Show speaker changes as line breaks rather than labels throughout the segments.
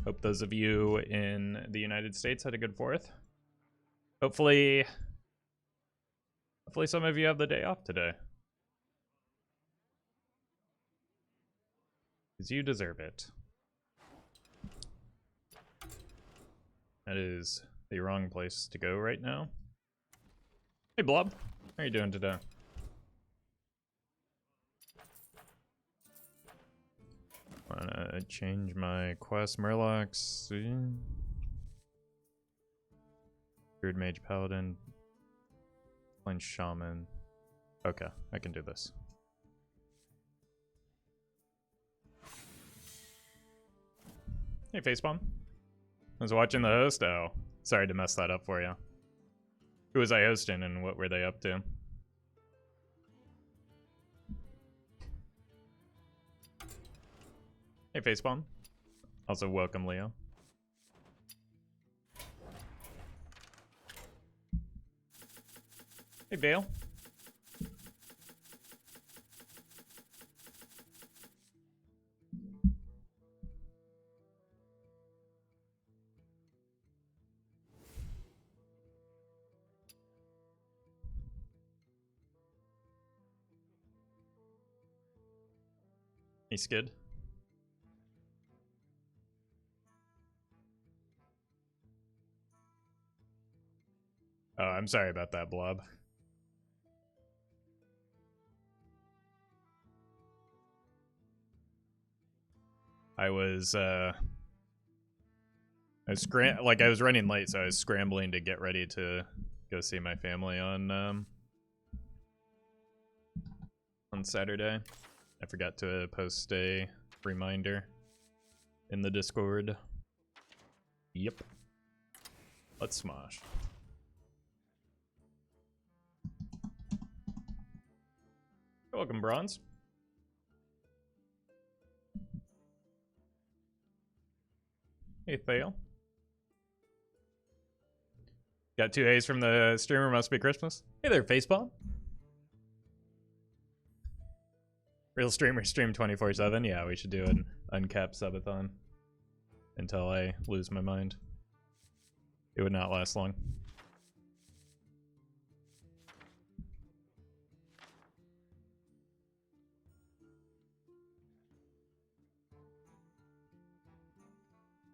Hope those of you in the United States had a good 4th. Hopefully some of you have the day off today. Because you deserve it. That is the wrong place to go right now. Hey Blob, how are you doing today? Wanna change my quest, Murlocs. Druid Mage Paladin. Playing Shaman. Okay, I can do this. Hey Facepalm. I was watching the host. Oh, sorry to mess that up for you. Who was I hosting and what were they up to? Hey Facepalm. Also welcome Leo. Hey Vale. Hey Skid. Oh, I'm sorry about that, Blob. I was running late, so I was scrambling to get ready to go see my family on Saturday. I forgot to post a reminder in the Discord. Yep. Let's smosh. You're welcome, Bronze. Hey, Thale. Got 2 A's from the streamer, must be Christmas. Hey there, Facepalm. Real streamers stream 24/7. Yeah, we should do an uncapped subathon until I lose my mind. It would not last long.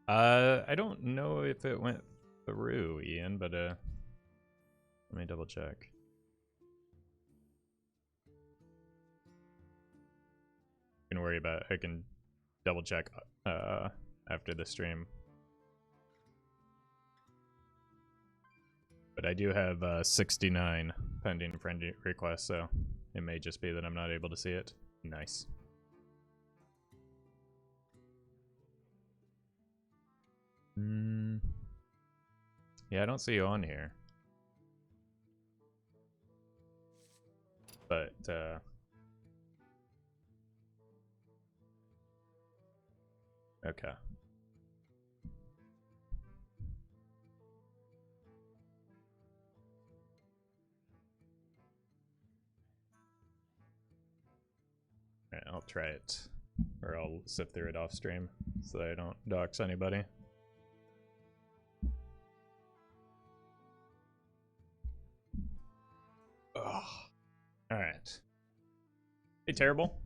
I don't know if it went through, Ian, but let me double check. Don't worry about it. I can double check after the stream. But I do have 69 pending friend requests, so it may just be that I'm not able to see it. Nice. Yeah, I don't see you on here. But, okay. Alright, I'll try it. Or I'll sift through it off stream so that I don't dox anybody. Ugh. Alright. Hey, Terrible.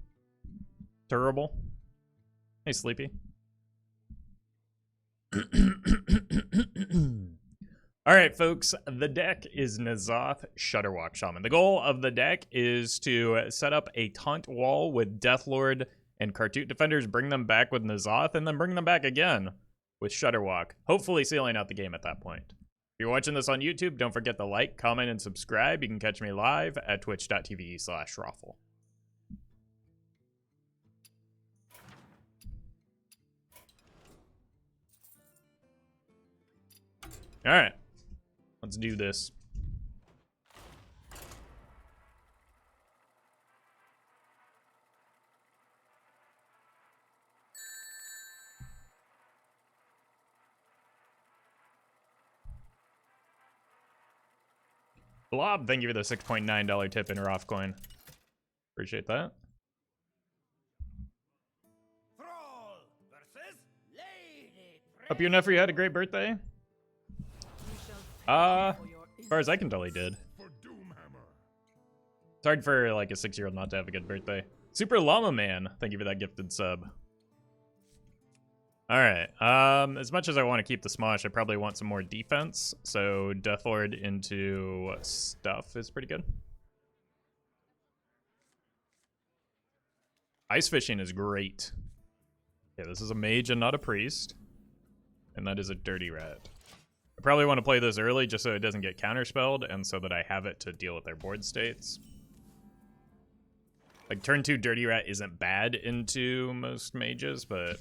Terrible. Hey, Sleepy. Alright, folks. The deck is N'Zoth Shudderwock Shaman. The goal of the deck is to set up a taunt wall with Deathlord and Kartut defenders, bring them back with N'Zoth, and then bring them back again with Shudderwock, hopefully sealing out the game at that point. If you're watching this on YouTube, don't forget to like, comment, and subscribe. You can catch me live at twitch.tv/Roffle. Alright, let's do this. Blob, thank you for the $6.9 tip in Roff coin. Appreciate that.
Thrall versus Lady
Hope your nephew had a great birthday. As far as I can tell, he did. It's hard for like a 6-year-old not to have a good birthday. Super Llama Man, thank you for that gifted sub. All right, as much as I want to keep the Smosh, I probably want some more defense. So Death Lord into stuff is pretty good. Ice Fishing is great. Yeah, this is a mage and not a priest. And that is a Dirty Rat. I probably want to play this early just so it doesn't get counterspelled and so that I have it to deal with their board states. Like, turn 2 Dirty Rat isn't bad into most mages, but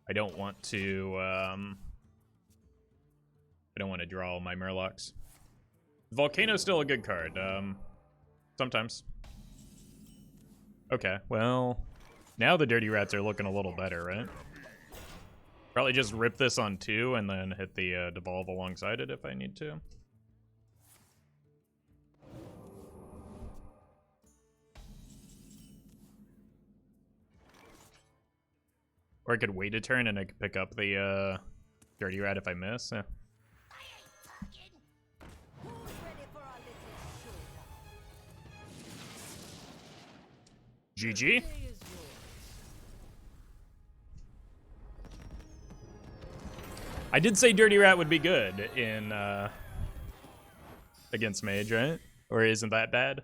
I don't want to, draw all my Murlocs. Volcano's still a good card, sometimes. Okay, well, now the Dirty Rats are looking a little better, right? Probably just rip this on 2 and then hit the devolve alongside it if I need to. Or I could wait a turn and I could pick up the Dirty Rat if I miss. Yeah. GG. I did say Dirty Rat would be good in against Mage, right? Or isn't that bad?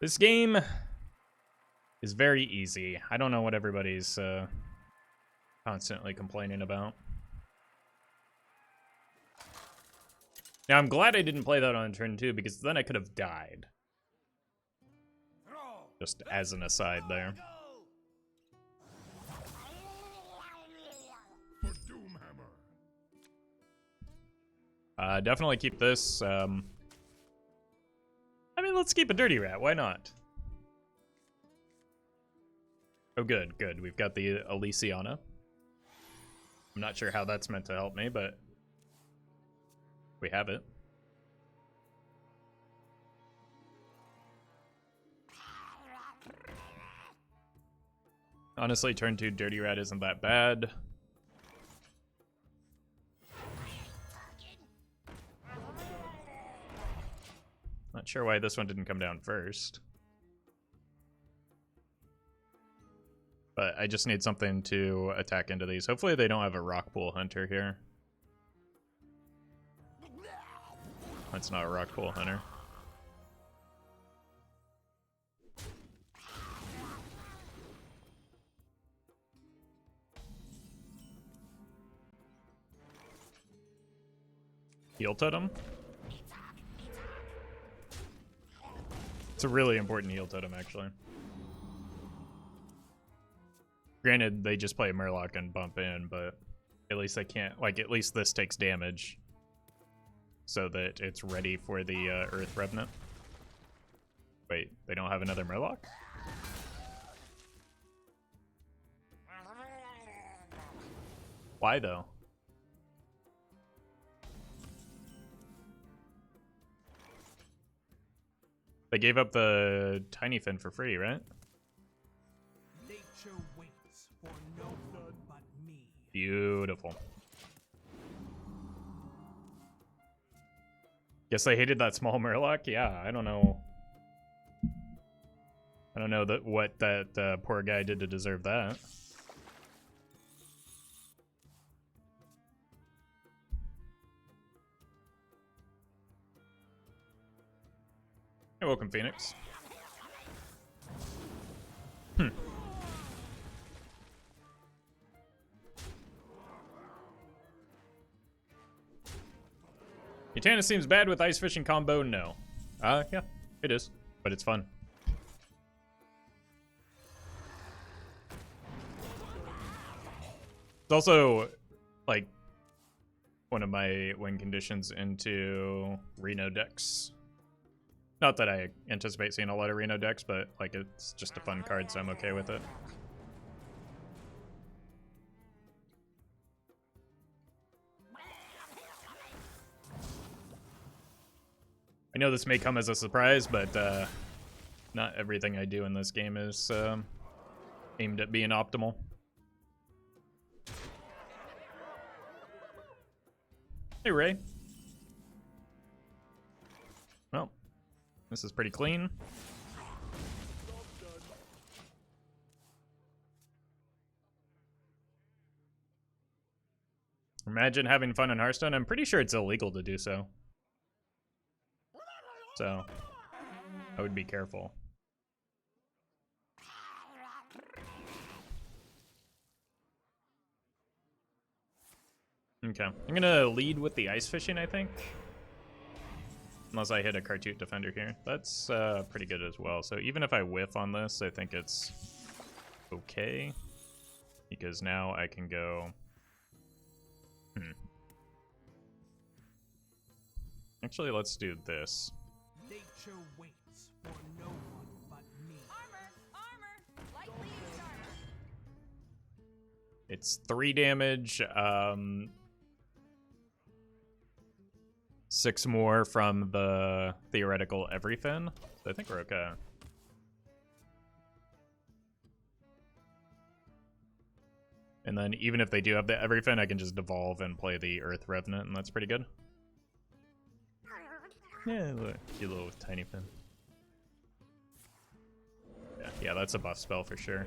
This game is very easy. I don't know what everybody's constantly complaining about. Now, I'm glad I didn't play that on turn 2 because then I could have died. Just as an aside there. Definitely keep this. I mean, let's keep a Dirty Rat. Why not? Oh, good, good. We've got the Elysiana. I'm not sure how that's meant to help me, but we have it. Honestly, turn 2 Dirty Rat isn't that bad. Not sure why this one didn't come down first. But I just need something to attack into these. Hopefully they don't have a Rockpool Hunter here. That's not a Rockpool Hunter. Heal Totem? It's a really important heal totem, actually. Granted, they just play Murloc and bump in, but at least they can't, like, at least this takes damage so that it's ready for the Earth Revenant. Wait, they don't have another Murloc? Why, though? They gave up the Tiny Fin for free, right?
Nature waits for no one but me.
Beautiful. Guess they hated that small Murloc? Yeah, I don't know. I don't know what that poor guy did to deserve that. Hey, welcome, Phoenix. Utana seems bad with ice fishing combo. No. Yeah, it is, but it's fun. It's also like one of my win conditions into Reno decks. Not that I anticipate seeing a lot of Reno decks, but like it's just a fun card, so I'm okay with it. know this may come as a surprise, but not everything I do in this game is aimed at being optimal. Hey, Ray. Well, this is pretty clean. Imagine having fun in Hearthstone. I'm pretty sure it's illegal to do so. So, I would be careful. Okay, I'm gonna lead with the ice fishing, I think. Unless I hit a Cartoot Defender here. That's pretty good as well. So even if I whiff on this, I think it's okay. Because now I can go... Actually, let's do this.
Nature waits for no one but me.
Armor! Lightly used armor.
It's 3 damage, 6 more from the theoretical everything. So I think we're okay. And then even if they do have the everything, I can just devolve and play the Earth Revenant, and that's pretty good. Yeah, look, cute little tiny fin. Yeah, that's a buff spell for sure.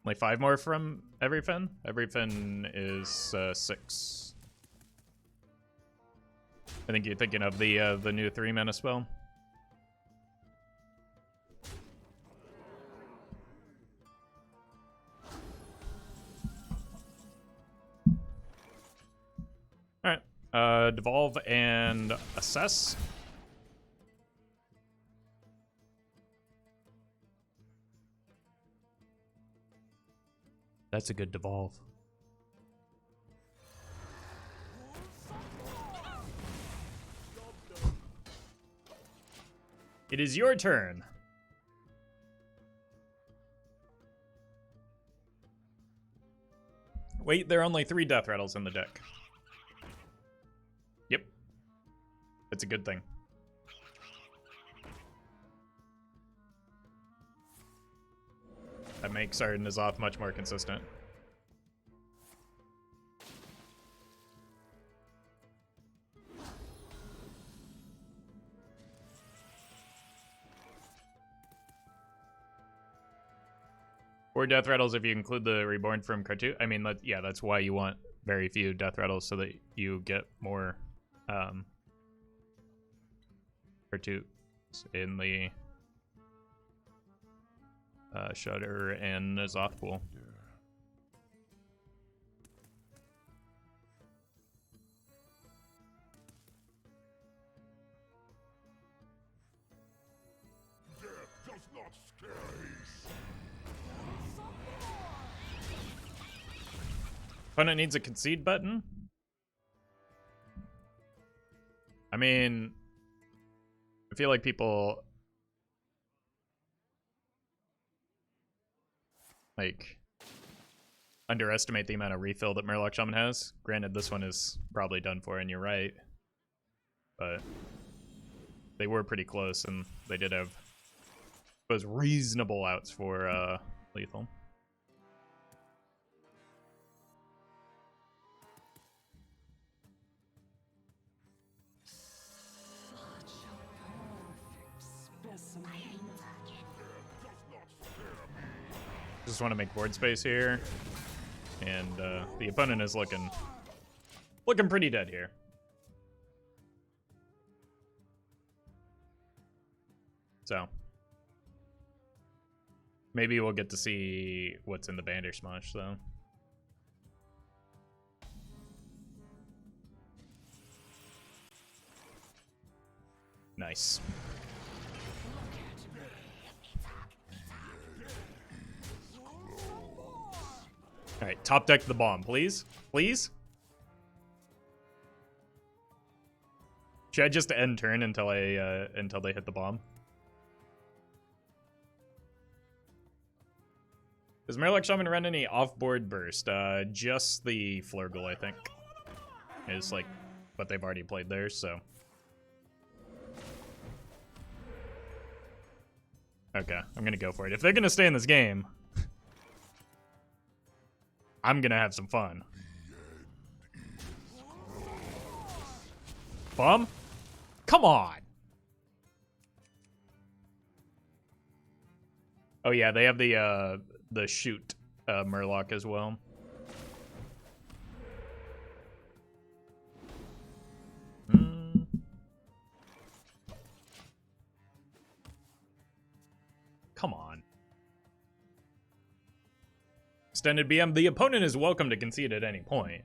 Only 5 more from everything. Everything is 6. I think you're thinking of the new 3 mana spell. Alright, devolve and assess. That's a good devolve. It is your turn. Wait, there are only 3 death rattles in the deck. Yep. That's a good thing. That makes our N'Zoth much more consistent. Or death rattles if you include the reborn from Cartoot. I mean, yeah, that's why you want very few death rattles so that you get more Cartoots in the Shudder and N'Zoth pool.
Death does not scare us.
Opponent needs a concede button. I mean, I feel like people like underestimate the amount of refill that Murloc Shaman has. Granted, this one is probably done for, and you're right. But they were pretty close, and they did have those reasonable outs for lethal. Just want to make board space here, and the opponent is looking pretty dead here. So maybe we'll get to see what's in the Bandersmash though. Nice. All right, top deck the bomb, please. Please? Should I just end turn until until they hit the bomb? Does Murloc Shaman run any off-board burst? Just the Flurgle, I think. Is like what they've already played there, so. Okay, I'm gonna go for it. If they're gonna stay in this game, I'm gonna have some fun. Bum? Come on! Oh yeah, they have the shoot Murloc as well. Come on. Extended BM, the opponent is welcome to concede at any point.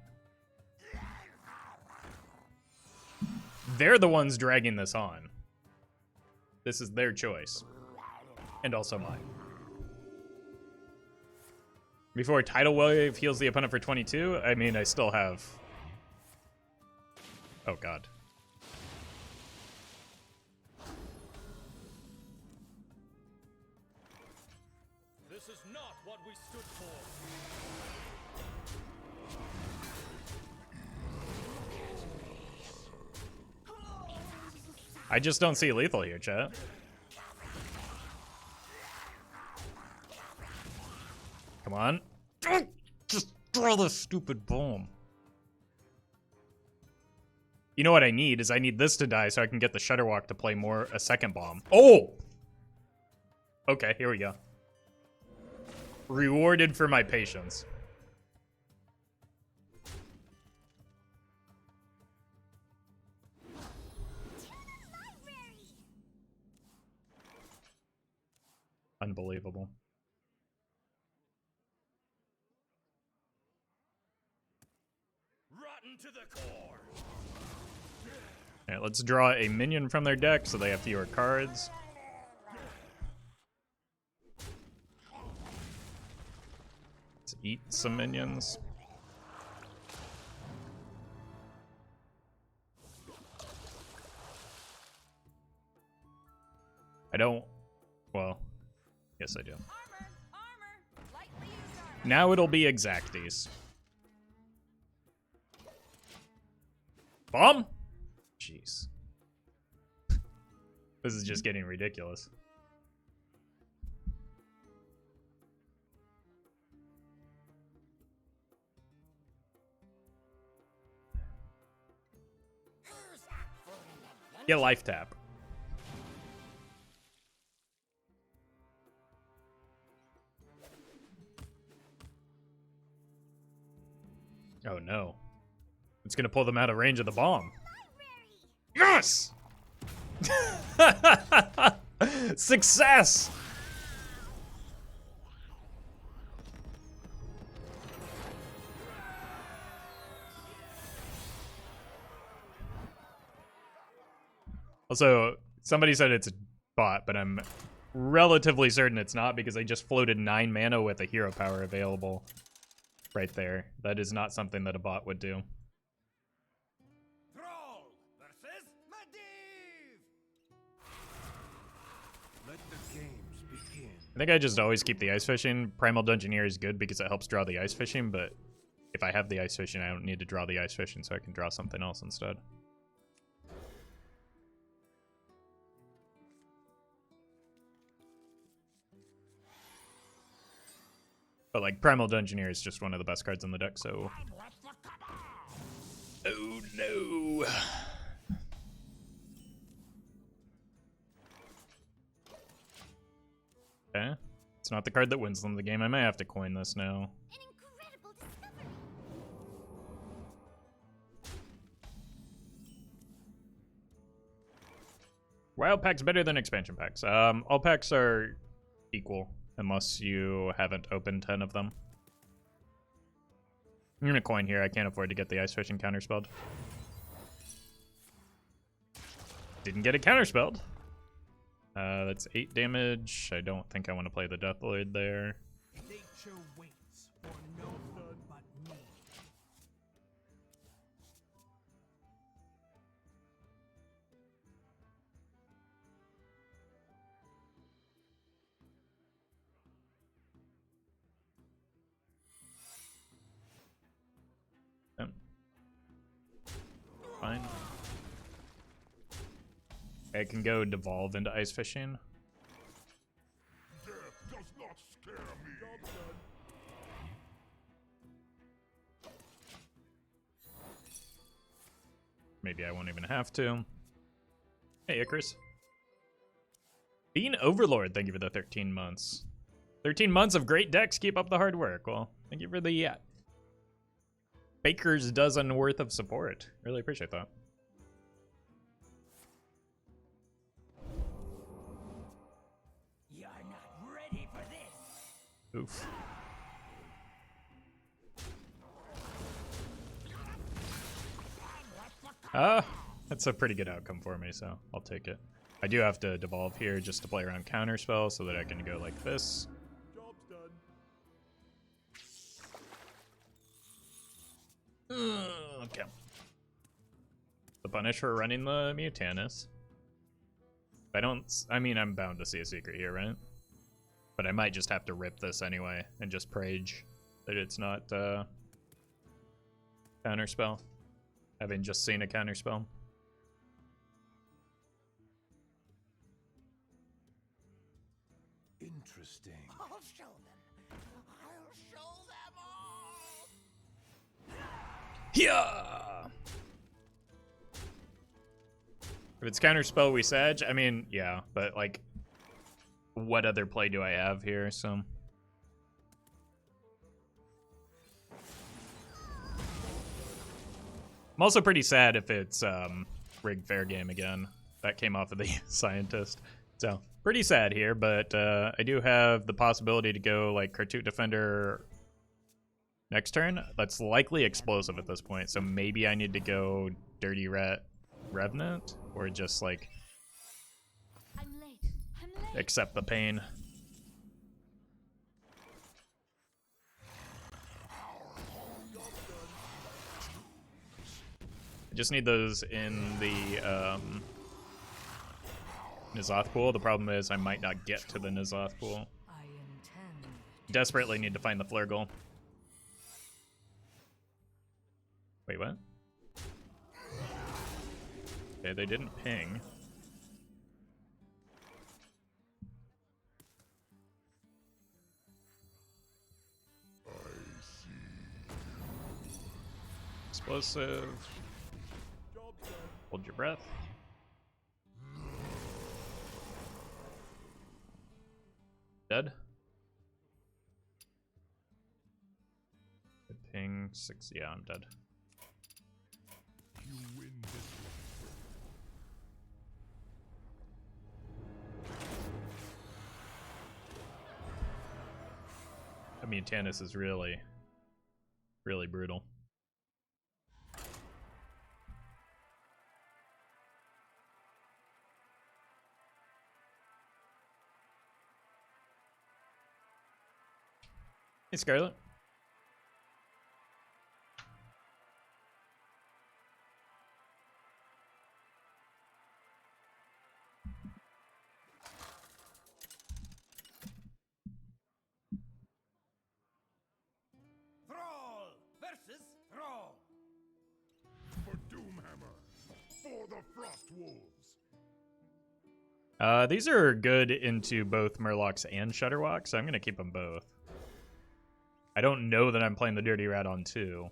They're the ones dragging this on. This is their choice. And also mine. Before Tidal Wave heals the opponent for 22, I mean, I still have... Oh, God.
This is not what we stood for.
I just don't see lethal here, chat. Come on. Just throw the stupid bomb. You know what I need is I need this to die so I can get the Shudderwalk to play a second bomb. Oh! Okay, here we go. Rewarded for my patience. Unbelievable.
Rotten to the core.
Alright, let's draw a minion from their deck so they have fewer cards. Let's eat some minions. I don't... Well, yes I do.
Armor. Lightly used armor.
Now it'll be Exacties. Bomb? Jeez. This is just getting ridiculous. Get life tap. Oh no. It's gonna pull them out of range of the bomb. Yes! Success! Also, somebody said it's a bot, but I'm relatively certain it's not because I just floated 9 mana with a hero power available right there. That is not something that a bot would do.
Thrall versus Medivh. Let the games begin.
I think I just always keep the ice fishing. Primal Dungeoneer is good because it helps draw the ice fishing, but if I have the ice fishing, I don't need to draw the ice fishing, so I can draw something else instead. But like Primal Dungeoneer is just one of the best cards in the deck, so. Oh no. Okay. It's not the card that wins them the game. I may have to coin this now.
An incredible discovery.
Wild packs better than expansion packs. All packs are equal unless you haven't opened 10 of them. I'm gonna coin here. I can't afford to get the ice fishing counterspelled. Didn't get it counterspelled. That's 8 damage. I don't think I want to play the Death Lord there.
Nature waits for no good but me.
I can go devolve into ice fishing.
Death does not scare me.
Maybe I won't even have to. Hey, Icarus. Being Overlord, thank you for the 13 months. 13 months of great decks, keep up the hard work. Well, thank you for the baker's dozen worth of support. Really appreciate that.
You're not ready for this.
Oof. That's a pretty good outcome for me, so I'll take it. I do have to devolve here just to play around counterspell so that I can go like this.
Job's done.
Okay. The punish for running the Mutanus. I mean, I'm bound to see a secret here, right? But I might just have to rip this anyway and just prage that it's not counterspell. Having just seen a counterspell.
Interesting.
I'll show them. I'll show them all.
Yeah. If it's counterspell, we Sag. I mean, yeah, but like, what other play do I have here? So. I'm also pretty sad if it's rigged fair game again. That came off of the scientist. So pretty sad here, but I do have the possibility to go like Kartut Defender next turn. That's likely explosive at this point, so maybe I need to go Dirty Rat Revenant or just like
I'm late. I'm late.
accept the pain. I just need those in the N'Zoth pool. The problem is I might not get to the N'Zoth pool.
I intend.
Desperately need to find the Flurgle. Wait, what? Okay, they didn't ping. Explosive. Hold your breath. Dead. Good ping 6. Yeah, I'm dead.
You win this
I mean, Tannis is really, really brutal. Hey, Scarlet.
Thrall versus Thrall.
for Doomhammer. For the Frost Wolves.
These are good into both Murlocs and Shutterwalk, so I'm going to keep them both. I don't know that I'm playing the Dirty Rat on 2,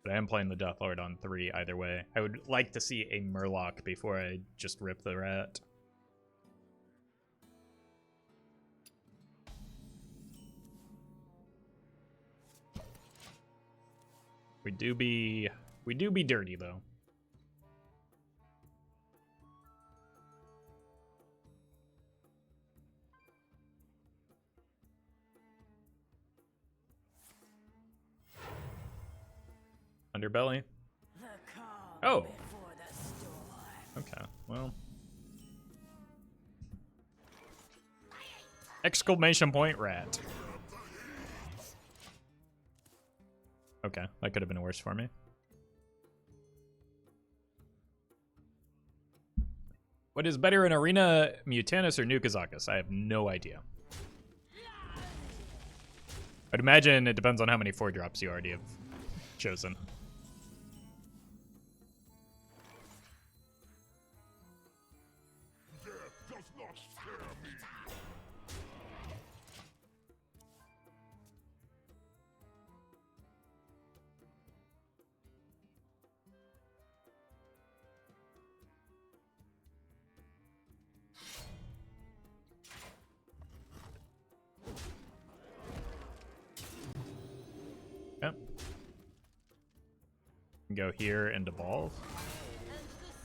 but I am playing the Deathlord on 3 either way. I would like to see a Murloc before I just rip the Rat. We do be dirty though. Underbelly.
The calm
Oh.
before the storm.
Okay, well. Exclamation point rat. Okay, that could have been worse for me. What is better, in Arena Mutanus or Nukazakus? I have no idea. I'd imagine it depends on how many 4-drops you already have chosen. Yep. Go here and devolve.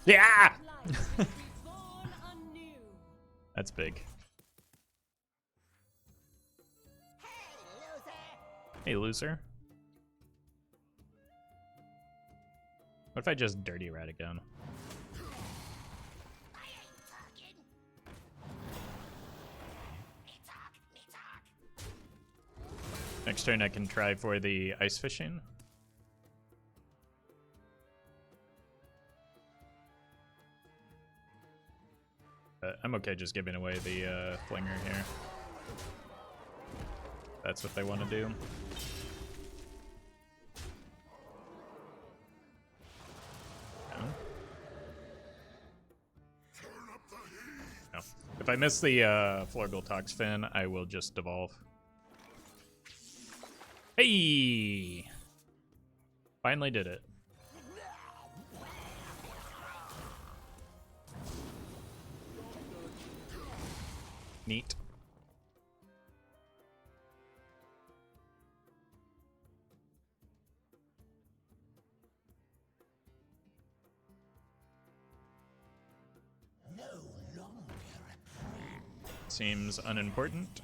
Yeah! That's big. Hey, loser. What if I just dirty rat again? Next turn I can try for the ice fishing. I'm okay just giving away the flinger here. That's what they want to do. No. If I miss the Florgal Tox Fin, I will just devolve. Hey! Finally did it. Neat. Seems unimportant.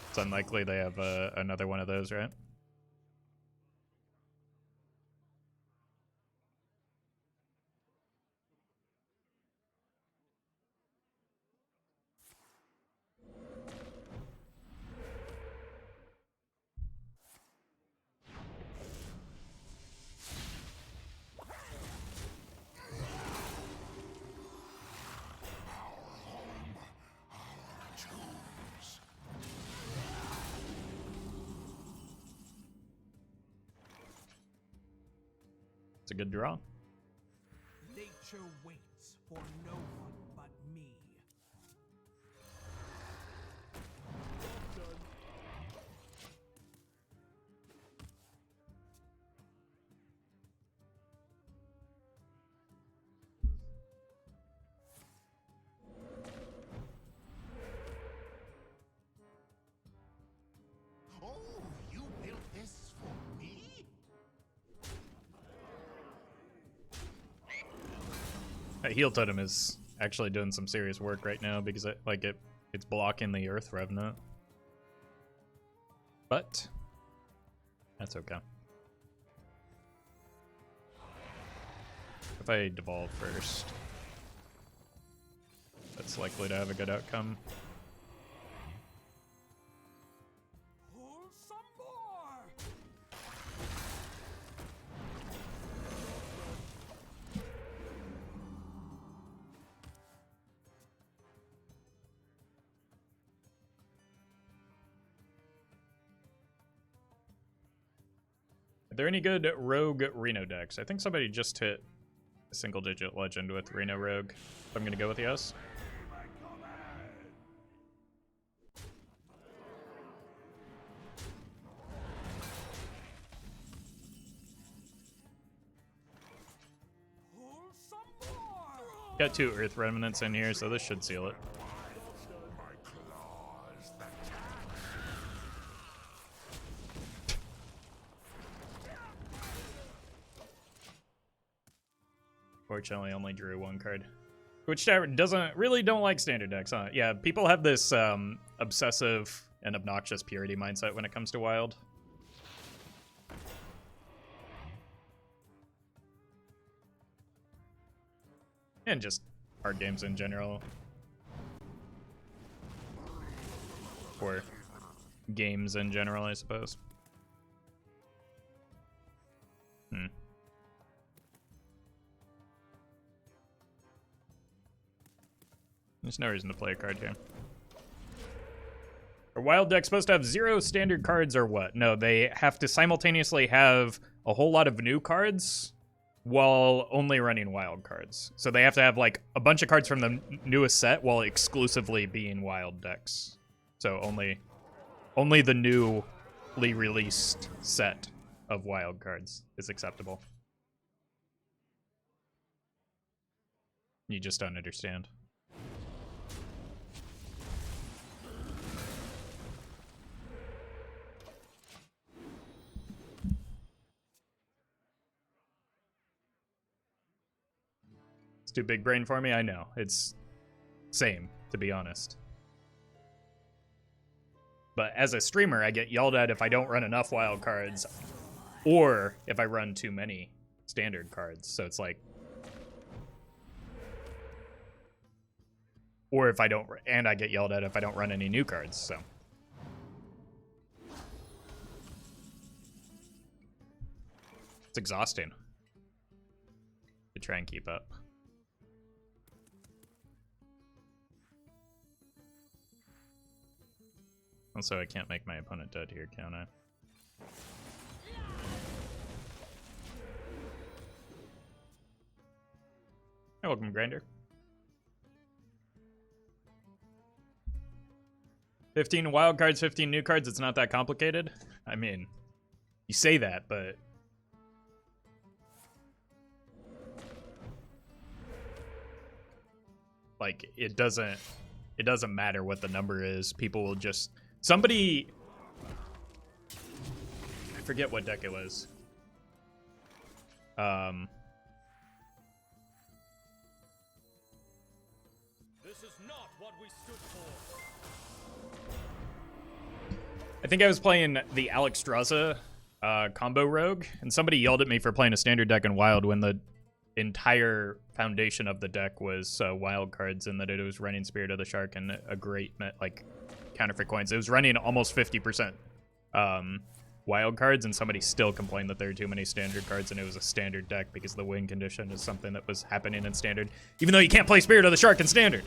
It's unlikely they have another one of those, right? It's a good draw.
Nature waits for no one but me.
Oh, you built this for me?
That heal totem is actually doing some serious work right now because it's blocking the Earth Revenant. But that's okay. If I devolve first, that's likely to have a good outcome.
Pull some more.
Are there any good Rogue Reno decks? I think somebody just hit a single-digit legend with Reno Rogue. I'm gonna go with yes.
Pull some more.
Got 2 Earth Remnants in here, so this should seal it.
My claws that
Fortunately, only drew 1 card. Which don't like standard decks, huh? Yeah, people have this obsessive and obnoxious purity mindset when it comes to Wild. And just hard games in general. Or games in general, I suppose. There's no reason to play a card here. Are Wild decks supposed to have 0 standard cards or what? No, they have to simultaneously have a whole lot of new cards while only running Wild cards. So they have to have like a bunch of cards from the newest set while exclusively being Wild decks. So only the newly released set of Wild cards is acceptable. You just don't understand. too big brain for me. I know. It's same, to be honest. But as a streamer, I get yelled at if I don't run enough wild cards or if I run too many standard cards. So it's like, or if I don't, and I get yelled at if I don't run any new cards, so. It's exhausting to try and keep up. Also, I can't make my opponent dead here, can I? Hey, welcome, Grinder. 15 wild cards, 15 new cards. It's not that complicated. I mean, you say that, but like it doesn't matter what the number is. People will just somebody, I forget what deck it was.
This is not what we stood for.
I think I was playing the Alexstrasza combo rogue, and somebody yelled at me for playing a standard deck in wild when the entire foundation of the deck was wild cards, and that it was running Spirit of the Shark and a great like counterfeit coins. It was running almost 50% wild cards, and somebody still complained that there were too many standard cards, and it was a standard deck because the win condition is something that was happening in standard, even though you can't play Spirit of the Shark in standard.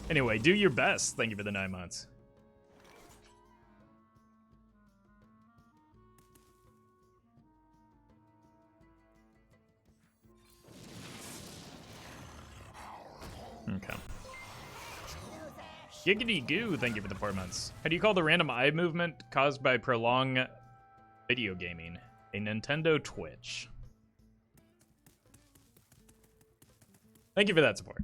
Anyway, do your best. Thank you for the 9 months. Okay. Giggity goo, thank you for the 4 months. How do you call the random eye movement caused by prolonged video gaming? A Nintendo Twitch. Thank you for that support.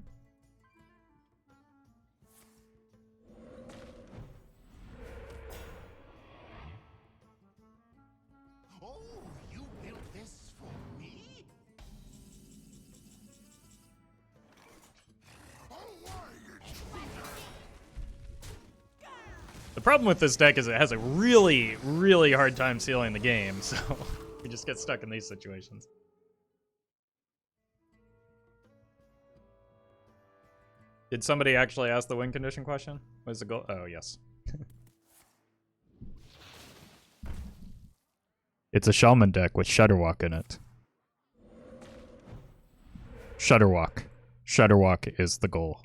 Oh, you built this for me? Oh, why, you
The problem with this deck is it has a really, really hard time sealing the game, so we just get stuck in these situations. Did somebody actually ask the win condition question? What's the goal? Oh, yes. It's a Shaman deck with Shudderwalk in it. Shudderwalk. Shudderwalk is the goal.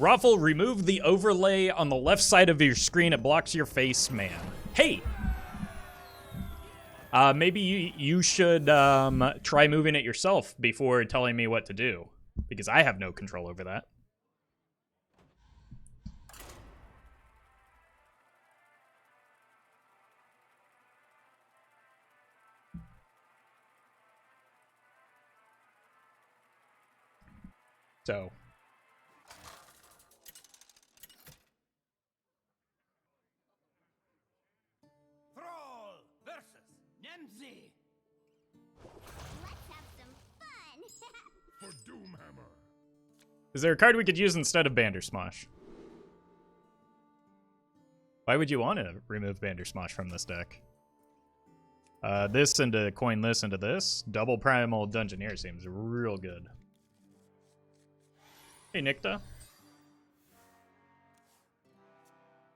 Roffle, remove the overlay on the left side of your screen. It blocks your face, man. Hey! Maybe you should try moving it yourself before telling me what to do, because I have no control over that. So...
Thrall versus Nemzi.
Let's have some fun.
for Doomhammer?
is there a card we could use instead of Bandersmosh? Why would you want to remove Bandersmosh from this deck? This into coin this into this. Double Primal Dungeoneer seems real good. Hey, Nikta.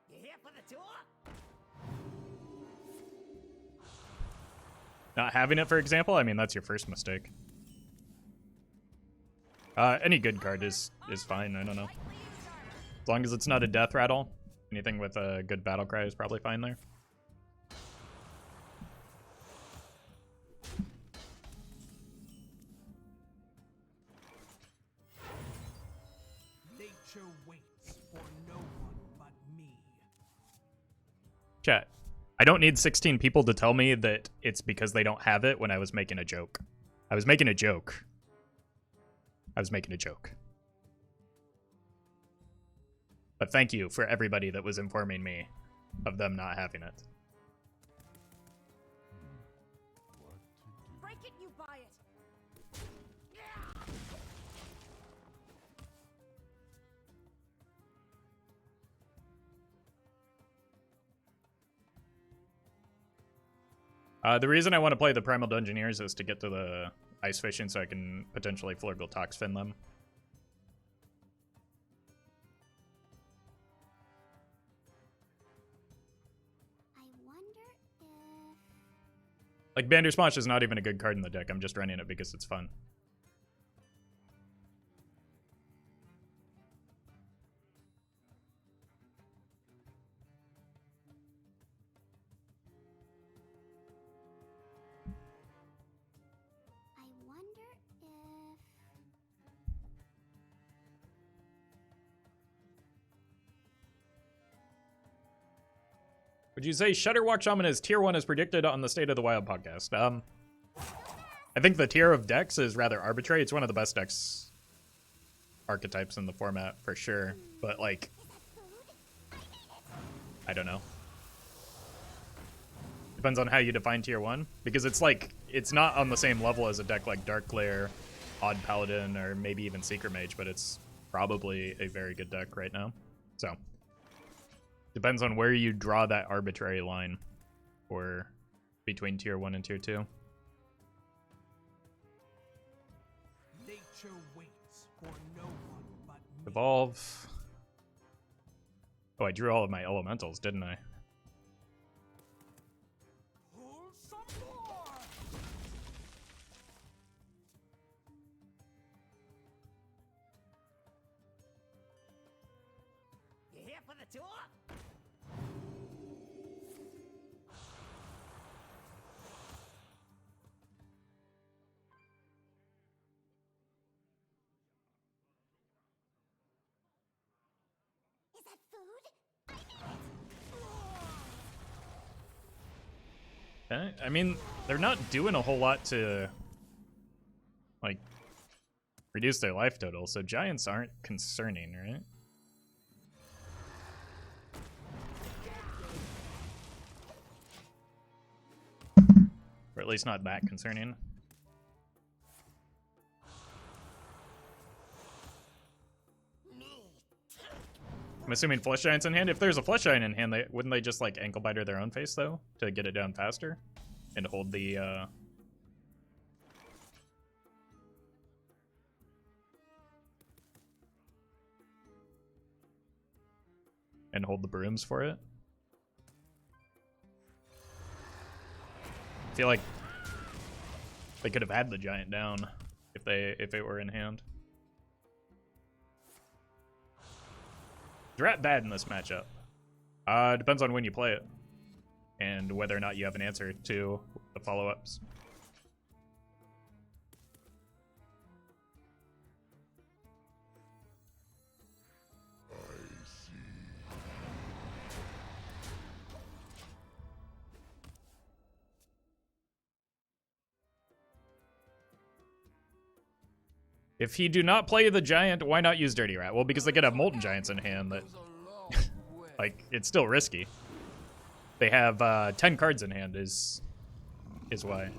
You here for the tour?
Not having it, for example? I mean, that's your first mistake. Any good card is fine. I don't know. As long as it's not a death rattle. Anything with a good battle cry is probably fine there.
Nature waits for no one but me.
Chat. I don't need 16 people to tell me that it's because they don't have it when I was making a joke. I was making a joke. I was making a joke. But thank you for everybody that was informing me of them not having it.
Break it, you buy it.
The reason I want to play the Primal Dungeoneers is to get to the ice fishing so I can potentially Flurgle Toxfin them.
I wonder if...
Like, Bandersmash is not even a good card in the deck. I'm just running it because it's fun.
I wonder if...
Would you say Shutterwalk Shaman is tier 1 as predicted on the State of the Wild podcast? I think the tier of decks is rather arbitrary. It's one of the best decks archetypes in the format for sure. But like, I don't know. Depends on how you define tier 1. Because it's like, it's not on the same level as a deck like Dark Glare, Odd Paladin, or maybe even Secret Mage, but it's probably a very good deck right now. So, depends on where you draw that arbitrary line or between tier 1 and tier 2.
Nature waits for no one but me.
Evolve. Oh, I drew all of my elementals, didn't I?
Pull some more.
You here for the tour?
Is that food?
Okay. I mean, they're not doing a whole lot to, like, reduce their life total, so giants aren't concerning, right? Or at least not that concerning. I'm assuming Flesh Giant's in hand. If there's a Flesh Giant in hand, wouldn't they just, like, Ankle Biter their own face, though? To get it down faster? And hold the, and hold the brooms for it? I feel like they could have had the giant down if it were in hand. Drat bad in this matchup. Depends on when you play it and whether or not you have an answer to the follow-ups. If he do not play the giant, why not use Dirty Rat? Well, because they could have Molten Giants in hand that, like, it's still risky. They have 10 cards in hand is why.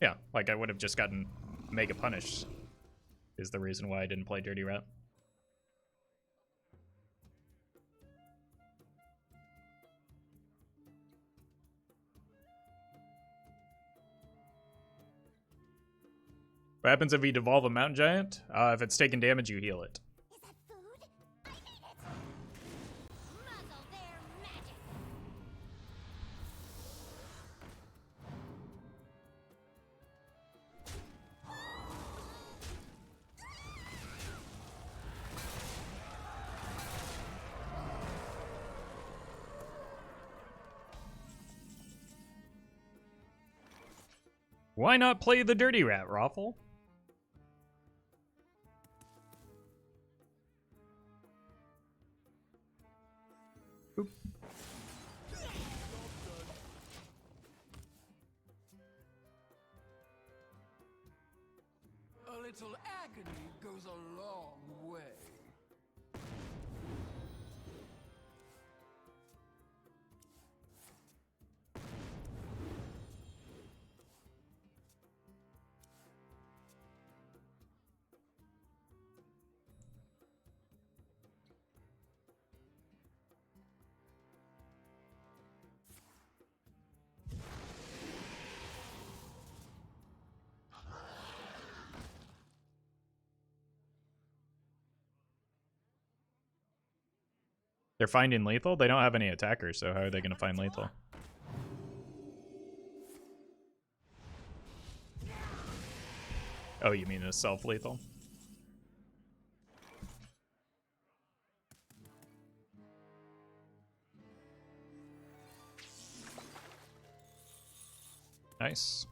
Yeah, like I would have just gotten Mega Punished is the reason why I didn't play Dirty Rat. What happens if you devolve a Mountain Giant? If it's taking damage, you heal it.
Is that food? I need it! Muzzle their magic!
Why not play the dirty rat, Roffle? Oop.
A little agony goes a long way.
They're finding lethal? They don't have any attackers, so how are they going to find lethal? Oh, you mean a self-lethal? Nice.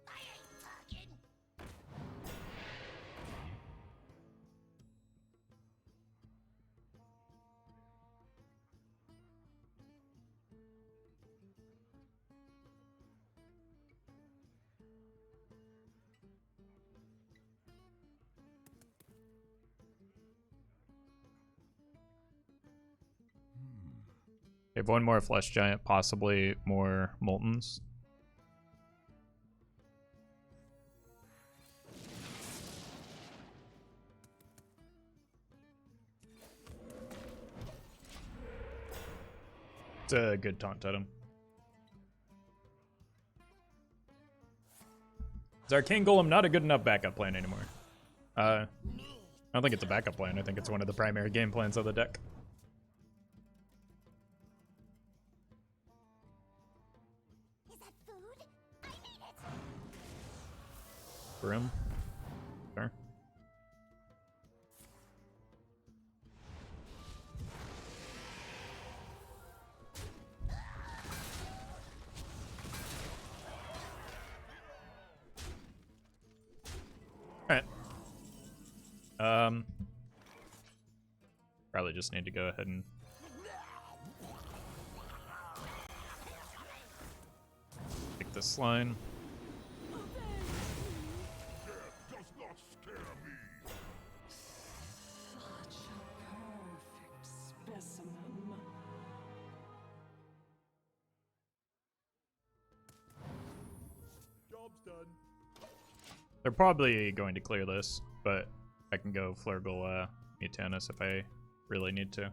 I ain't talking.
They have one more flesh giant, possibly more moltens. It's a good taunt totem. Is Arcane Golem not a good enough backup plan anymore? I don't think it's a backup plan. I think it's one of the primary game plans of the deck.
Is that food? I made it.
Broom. Sure. Alright. Probably just need to go ahead and take this line.
Death does not scare me.
Such a perfect specimen.
Job's done.
They're probably going to clear this, but I can go Flurgle Mutanus if I really need to.
I'm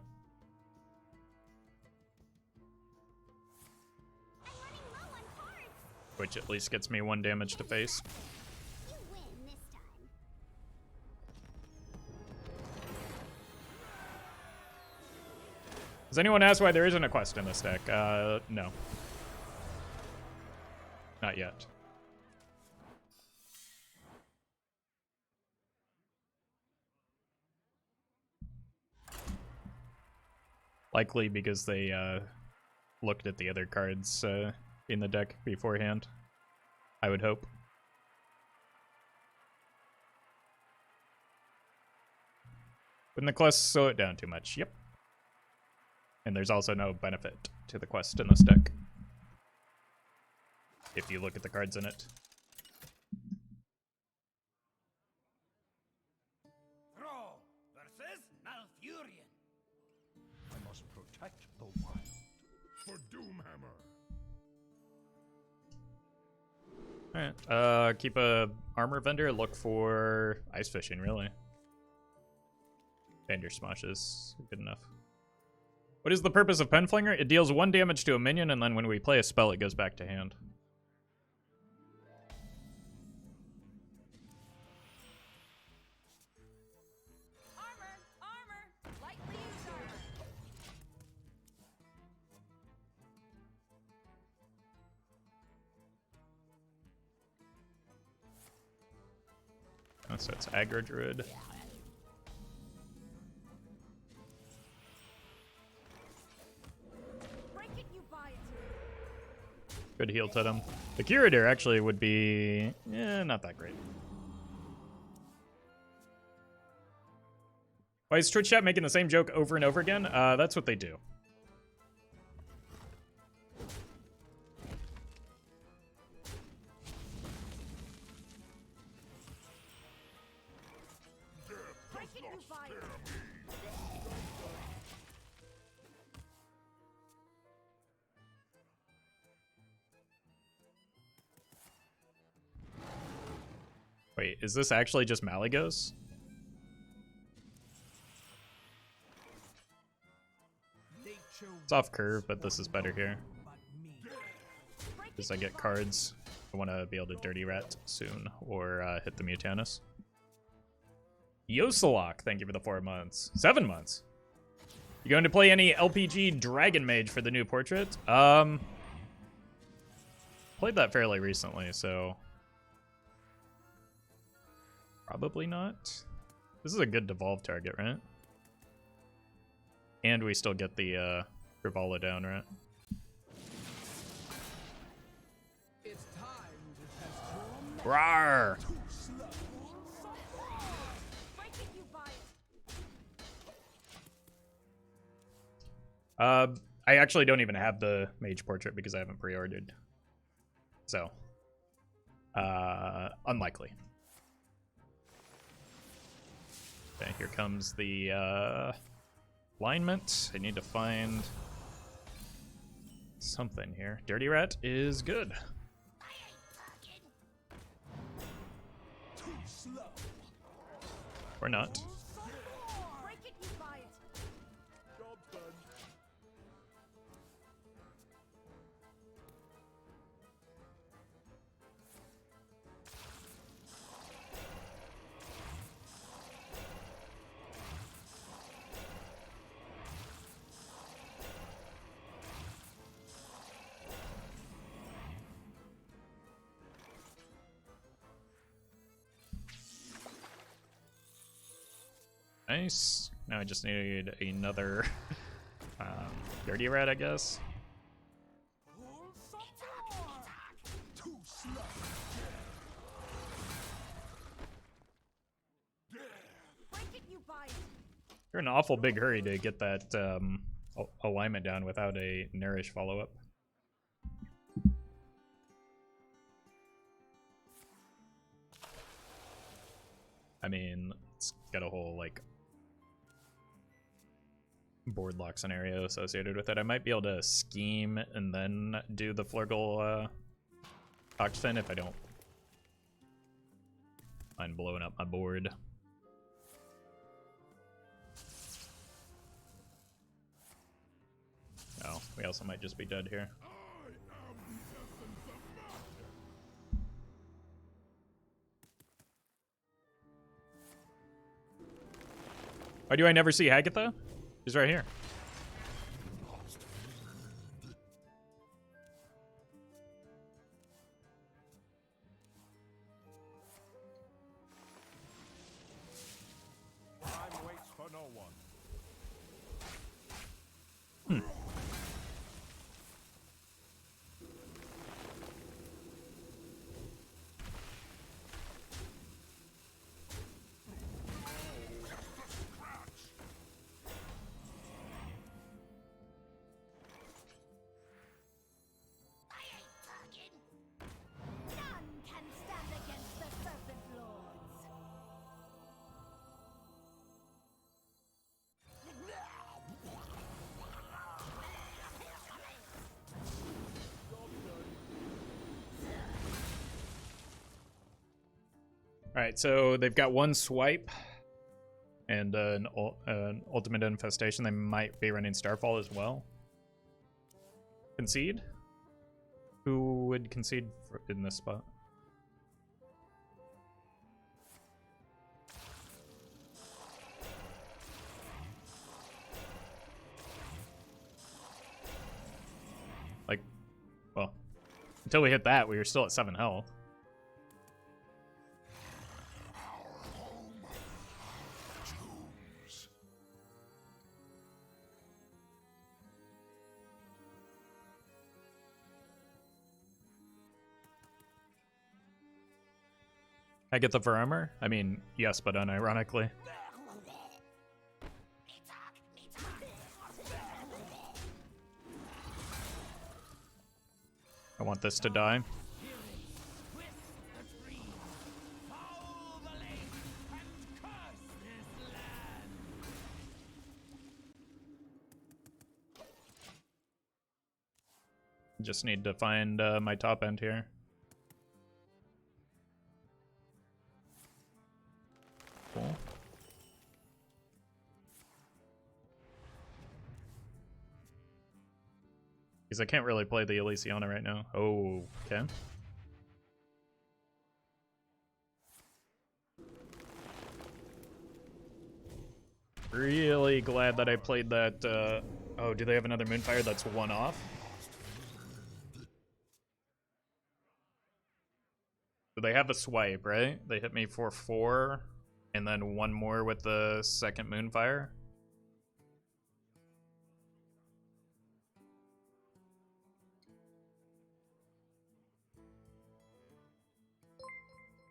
running low on cards.
Which at least gets me 1 damage to face.
You win this time.
Does anyone ask why there isn't a quest in this deck? No. Not yet. Likely because they looked at the other cards in the deck beforehand, I would hope. Wouldn't the quest slow it down too much? Yep. And there's also no benefit to the quest in this deck, if you look at the cards in it.
Throw versus Malfurion.
I must protect the wild.
For Doomhammer.
Alright, keep a armor vendor, look for ice fishing, really. And your smash is good enough. What is the purpose of Penflinger? It deals 1 damage to a minion, and then when we play a spell, it goes back to hand.
Armor! Lightly used armor!
Oh, so it's aggro druid.
Break it, you buy it!
Good heal totem. The Curator actually would be, not that great. Why is Twitch chat making the same joke over and over again? That's what they do.
Break it, you fire.
Wait, is this actually just Malygos? It's off curve, but this is better here. Because I get cards. I want to be able to Dirty Rat soon, or hit the Mutanus. Yoselok, thank you for the 4 months. 7 months. You going to play any LPG Dragon Mage for the new portrait? Played that fairly recently, so probably not. This is a good devolve target, right? And we still get the Rivala down, right?
It's time to test your
Rawr!
Break it, you buy it.
I actually don't even have the mage portrait because I haven't pre-ordered. So, unlikely. Okay, here comes the alignment. I need to find something here. Dirty Rat is good. Or not.
Break it, you buy it.
Nice. Now I just need another Dirty Rat, I guess.
Break it, you buy it.
You're in an awful big hurry to get that alignment down without a Nourish follow-up. I mean, it's got a whole, like, board lock scenario associated with it. I might be able to scheme and then do the Flurgle Toxfin if I don't mind blowing up my board. Oh, we also might just be dead here. Why do I never see Hagatha? She's right here.
Time waits for no one.
None can stand against the Serpent Lords.
Alright, so they've got one swipe and an ultimate infestation. They might be running Starfall as well. Concede? Who would concede in this spot? Like, well, until we hit that, we were still at 7 health. I get the for armor? I mean, yes, but unironically. I want this to die. Just need to find my top end here. Cool. Because I can't really play the Elysiana right now. Oh, okay. Really glad that I played that. Oh, do they have another Moonfire that's one off? So they have a swipe, right? They hit me for 4, and then one more with the second Moonfire.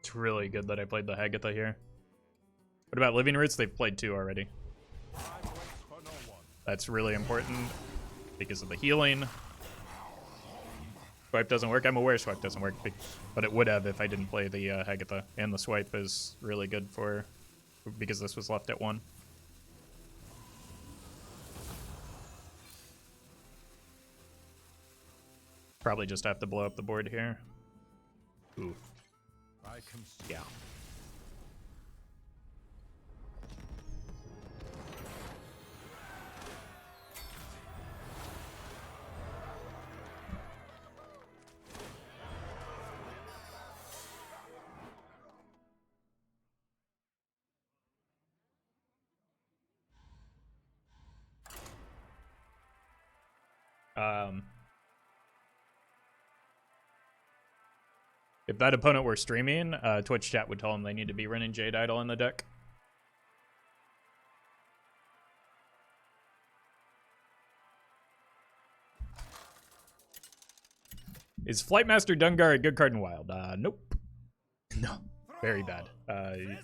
It's really good that I played the Hagatha here. What about Living Roots? They've played 2 already. That's really important because of the healing. Swipe doesn't work. I'm aware swipe doesn't work, but it would have if I didn't play the Hagatha. And the swipe is really good for because this was left at 1. Probably just have to blow up the board here. Ooh. Yeah. If that opponent were streaming, Twitch chat would tell them they need to be running Jade Idol in the deck. Is Flightmaster Dungar a good card in Wild? Nope. No. Very bad.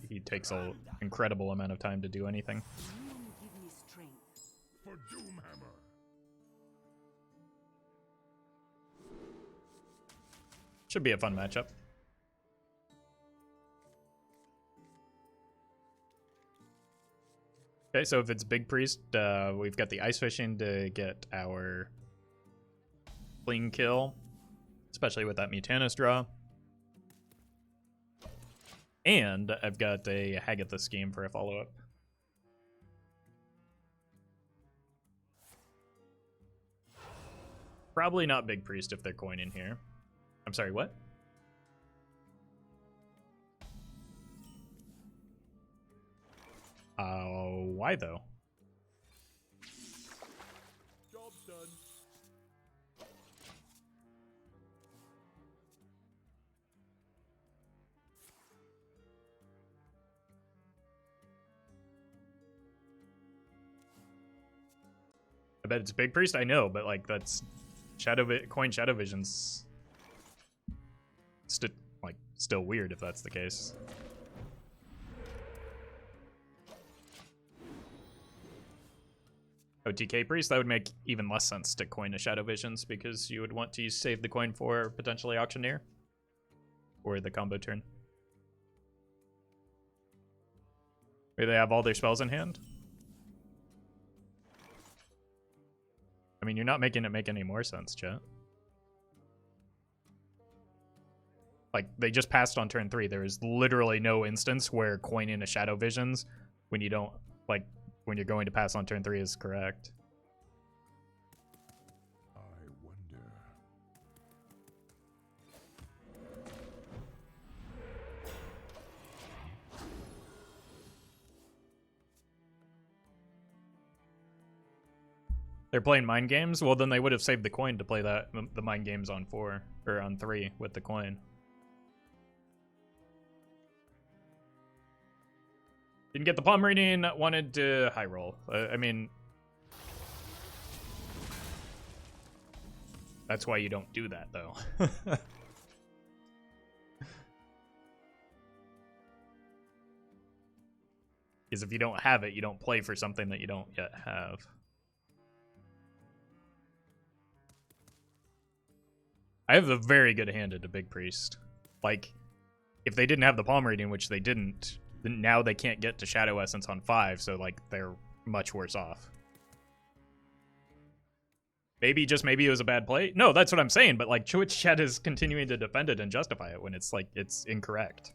He takes an incredible amount of time to do anything.
Give me strength.
For Doomhammer.
Should be a fun matchup. Okay, so if it's Big Priest, we've got the Ice Fishing to get our clean kill, especially with that Mutanus draw. And I've got a Hagatha scheme for a follow-up. Probably not Big Priest if they're coining here. I'm sorry, what? Why though?
Job done.
I bet it's Big Priest, I know, but like that's coin Shadow Vision's still weird if that's the case. OTK Priest, that would make even less sense to coin a Shadow Visions because you would want to save the coin for potentially Auctioneer or the combo turn. Maybe they have all their spells in hand. I mean, you're not making it make any more sense, chat. Like, they just passed on turn 3. There is literally no instance where coining a Shadow Visions when you don't, like, when you're going to pass on turn 3 is correct.
I wonder.
They're playing mind games? Well, then they would have saved the coin to play that the mind games on 4 or on 3 with the coin. Didn't get the palm reading, wanted to high roll. I mean, that's why you don't do that, though. Is if you don't have it, you don't play for something that you don't yet have. I have a very good hand into Big Priest. Like, if they didn't have the palm reading, which they didn't, then now they can't get to Shadow Essence on 5, so, like, they're much worse off. Maybe, just maybe it was a bad play? No, that's what I'm saying, but, like, Twitch chat is continuing to defend it and justify it when it's, like, it's incorrect.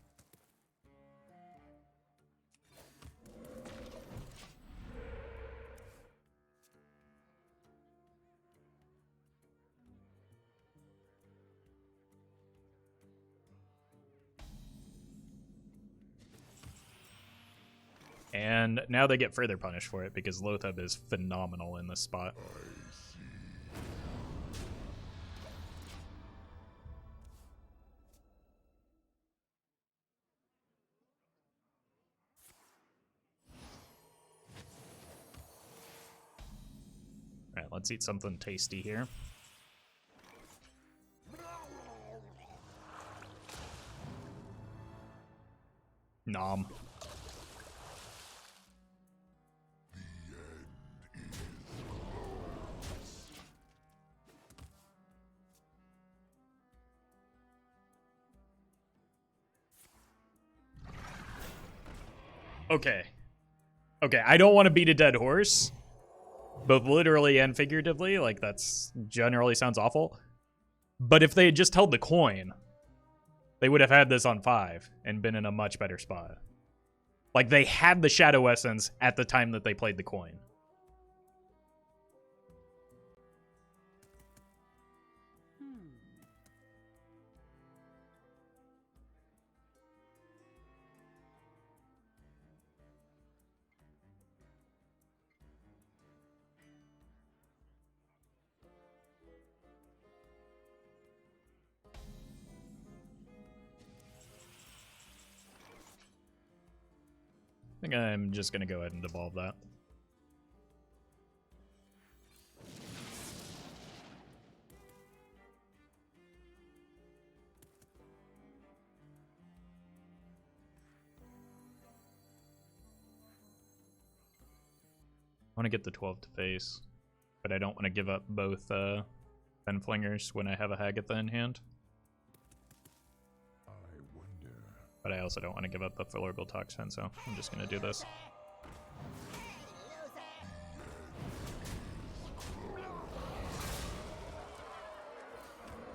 And now they get further punished for it because Lotheb is phenomenal in this spot. Alright, let's eat something tasty here. Nom. Okay. Okay, I don't want to beat a dead horse, both literally and figuratively. Like, that's generally sounds awful. But if they had just held the coin, they would have had this on 5 and been in a much better spot. Like, they had the Shadow Essence at the time that they played the coin. I think I'm just going to go ahead and devolve that. I want to get the 12 to face, but I don't want to give up both Fen Flingers when I have a Hagatha in hand. But I also don't want to give up the Philorgal Toxin, so I'm just going to do this.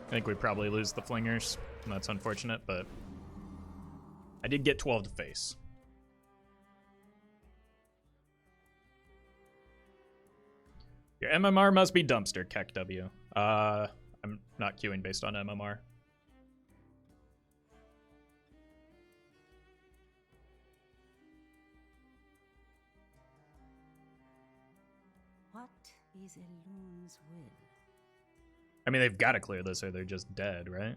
I think we probably lose the Flingers, and that's unfortunate, but I did get 12 to face. Your MMR must be Dumpster, Keck W. I'm not queuing based on MMR.
What is Elun's will?
I mean, they've got to clear this or they're just dead, right?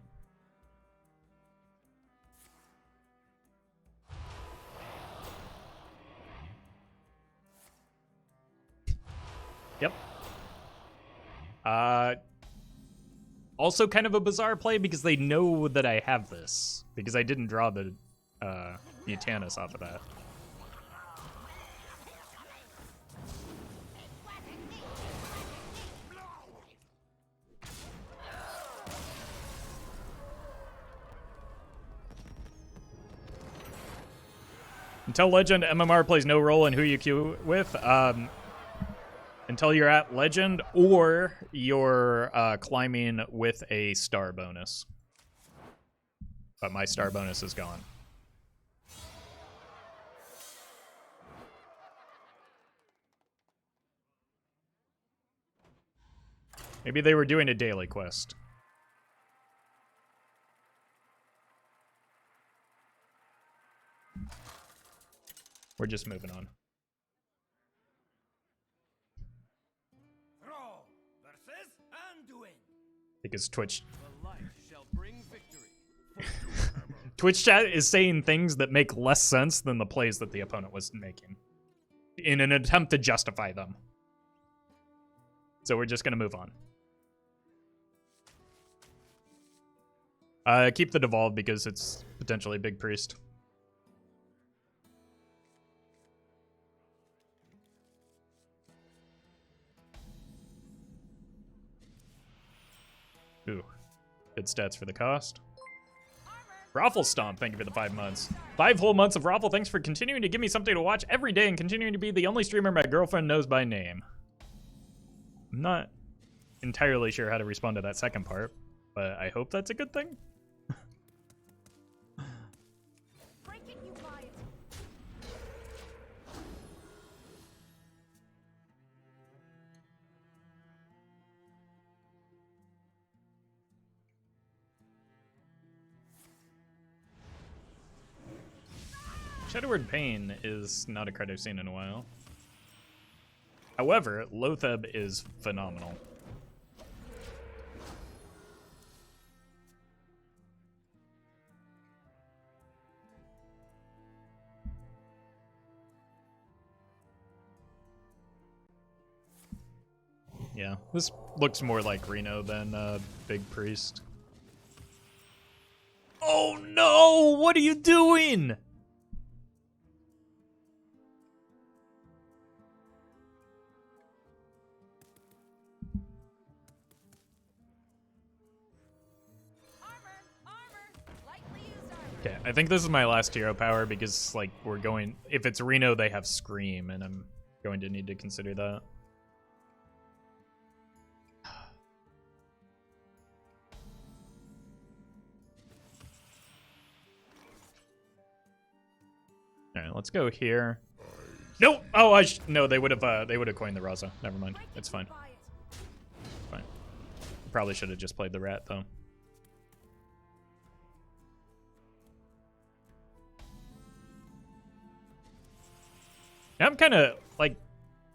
Yep. Also kind of a bizarre play because they know that I have this. Because I didn't draw the Utanus off of that. Until Legend, MMR plays no role in who you queue with. Until you're at Legend or you're climbing with a star bonus. But my star bonus is gone. Maybe they were doing a daily quest. We're just moving on.
Throw versus Anduin.
Because Twitch...
The light shall bring victory.
Twitch chat is saying things that make less sense than the plays that the opponent was making. In an attempt to justify them. So we're just going to move on. Keep the Devolve because it's potentially Big Priest. Good stats for the cost. Roffle Stomp, thank you for the 5 months. 5 whole months of Roffle, thanks for continuing to give me something to watch every day and continuing to be the only streamer my girlfriend knows by name. I'm not entirely sure how to respond to that second part, but I hope that's a good thing.
Break it, you buy it.
Shadowward Pain is not a card I've seen in a while. However, Lotheb is phenomenal. Yeah, this looks more like Reno than Big Priest. Oh no! What are you doing? Okay, I think this is my last hero power because, like, we're going... If it's Reno, they have Scream, and I'm going to need to consider that. Alright, let's go here. No! Oh, no, they would have coined the Raza. Never mind. It's fine. Fine. Probably should have just played the rat, though. I'm kind of like,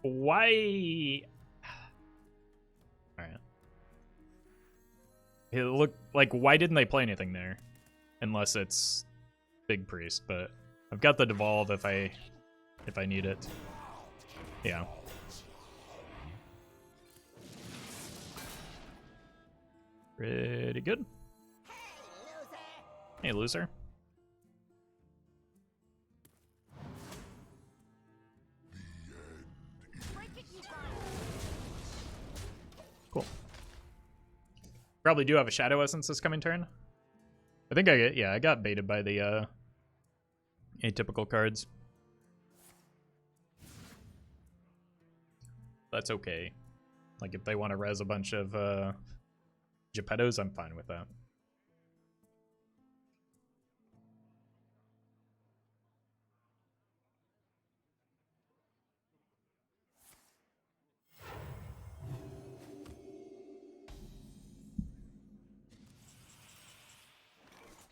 why? All right. It looked like, why didn't they play anything there? Unless it's Big Priest, but I've got the Devolve if I need it. Yeah. Pretty good. Hey, loser. Cool. Probably do have a Shadow Essence this coming turn. I think I got baited by the atypical cards. That's okay. Like, if they want to res a bunch of Geppettos, I'm fine with that.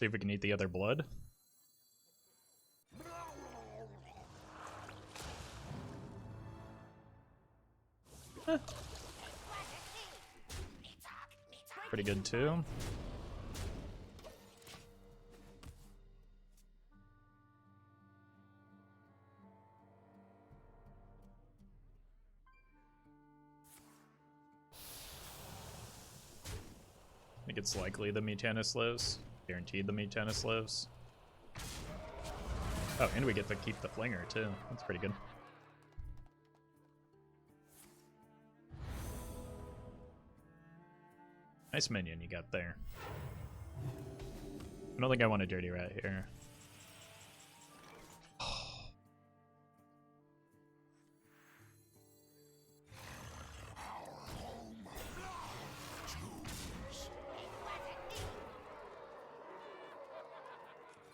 See if we can eat the other blood. Huh. Pretty good too. I think it's likely the Mutanis lives. Guaranteed the Mutanis lives. Oh, and we get to keep the Flinger too. That's pretty good. Nice minion you got there. I don't think I want a Dirty Rat here.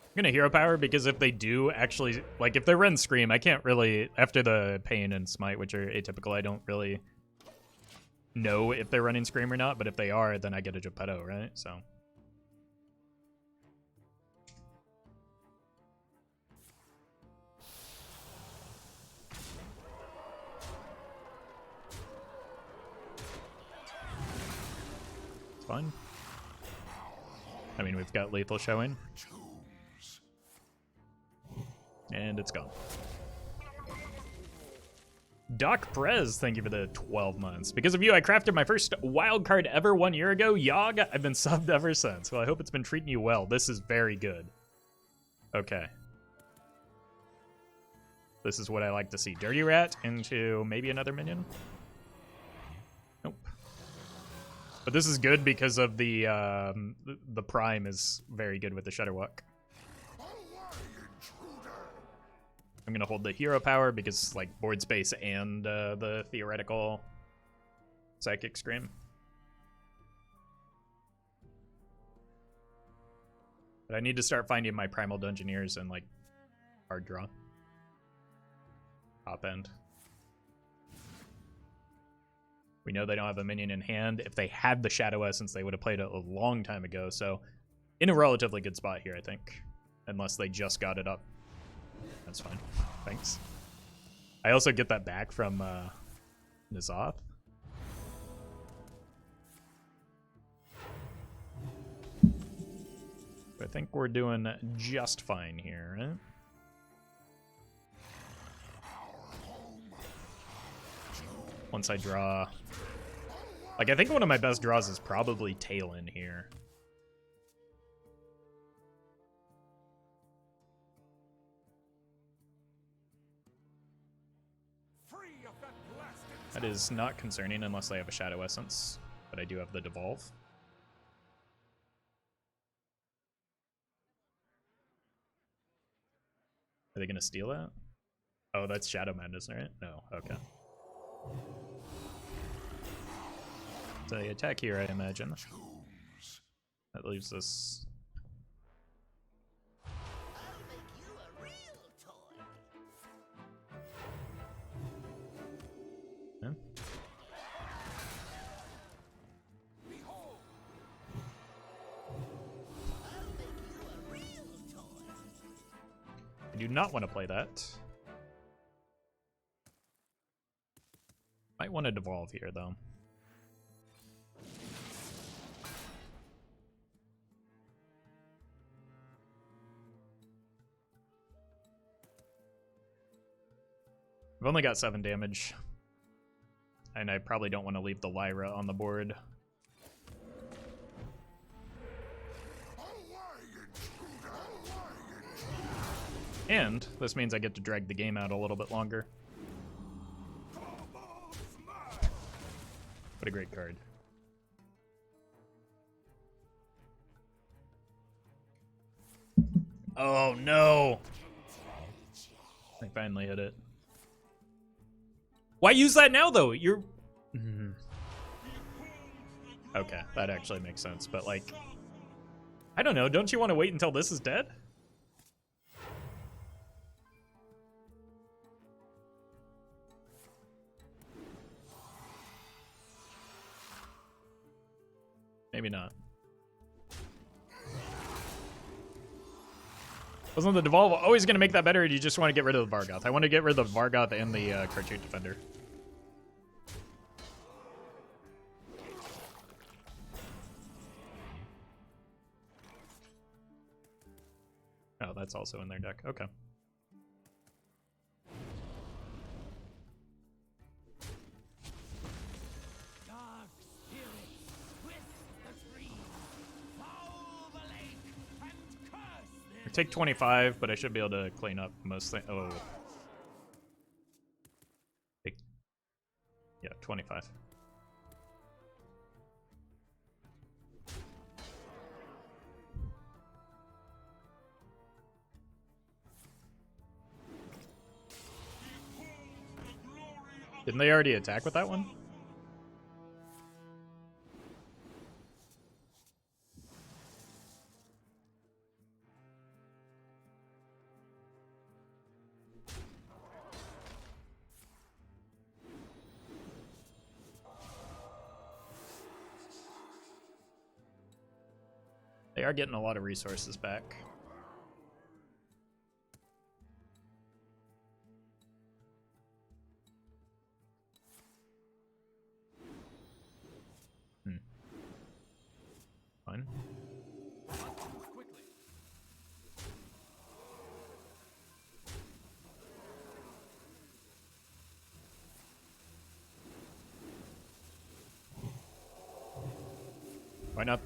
I'm gonna hero power because if they do actually, like, if they run Scream, I can't really, after the Pain and Smite, which are atypical, I don't really know if they're running Scream or not, but if they are, then I get a Geppetto, right? So. It's fine. I mean, we've got lethal showing. And it's gone. Doc Prez, thank you for the 12 months. Because of you, I crafted my first wild card ever 1 year ago. Yogg, I've been subbed ever since. Well, I hope it's been treating you well. This is very good. Okay. This is what I like to see. Dirty Rat into maybe another minion? Nope. But this is good because of the Prime is very good with the Shudderwock. I'm gonna hold the hero power because like board space and the theoretical psychic scream. But I need to start finding my primal dungeoneers and like hard draw. Top end. We know they don't have a minion in hand. If they had the Shadow Essence, they would have played it a long time ago. So in a relatively good spot here, I think. Unless they just got it up. That's fine. Thanks. I also get that back from N'Zoth. I think we're doing just fine here, right? Once I draw... Like, I think one of my best draws is probably Talon here. That is not concerning unless I have a Shadow Essence, but I do have the Devolve. Are they going to steal that? Oh, that's Shadow Madness, right? No, okay. So they attack here, I imagine. That leaves us... Yeah. I do not want to play that. Might want to devolve here, though. I've only got 7 damage. And I probably don't want to leave the Lyra on the board. And this means I get to drag the game out a little bit longer. What a great card. Oh no! I finally hit it. Why use that now though? You're... Okay, that actually makes sense, but like... I don't know, don't you want to wait until this is dead? Maybe not. Wasn't the Devolve always going to make that better, or do you just want to get rid of the Vargoth? I want to get rid of the Vargoth and the Cartoon Defender. Oh, that's also in their deck. Okay. I take 25, but I should be able to clean up most things. Oh. Yeah, 25. Didn't they already attack with that one? They are getting a lot of resources back. Fine. Why not?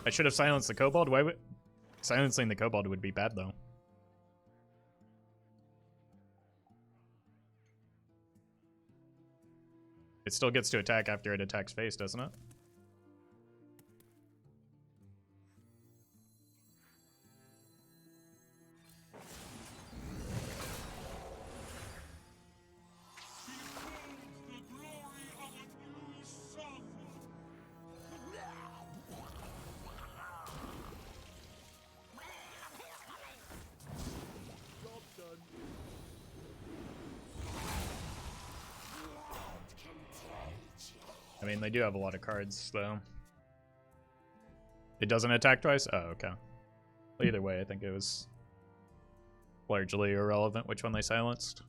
I should have silenced the kobold. Why would... Silencing the kobold would be bad, though. It still gets to attack after it attacks face, doesn't it? I mean, they do have a lot of cards, though. It doesn't attack twice? Oh, okay. Well, either way, I think it was largely irrelevant which one they silenced.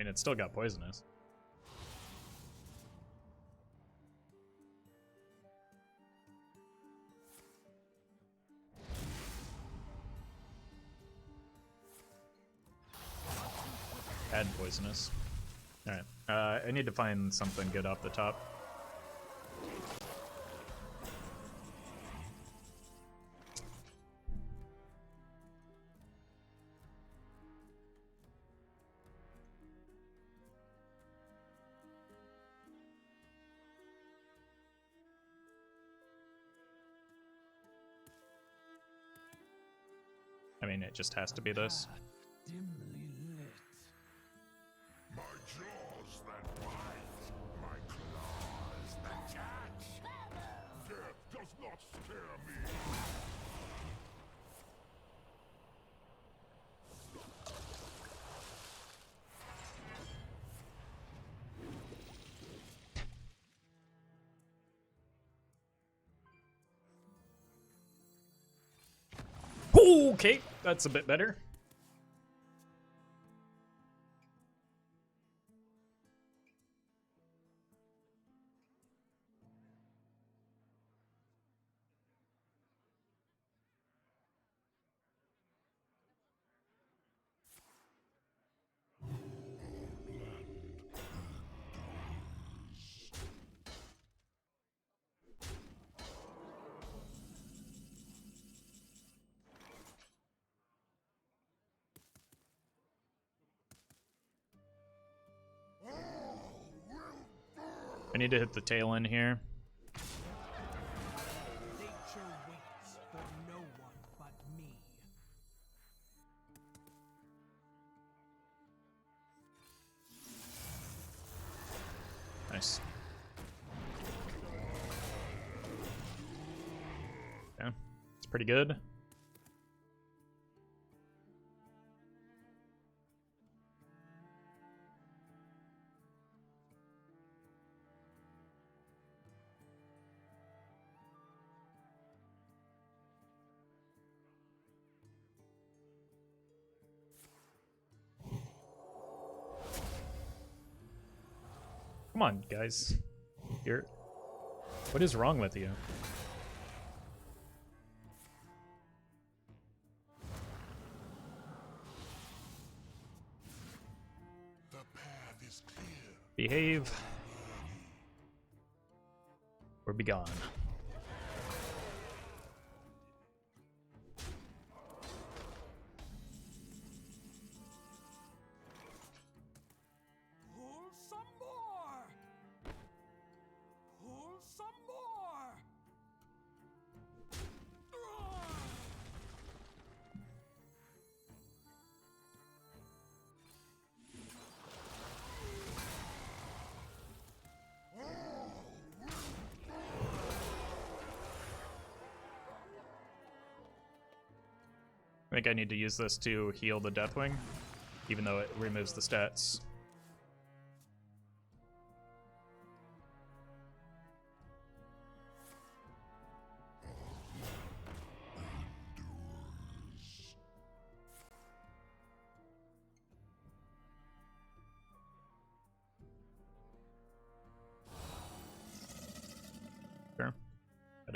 I mean, it's still got poisonous. Add poisonous. Alright. I need to find something good off the top. I mean, it just has to be this.
Dimly lit.
My jaws that bite, my claws that catch. Death does not scare me.
Okay, that's a bit better. I need to hit the tail end here.
Nature waits for no one but me.
Nice. Yeah, it's pretty good. Come on, guys. What is wrong with you?
The path is clear.
Behave. Or be gone.
Pull some more. Pull some more.
I think I need to use this to heal the Deathwing, even though it removes the stats.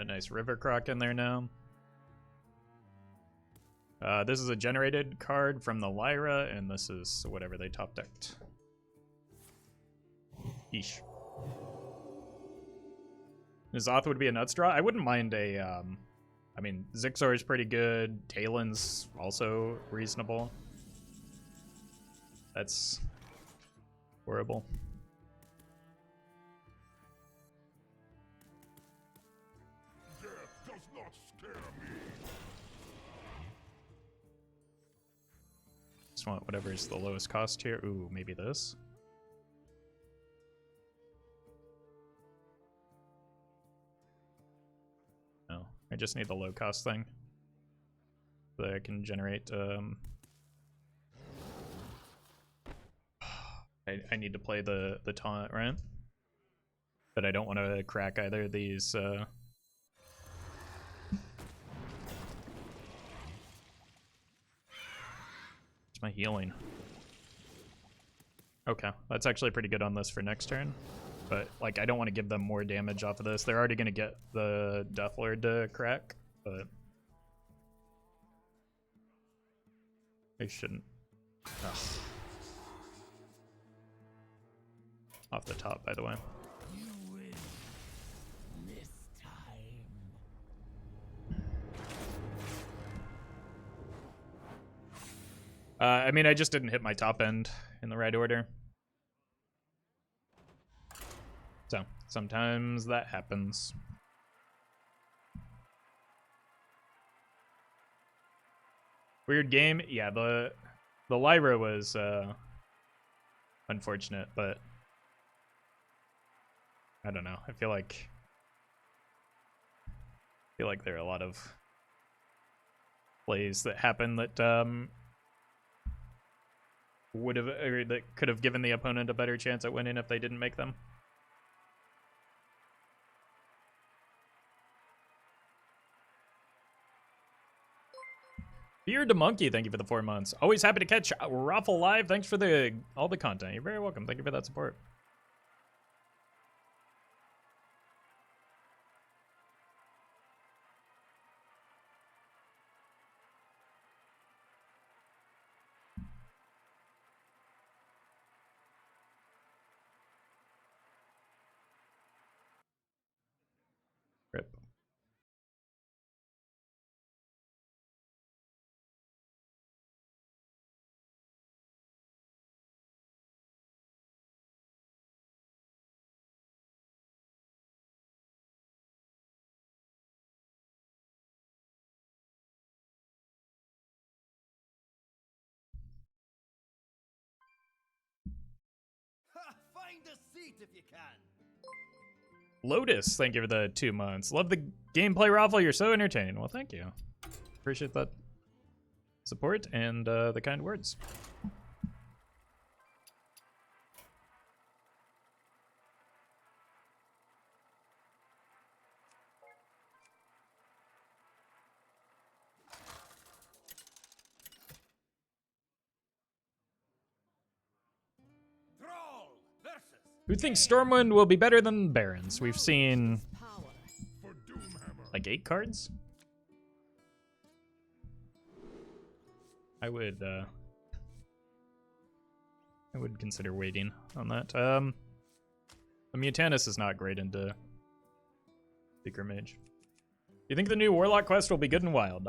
a nice river croc in there now. This is a generated card from the Lyra, and this is whatever they top decked. Yeesh. N'Zoth would be a nuts draw. I wouldn't mind a, I mean, Zixor is pretty good. Talon's also reasonable. That's horrible.
Death does not scare me.
Just want whatever is the lowest cost here. Ooh, maybe this. No, I just need the low cost thing. So that I can generate, I need to play the taunt, right? But I don't want to crack either of these, It's my healing. Okay, that's actually pretty good on this for next turn. But, like, I don't want to give them more damage off of this. They're already going to get the Deathlord to crack, but they shouldn't. Ugh. Off the top, by the way.
You win this time.
I mean, I just didn't hit my top end in the right order. So, sometimes that happens. Weird game. Yeah, the Lyra was unfortunate, but I don't know. I feel like there are a lot of plays that happen that would have, or that could have given the opponent a better chance at winning if they didn't make them. Beard to Monkey, thank you for the 4 months. Always happy to catch Roffle live. Thanks for all the content. You're very welcome. Thank you for that support. Rip.
Ha! Find a seat if you can.
Lotus, thank you for the 2 months. Love the gameplay, Roffle. You're so entertaining. Well, thank you. Appreciate that support and the kind words.
Thrall versus.
Who thinks Stormwind will be better than Barons? We've seen
For Doomhammer.
like 8 cards. I would consider waiting on that. The Mutanus is not great into Seeker Mage. You think the new Warlock quest will be good and wild?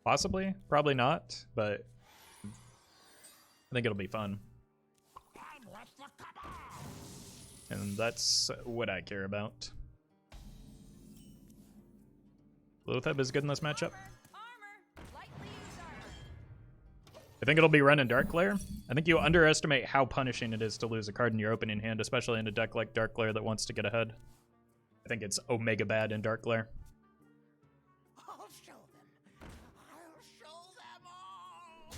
Possibly, probably not, but I think it'll be fun. And that's what I care about. Lotheb is good in this matchup. I think it'll be running Dark Glare. I think you underestimate how punishing it is to lose a card in your opening hand, especially in a deck like Dark Glare that wants to get ahead. I think it's Omega bad in Dark Glare.
I'll show them. I'll show them all.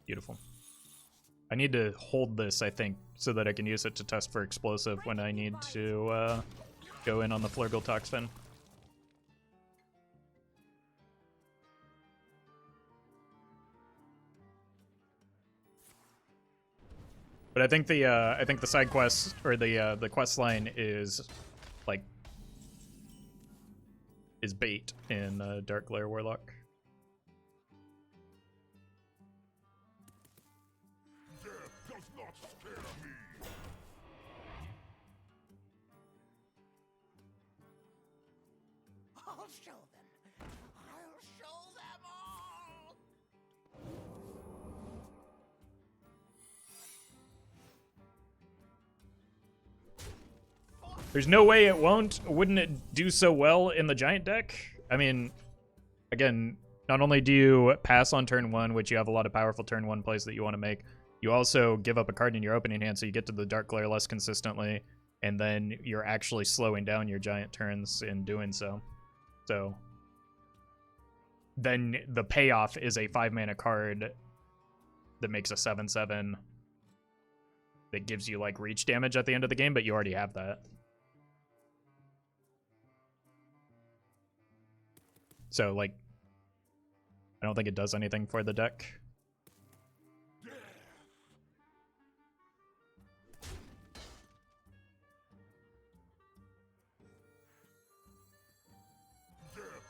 Beautiful. I need to hold this, I think, so that I can use it to test for explosive when I need to go in on the Flurgle Toxfin. But I think the side quest or the quest line is like bait in Dark Glare Warlock.
Death does not scare me.
I'll show them. I'll show them all.
There's no way it wouldn't it do so well in the giant deck? I mean, again, not only do you pass on turn 1, which you have a lot of powerful turn 1 plays that you want to make, you also give up a card in your opening hand so you get to the Dark Glare less consistently, and then you're actually slowing down your giant turns in doing so. So then the payoff is a 5-mana card that makes a 7/7 that gives you like reach damage at the end of the game, but you already have that. So, like, I don't think it does anything for the deck.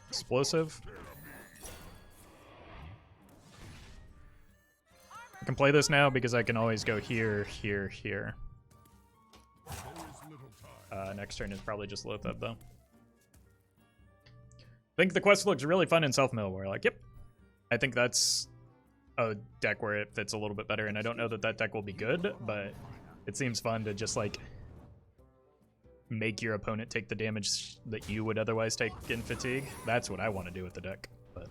Explosive. I can play this now because I can always go here, here, here. Next turn is probably just Loatheb, though. I think the quest looks really fun in Self-Mill Warlock. Yep. I think that's a deck where it fits a little bit better, and I don't know that that deck will be good, but it seems fun to just, like, make your opponent take the damage that you would otherwise take in Fatigue. That's what I want to do with the deck. But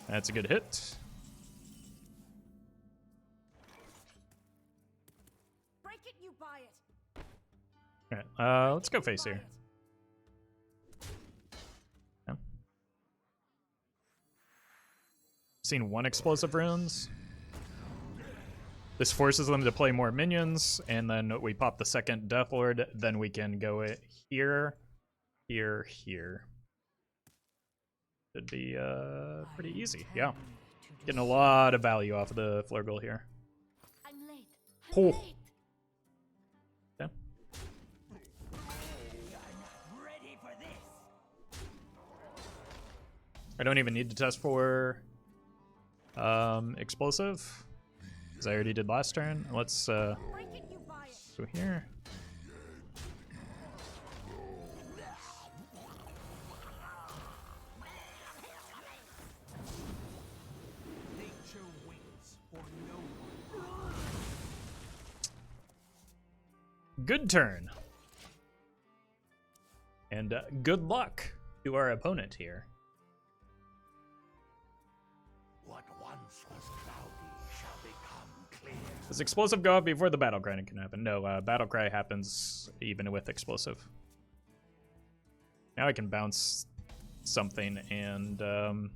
that's a good hit.
Break it, you buy it.
Alright, let's go face here. Yeah. Seen 1 explosive runes. This forces them to play more minions, and then we pop the second Death Lord, then we can go it here, here, here. Should be pretty easy, yeah. Getting a lot of value off of the Flurgle here.
I'm late.
Oh.
Late.
Yeah.
Ready for this.
I don't even need to test for explosive, because I already did last turn. Let's
Break it, you buy it.
go here.
Nature waits for no one.
Good turn. And good luck to our opponent here.
What once was cloudy shall become clear.
Does explosive go up before the battle cry can happen? No, battle cry happens even with explosive. Now I can bounce something and
Break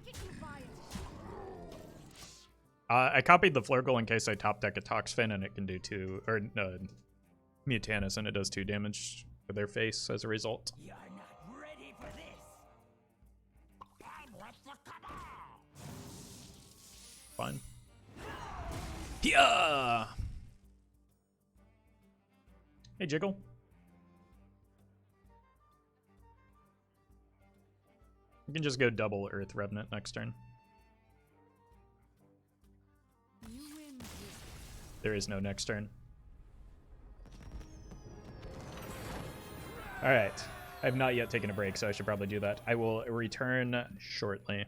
it, you buy it.
I copied the Flurgle in case I top deck a Toxfin and it can do 2, or Mutanus and it does 2 damage to their face as a result.
You're not ready for this.
I'm with the cabal.
Fine. Yeah. Hey, Jiggle. You can just go double Earth Revenant next turn.
You win.
There is no next turn. Alright. I have not yet taken a break, so I should probably do that. I will return shortly.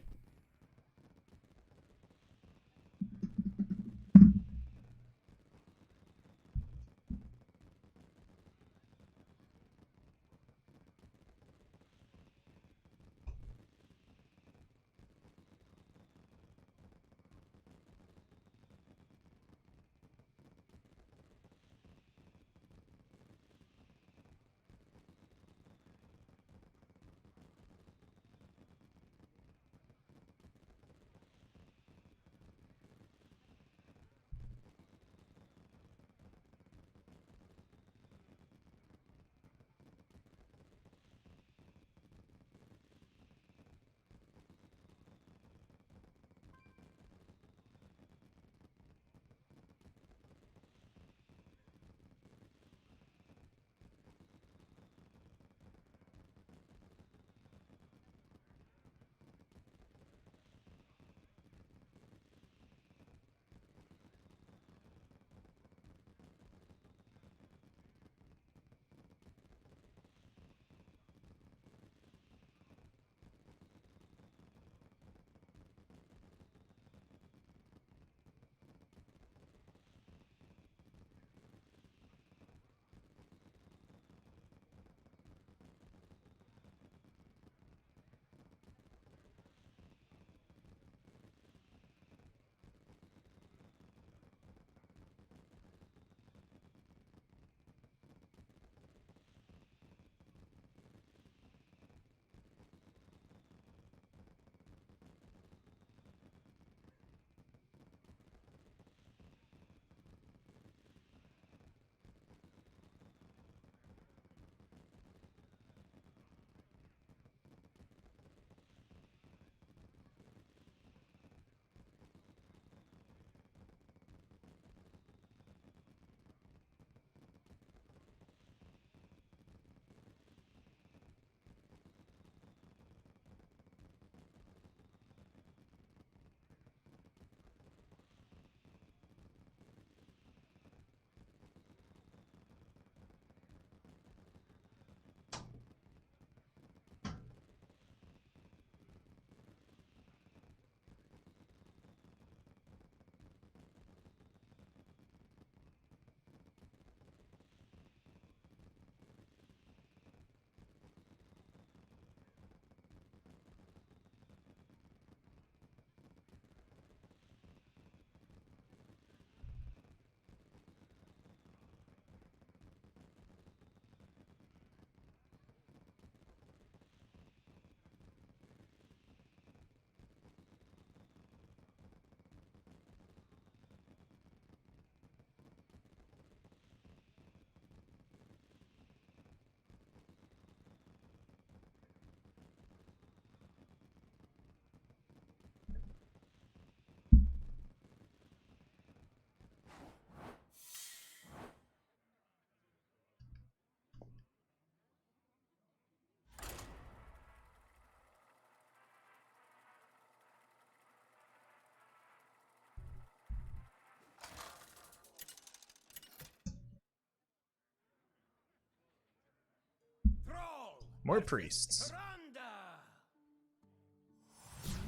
More priests.
Surrender!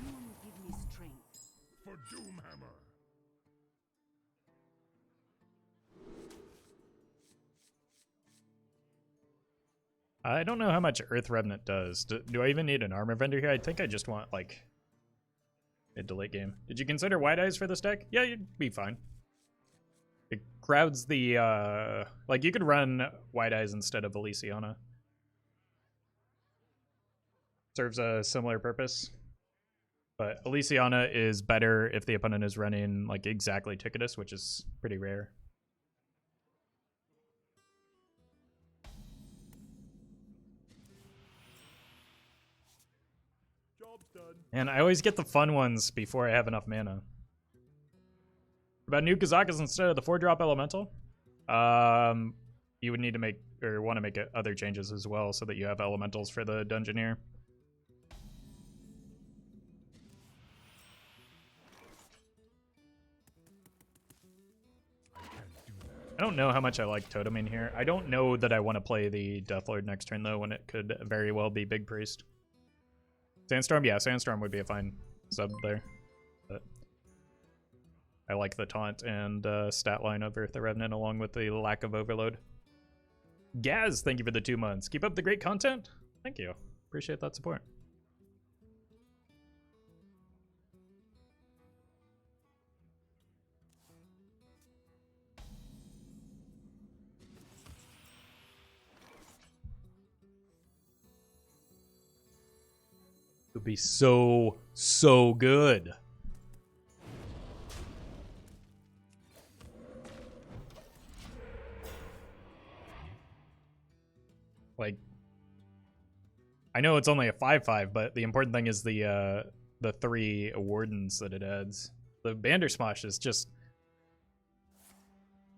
You will give me strength.
For Doomhammer.
I don't know how much Earth Revenant does. Do I even need an armor vendor here? I think I just want, like, mid to late game. Did you consider Wide Eyes for this deck? Yeah, you'd be fine. It crowds the, like, you could run Wide Eyes instead of Elysiana. Serves a similar purpose. But Elysiana is better if the opponent is running, like, exactly Ticketus, which is pretty rare. And I always get the fun ones before I have enough mana. About new Kazakas instead of the 4-drop elemental? You would need to make, or want to make other changes as well so that you have elementals for the Dungeoneer. I don't know how much I like toteming here. I don't know that I want to play the Deathlord next turn though, when it could very well be Big Priest. Sandstorm? Yeah, Sandstorm would be a fine sub there. But I like the taunt and stat line of Earth the Revenant along with the lack of overload. Gaz, thank you for the 2 months. Keep up the great content. Thank you. Appreciate that support. It would be so good. Like, I know it's only a 5/5, but the important thing is the 3 wardens that it adds. The Bandersmosh is just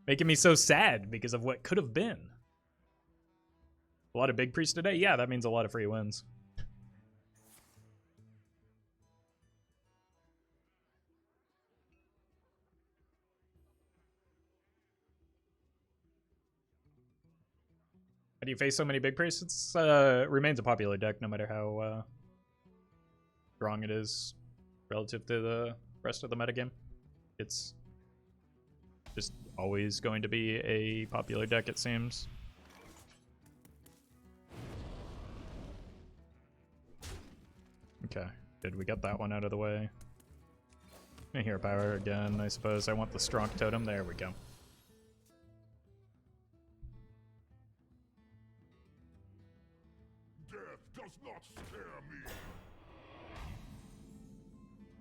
making me so sad because of what could have been. A lot of big priests today? Yeah, that means a lot of free wins. How do you face so many big priests? It's remains a popular deck no matter how strong it is relative to the rest of the metagame. It's just always going to be a popular deck, it seems. Okay, did we get that one out of the way? Hero power again, I suppose. I want the strong totem. There we go.
Does not scare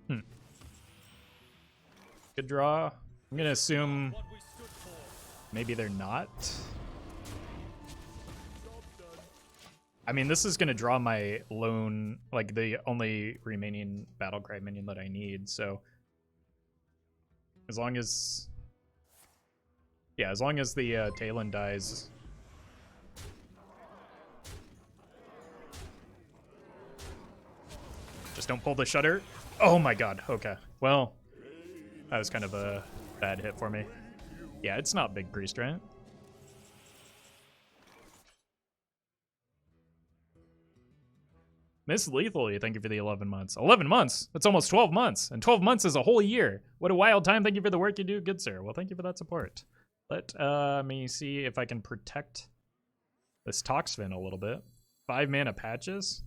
me.
Good draw. I'm gonna assume maybe they're not. I mean, this is gonna draw my lone, like the only remaining Battlecry minion that I need, so as long as, yeah, as long as the Talon dies. Just don't pull the shutter. Oh my god, okay. Well, that was kind of a bad hit for me. Yeah, it's not Big Priest, right? Miss Lethally, thank you for the 11 months. 11 months? That's almost 12 months. And 12 months is a whole year. What a wild time. Thank you for the work you do, good sir. Well, thank you for that support. Let me see if I can protect this Toxfin a little bit. 5 mana patches?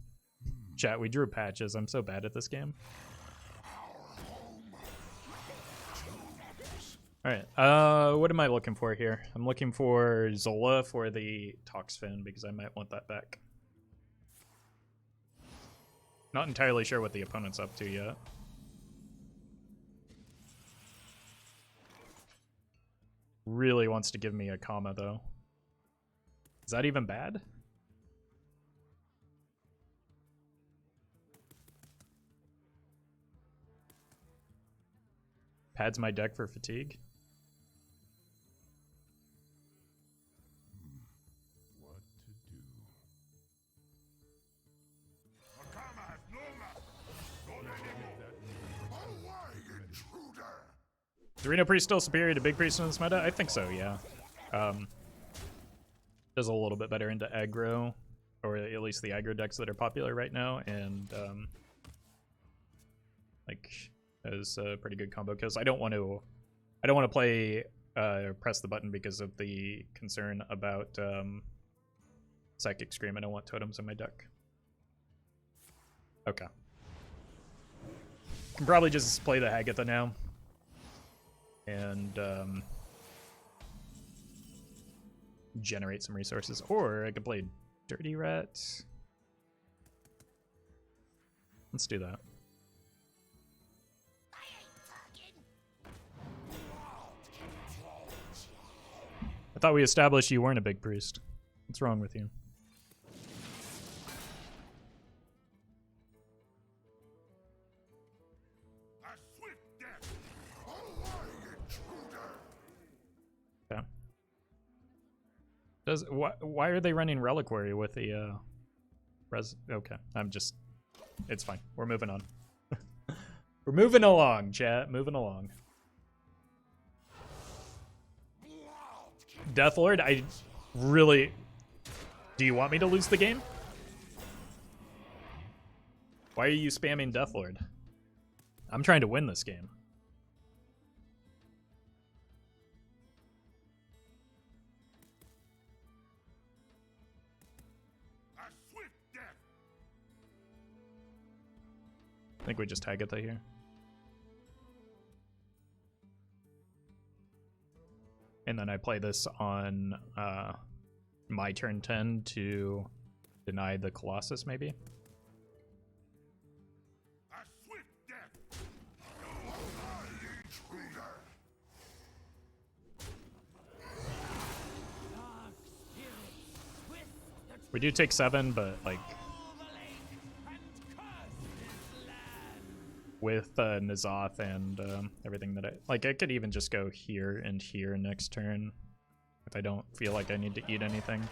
Chat, we drew patches. I'm so bad at this game. Alright, what am I looking for here? I'm looking for Zola for the Toxfin because I might want that back. Not entirely sure what the opponent's up to yet. Really wants to give me a comma though. Is that even bad? Pads my deck for fatigue.
What to do?
Is Reno Priest still superior to Big Priest in this meta? I think so, yeah. Does a little bit better into aggro or at least the aggro decks that are popular right now, and like as pretty good combo kills. I don't want to play press the button because of the concern about Psychic Scream. I don't want totems in my deck. Okay. Can probably just play the Hagatha now. And generate some resources. Or I could play Dirty Rat. Let's do that. I thought we established you weren't a big priest. What's wrong with you? Yeah. Why are they running Reliquary with the okay, it's fine. We're moving on. We're moving along, chat. Moving along. Deathlord, I really... Do you want me to lose the game? Why are you spamming Deathlord? I'm trying to win this game. I think we just tag it here. And then I play this on my turn 10 to deny the Colossus, maybe? We do take 7, but like with N'Zoth and everything that I could even just go here and here next turn if I don't feel like I need to eat anything.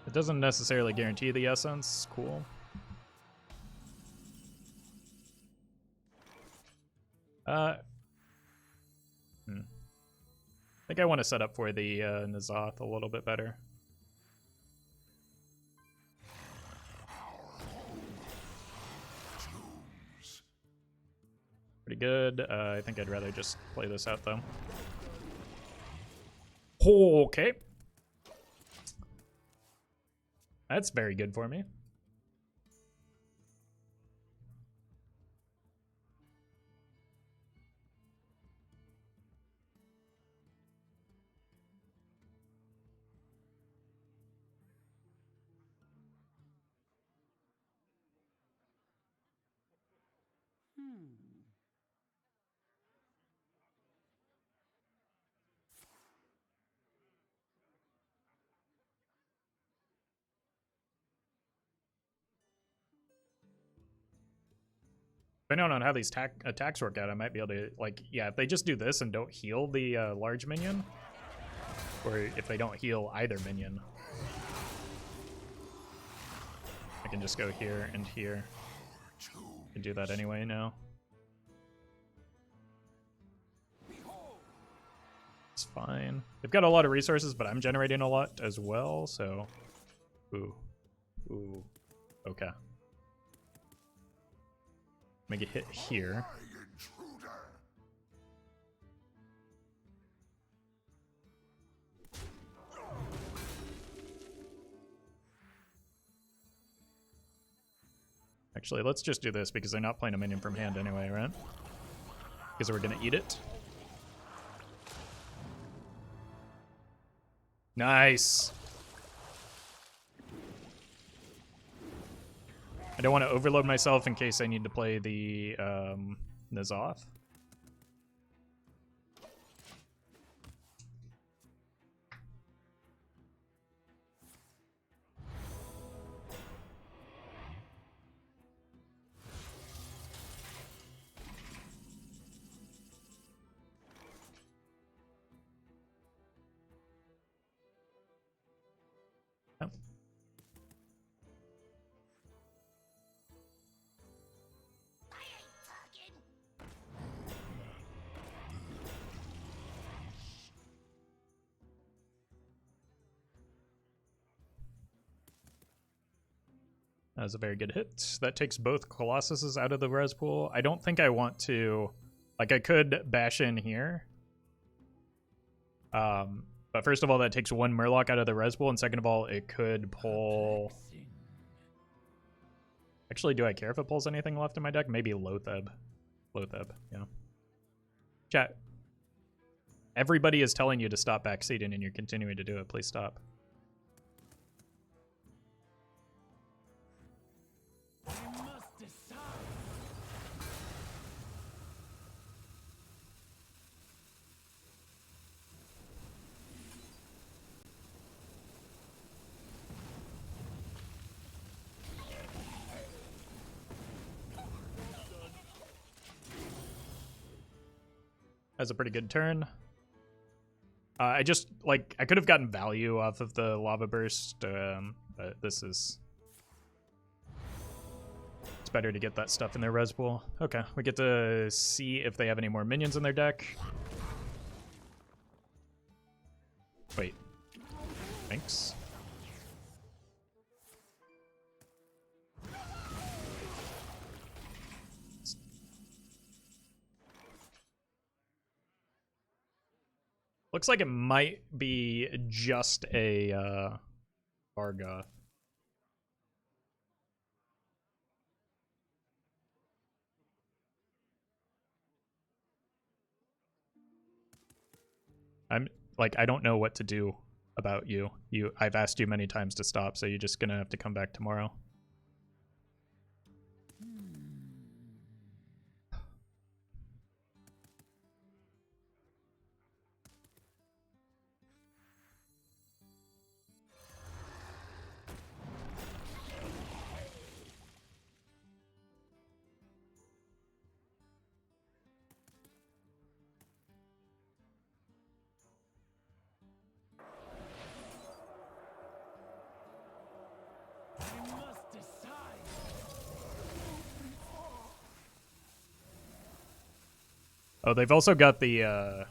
It doesn't necessarily guarantee the essence. Cool. I think I want to set up for the N'Zoth a little bit better. Pretty good. I think I'd rather just play this out, though. Okay. That's very good for me. Depending on how these attacks work out, I might be able to, like, yeah, if they just do this and don't heal the large minion, or if they don't heal either minion, I can just go here and here. I can do that anyway now. It's fine. They've got a lot of resources, but I'm generating a lot as well, so... Ooh. Ooh. Okay. Make a hit here. Actually, let's just do this because they're not playing a minion from hand anyway, right? Because we're gonna eat it. Nice. I don't want to overload myself in case I need to play the N'Zoth. That was a very good hit. That takes both Colossuses out of the res pool. I don't think I want to... Like, I could bash in here. But first of all, that takes one Murloc out of the res pool, and second of all, it could pull... Actually, do I care if it pulls anything left in my deck? Maybe Lotheb. Lotheb, yeah. Chat. Everybody is telling you to stop backseating, and you're continuing to do it. Please stop. Has a pretty good turn. I just, like, I could have gotten value off of the Lava Burst, but this is... It's better to get that stuff in their res pool. Okay, we get to see if they have any more minions in their deck. Wait. Thanks. Looks like it might be just a Vargoth. I'm like, I don't know what to do about you. I've asked you many times to stop, so you're just gonna have to come back tomorrow. Oh, they've also got the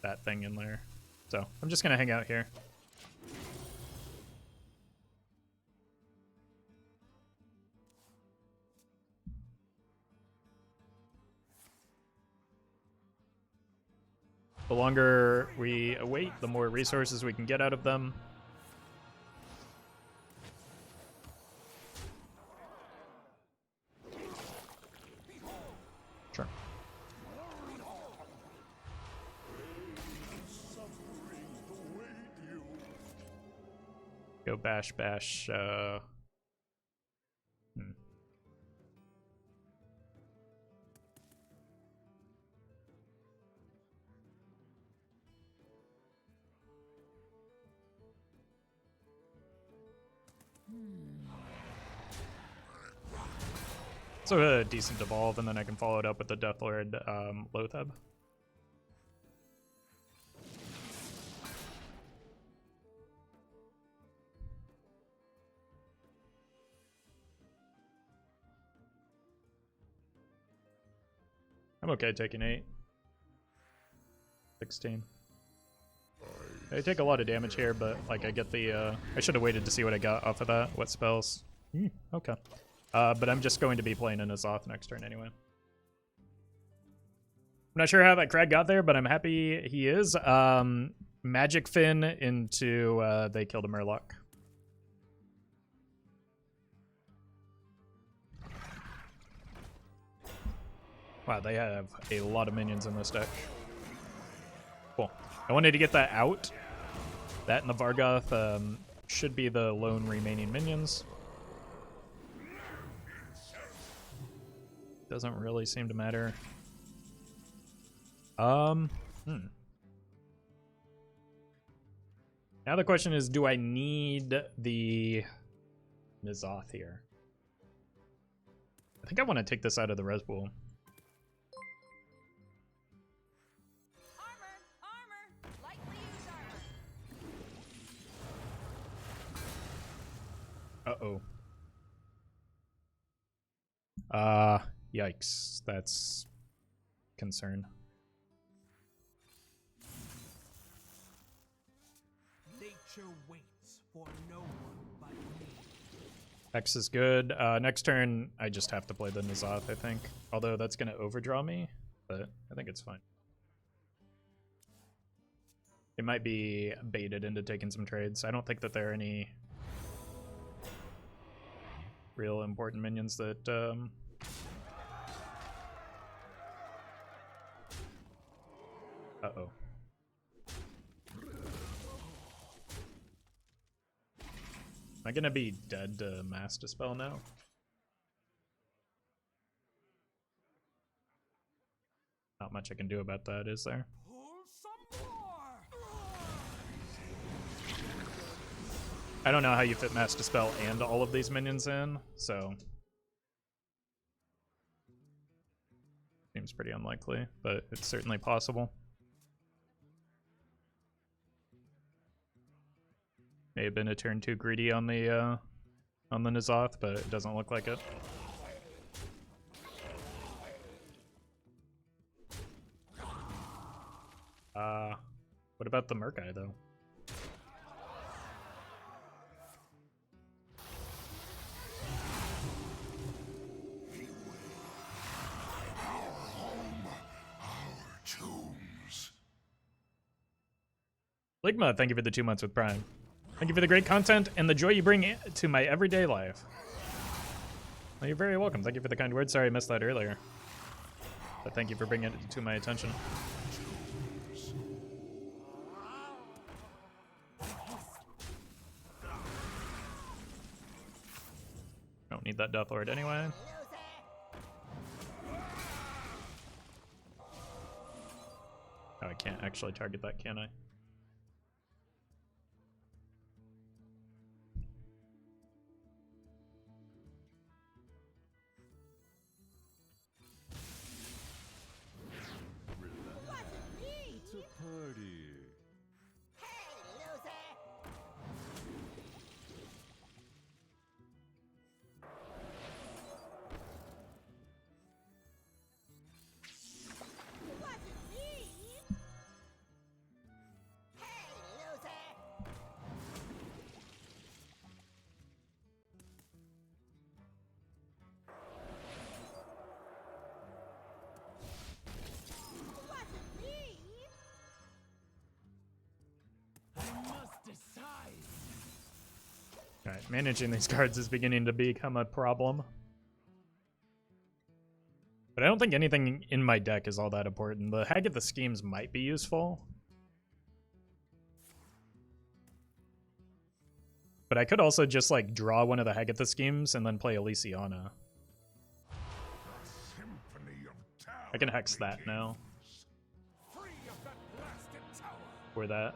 that thing in there. So I'm just gonna hang out here. The longer we wait, the more resources we can get out of them. Sure. Go bash. So a decent evolve, and then I can follow it up with the Deathlord Lotheb. I'm okay taking 8. 16. I take a lot of damage here, but like I get the I should have waited to see what I got off of that. What spells? Okay. But I'm just going to be playing in Azoth next turn anyway. I'm not sure how that Crag got there, but I'm happy he is. Magic Fin into they killed a Murloc. Wow, they have a lot of minions in this deck. Cool. I wanted to get that out. That and the Vargoth should be the lone remaining minions. Doesn't really seem to matter. Now the question is, do I need the N'Zoth here? I think I want to take this out of the res pool.
Armor! Lightly use armor.
Uh-oh. Yikes. That's concern.
Nature waits for no one but me.
X is good. Next turn, I just have to play the N'Zoth, I think. Although that's going to overdraw me, but I think it's fine. It might be baited into taking some trades. I don't think that there are any real important minions that... Uh-oh. Am I gonna be dead to Mass Dispel now? Not much I can do about that, is there?
Pull some more.
I don't know how you fit Mass Dispel and all of these minions in, so... Seems pretty unlikely, but it's certainly possible. May have been a turn too greedy on the N'Zoth, but it doesn't look like it. What about the Murkai though? Ligma, thank you for the 2 months with Prime. Thank you for the great content and the joy you bring to my everyday life. Well, you're very welcome. Thank you for the kind words. Sorry I missed that earlier. But thank you for bringing it to my attention. Don't need that Death Lord anyway. Oh, I can't actually target that, can I? Alright, managing these cards is beginning to become a problem. But I don't think anything in my deck is all that important. The Hag of the Schemes might be useful. But I could also just, like, draw one of the Hag of the Schemes and then play Elysiana. I can Hex that now. For that.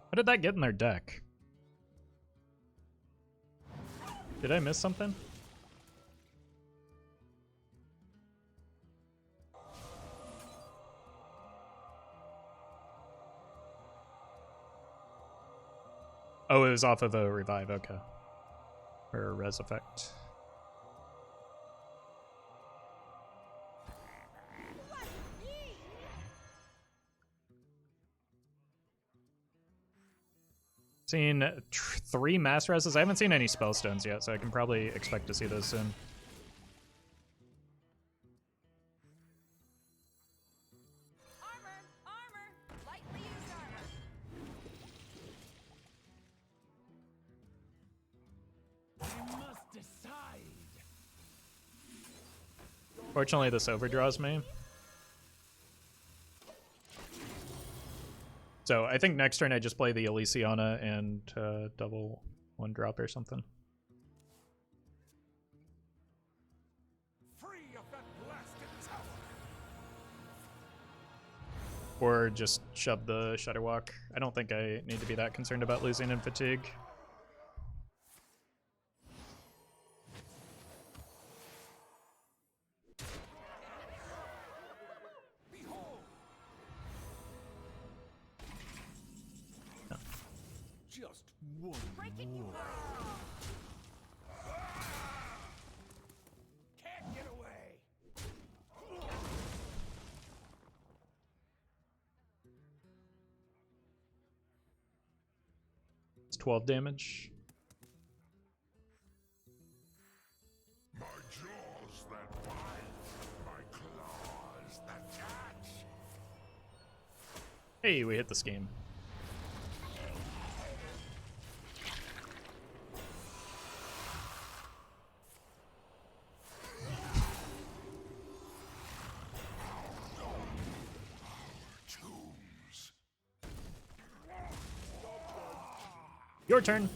What did that get in their deck? Did I miss something? Oh, it was off of a revive, okay. Or a res effect. Seen 3 mass reses. I haven't seen any spellstones yet, so I can probably expect to see those soon.
Armor! Lightly used armor.
I must decide.
Fortunately, this overdraws me. So I think next turn I just play the Elysiana and double 1 drop or something.
Free of that blasted tower.
Or just shove the Shudderwalk. I don't think I need to be that concerned about losing in fatigue.
Just one
Break it, you
more.
It's 12 damage.
My jaws that bite, my claws that catch.
Hey, we hit the scheme.
Tombs.
Your turn.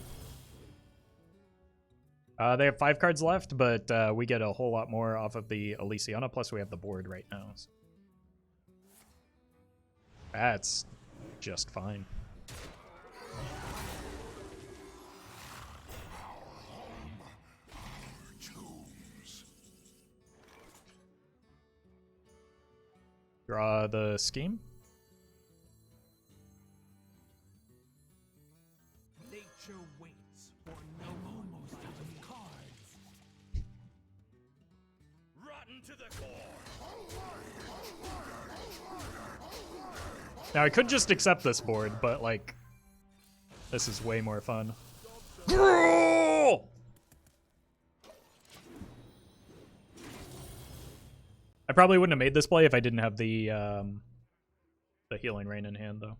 They have 5 cards left, but we get a whole lot more off of the Elysiana, plus we have the board right now. So. That's just fine.
Tombs.
Draw the scheme.
Nature waits for no almost out of cards.
Rotten to the core.
Now, I could just accept this board, but, like, this is way more fun. I probably wouldn't have made this play if I didn't have the Healing Rain in hand, though.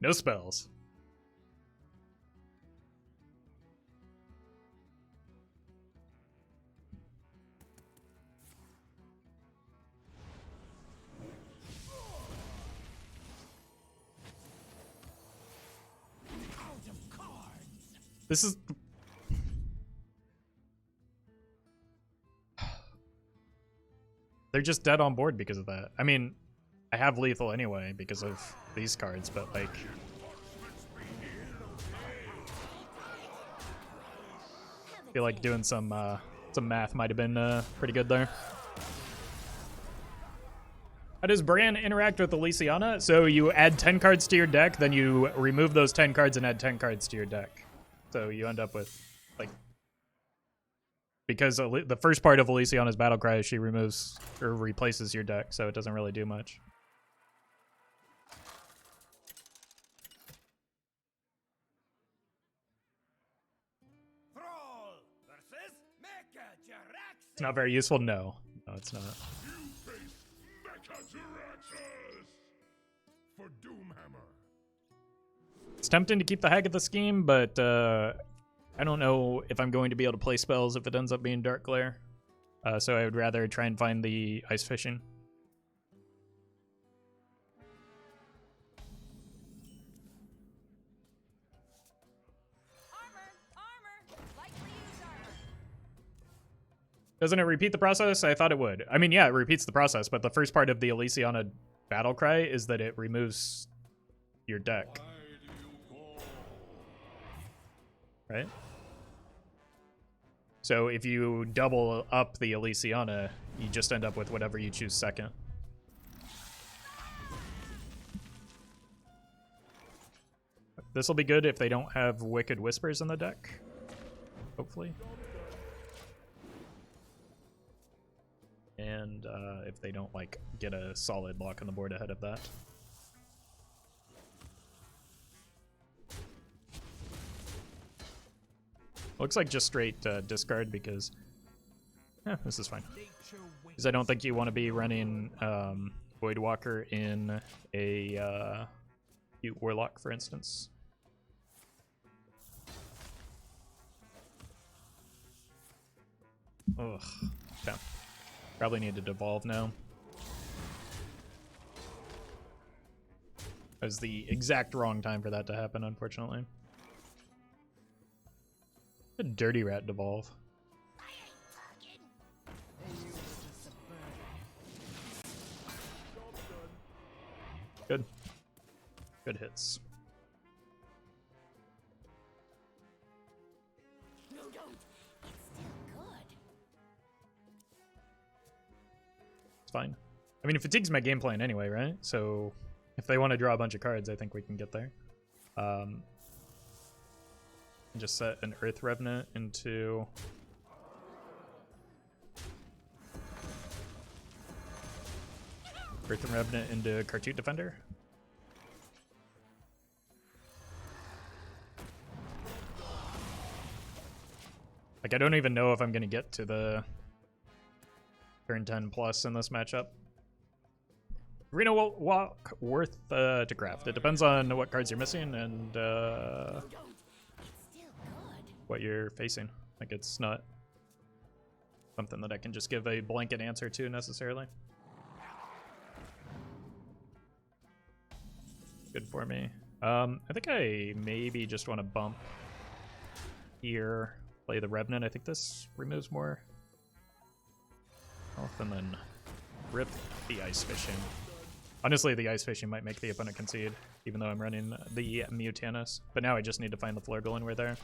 No spells.
Out of cards.
This is... They're just dead on board because of that. I mean, I have lethal anyway because of these cards, but, like... I feel like doing some math might have been pretty good there. How does Bran interact with Elysiana? So you add 10 cards to your deck, then you remove those 10 cards and add 10 cards to your deck. So you end up with, like... Because the first part of Elysiana's Battlecry is she removes or replaces your deck, so it doesn't really do much.
Thrall versus Mecha Jaraxxus.
It's not very useful? No. No, it's not.
You face Mechajaraxxus for Doomhammer.
It's tempting to keep the Hag of the Scheme, but I don't know if I'm going to be able to play spells if it ends up being Dark Glare. So I would rather try and find the Ice Fishing.
Armor! Lightly used armor.
Doesn't it repeat the process? I thought it would. I mean, yeah, it repeats the process, but the first part of the Elysiana Battlecry is that it removes your deck. Right? So if you double up the Elysiana, you just end up with whatever you choose second. This will be good if they don't have Wicked Whispers in the deck. Hopefully. And if they don't, like, get a solid block on the board ahead of that. Looks like just straight discard because... Yeah, this is fine. Because I don't think you want to be running Voidwalker in a Cute Warlock, for instance. Ugh. Okay. Probably need to devolve now. That was the exact wrong time for that to happen, unfortunately. A Dirty Rat devolve. Good. Good hits.
No, don't. It's still good.
It's fine. I mean, it fatigues my game plan anyway, right? So if they want to draw a bunch of cards, I think we can get there. Just set an Earth Revenant into Earth Revenant into Cartoon Defender. Like, I don't even know if I'm gonna get to the turn 10 plus in this matchup. Reno Warlock worth to craft. It depends on what cards you're missing and what you're facing. Like, it's not something that I can just give a blanket answer to necessarily. Good for me. I think I maybe just want to bump here, play the Revenant. I think this removes more health, and then rip the Ice Fishing. Honestly, the Ice Fishing might make the opponent concede, even though I'm running the Mutanus. But now I just need to find the Flurgle and we're there.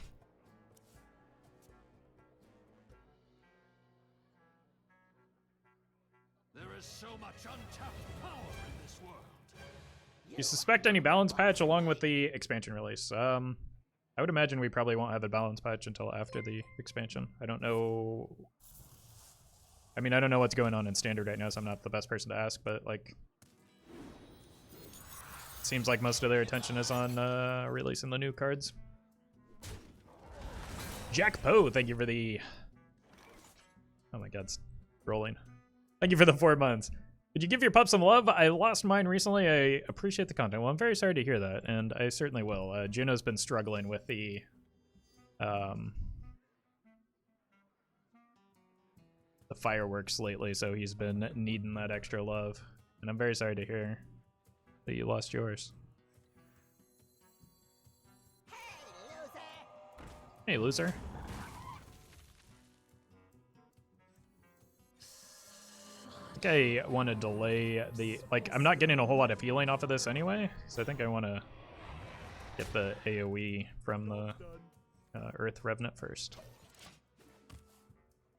There is so much untapped power in this world.
You suspect any balance patch along with the expansion release? I would imagine we probably won't have a balance patch until after the expansion. I don't know. I mean, I don't know what's going on in Standard right now, so I'm not the best person to ask, but like, it seems like most of their attention is on releasing the new cards. Jack Poe, thank you for the... Oh my god, it's rolling. Thank you for the 4 months. Did you give your pup some love? I lost mine recently. I appreciate the content. Well, I'm very sorry to hear that, and I certainly will. Juno's been struggling with the fireworks lately, so he's been needing that extra love. And I'm very sorry to hear that you lost yours. Hey, loser. I think I want to delay the... Like, I'm not getting a whole lot of healing off of this anyway, so I think I want to get the AoE from the Earth Revenant first.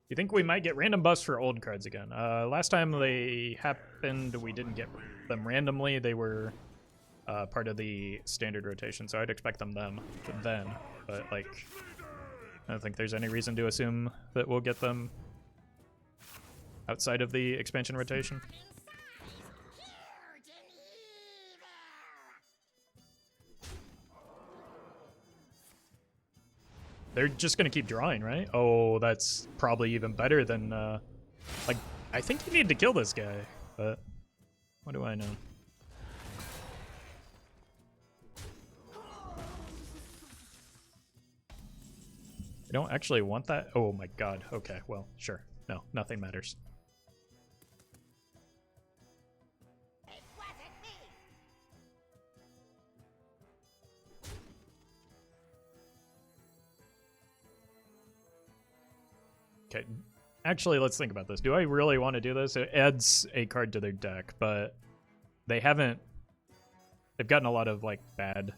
You think we might get random buffs for old cards again? Last time they happened, we didn't get them randomly. They were part of the standard rotation, so I'd expect them then. But, like, I don't think there's any reason to assume that we'll get them outside of the expansion rotation. They're just gonna keep drawing, right? Oh, that's probably even better than, like, I think you need to kill this guy, but what do I know? I don't actually want that. Oh my god. Okay, well, sure. No, nothing matters.
It wasn't me.
Okay, actually, let's think about this. Do I really want to do this? It adds a card to their deck, but they haven't... They've gotten a lot of, like, bad...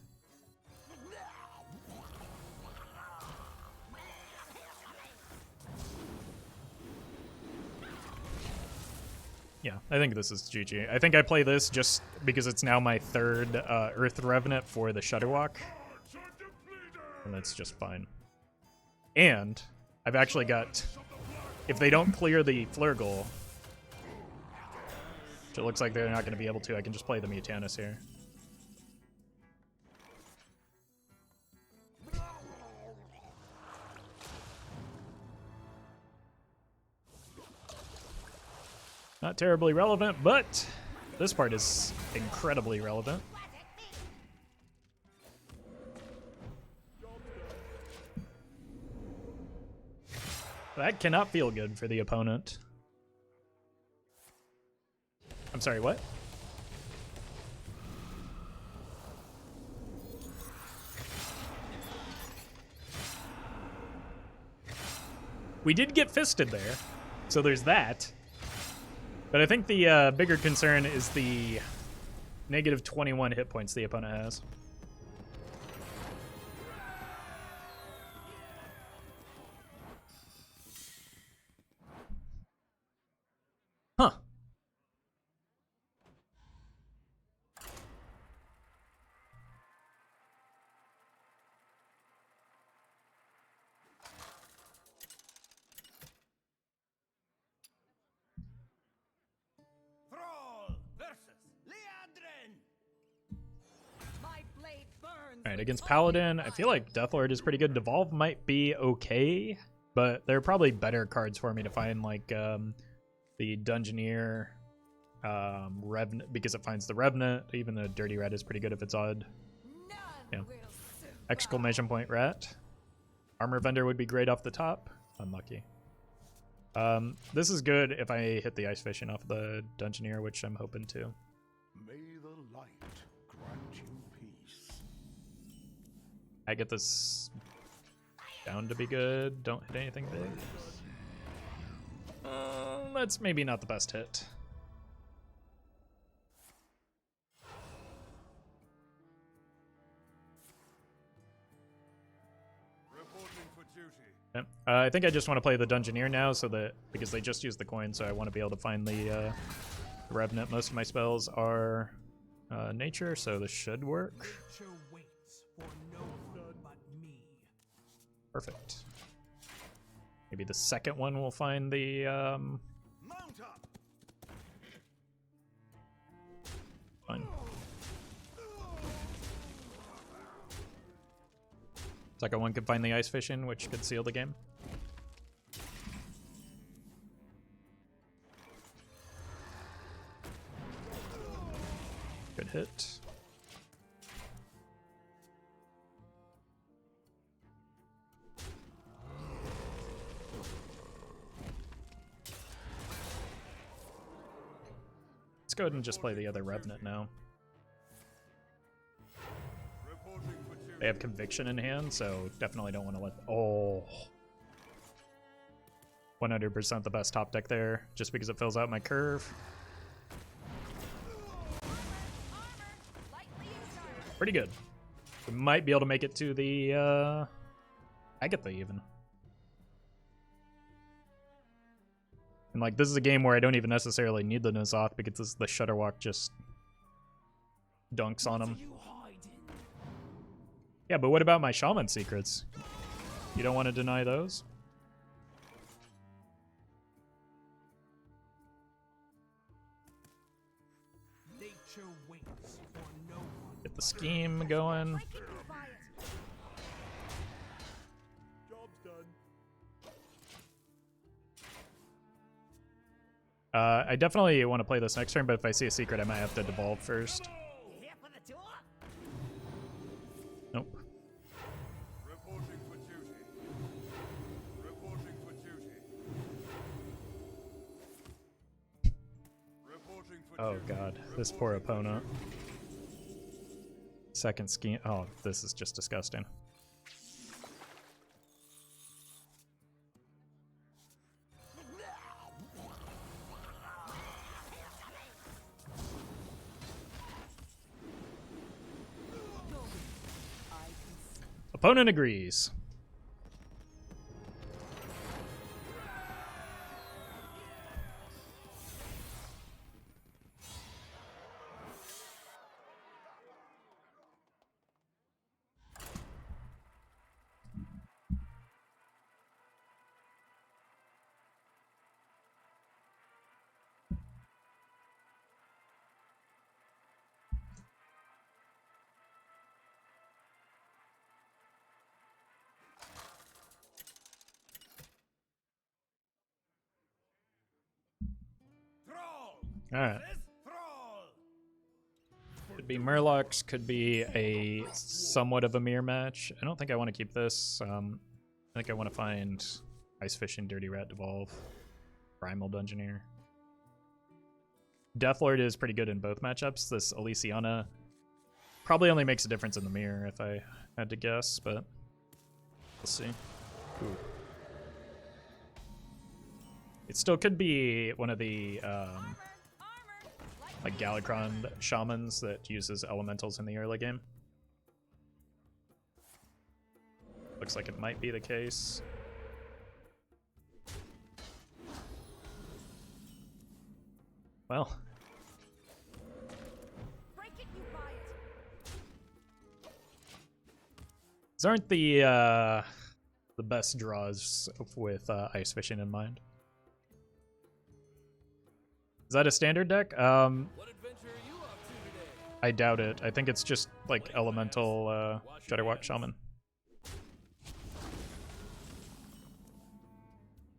Yeah, I think this is GG. I think I play this just because it's now my third Earth Revenant for the Shutterwalk. And that's just fine. And I've actually got... If they don't clear the Flurgle, which it looks like they're not going to be able to, I can just play the Mutanus here. Not terribly relevant, but this part is incredibly relevant. That cannot feel good for the opponent. I'm sorry, what? We did get fisted there, so there's that. But I think the bigger concern is the negative 21 hit points the opponent has. Huh. Alright, against Paladin, I feel like Deathlord is pretty good. Devolve might be okay, but there are probably better cards for me to find, like the Dungeoneer, Revenant, because it finds the Revenant. Even the Dirty Rat is pretty good if it's odd. Yeah. Exclamation point Rat. Armor Vendor would be great off the top. Unlucky. This is good if I hit the Ice Fishing off the Dungeoneer, which I'm hoping to.
May the light grant you peace.
I get this down to be good. Don't hit anything big. That's maybe not the best hit. Yep. I think I just want to play the Dungeoneer now, so that because they just use the coin, so I want to be able to find the Revenant. Most of my spells are nature, so this should work.
Nature waits for no one but me.
Perfect. Maybe the second one will find the
Mount up.
fine. Second one could find the Ice Fishing, which could seal the game. Good hit. Let's go ahead and just play the other Revenant now. They have Conviction in hand, so definitely don't want to let... Oh. 100% the best top deck there, just because it fills out my curve. Pretty good. We might be able to make it to the Agatha even. And like, this is a game where I don't even necessarily need the N'Zoth because the Shutterwalk just dunks on him. Yeah, but what about my Shaman secrets? You don't want to deny those?
Nature waits for no one.
Get the scheme going.
Job's done.
I definitely want to play this next turn, but if I see a secret, I might have to devolve first. Nope.
Reporting for duty. Reporting for duty. Reporting for
Oh god, this poor opponent. Second scheme. Oh, this is just disgusting. Opponent agrees. Alright. Could be Murlocs, could be a somewhat of a mirror match. I don't think I want to keep this. I think I want to find Ice Fishing, Dirty Rat, Devolve, Primal Dungeoneer. Deathlord is pretty good in both matchups. This Elysiana probably only makes a difference in the mirror if I had to guess, but we'll see. Ooh. It still could be one of the like Galakron shamans that uses elementals in the early game. Looks like it might be the case. Well. These aren't the best draws with Ice Fishing in mind. Is that a standard deck?
What adventure are you up to today?
I doubt it. I think it's just like elemental Shudderwock Shaman.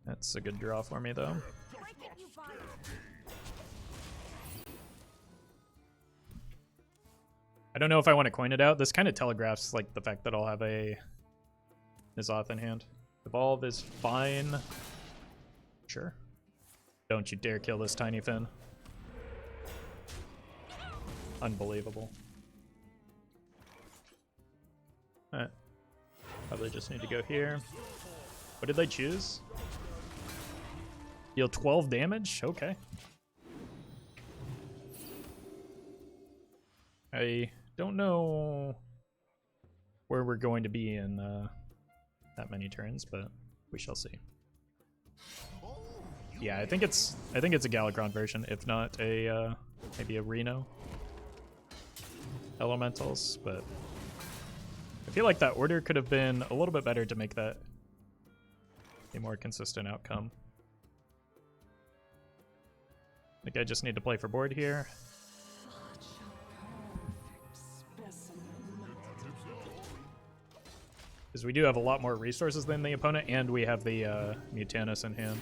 That's a good draw for me though.
Break it, you bottom.
I don't know if I want to coin it out. This kind of telegraphs like the fact that I'll have a N'Zoth in hand. Evolve is fine. Sure. Don't you dare kill this tiny Finn. Unbelievable. Alright. Probably just need to go here. What did they choose? Deal 12 damage? Okay. I don't know where we're going to be in that many turns, but we shall see. Yeah, I think it's a Galakron version, if not a maybe a Reno elementals, but I feel like that order could have been a little bit better to make that a more consistent outcome. I think I just need to play for board here. Because we do have a lot more resources than the opponent, and we have the Mutanus in hand.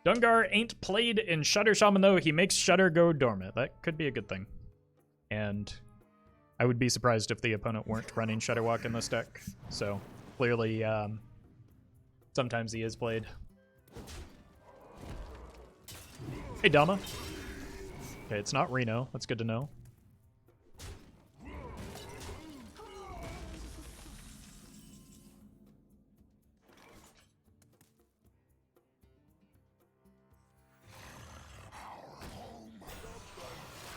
Dungar ain't played in Shudder Shaman, though. He makes Shudder go dormant. That could be a good thing. And I would be surprised if the opponent weren't running Shudderwock in this deck. So, clearly, sometimes he is played. Hey, Dama. Okay, it's not Reno. That's good to know.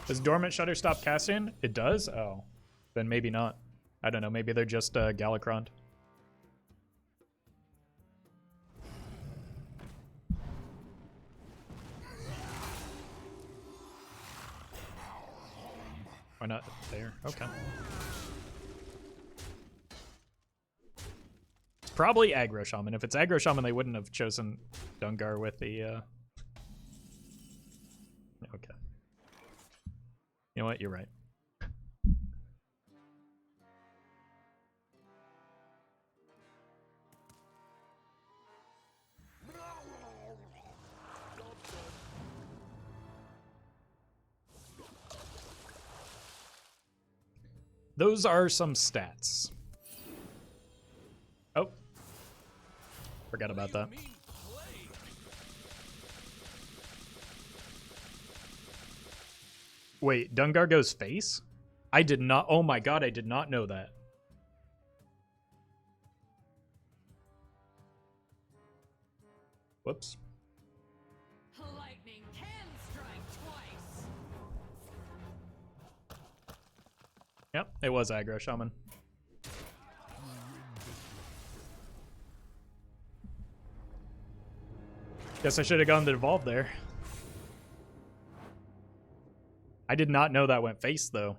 Does Dormant Shudder stop casting? It does? Oh. Then maybe not. I don't know. Maybe they're just Galakron. Why not there? Okay. It's probably Aggro Shaman. If it's Aggro Shaman, they wouldn't have chosen Dungar with the... Okay. You know what? You're right. Those are some stats. Oh. Forgot about that. Wait, Dungar goes face? I did not. Oh my god, I did not know that. Whoops.
Lightning can strike twice.
Yep, it was Aggro Shaman. Guess I should have gone to Evolve there. I did not know that went face, though.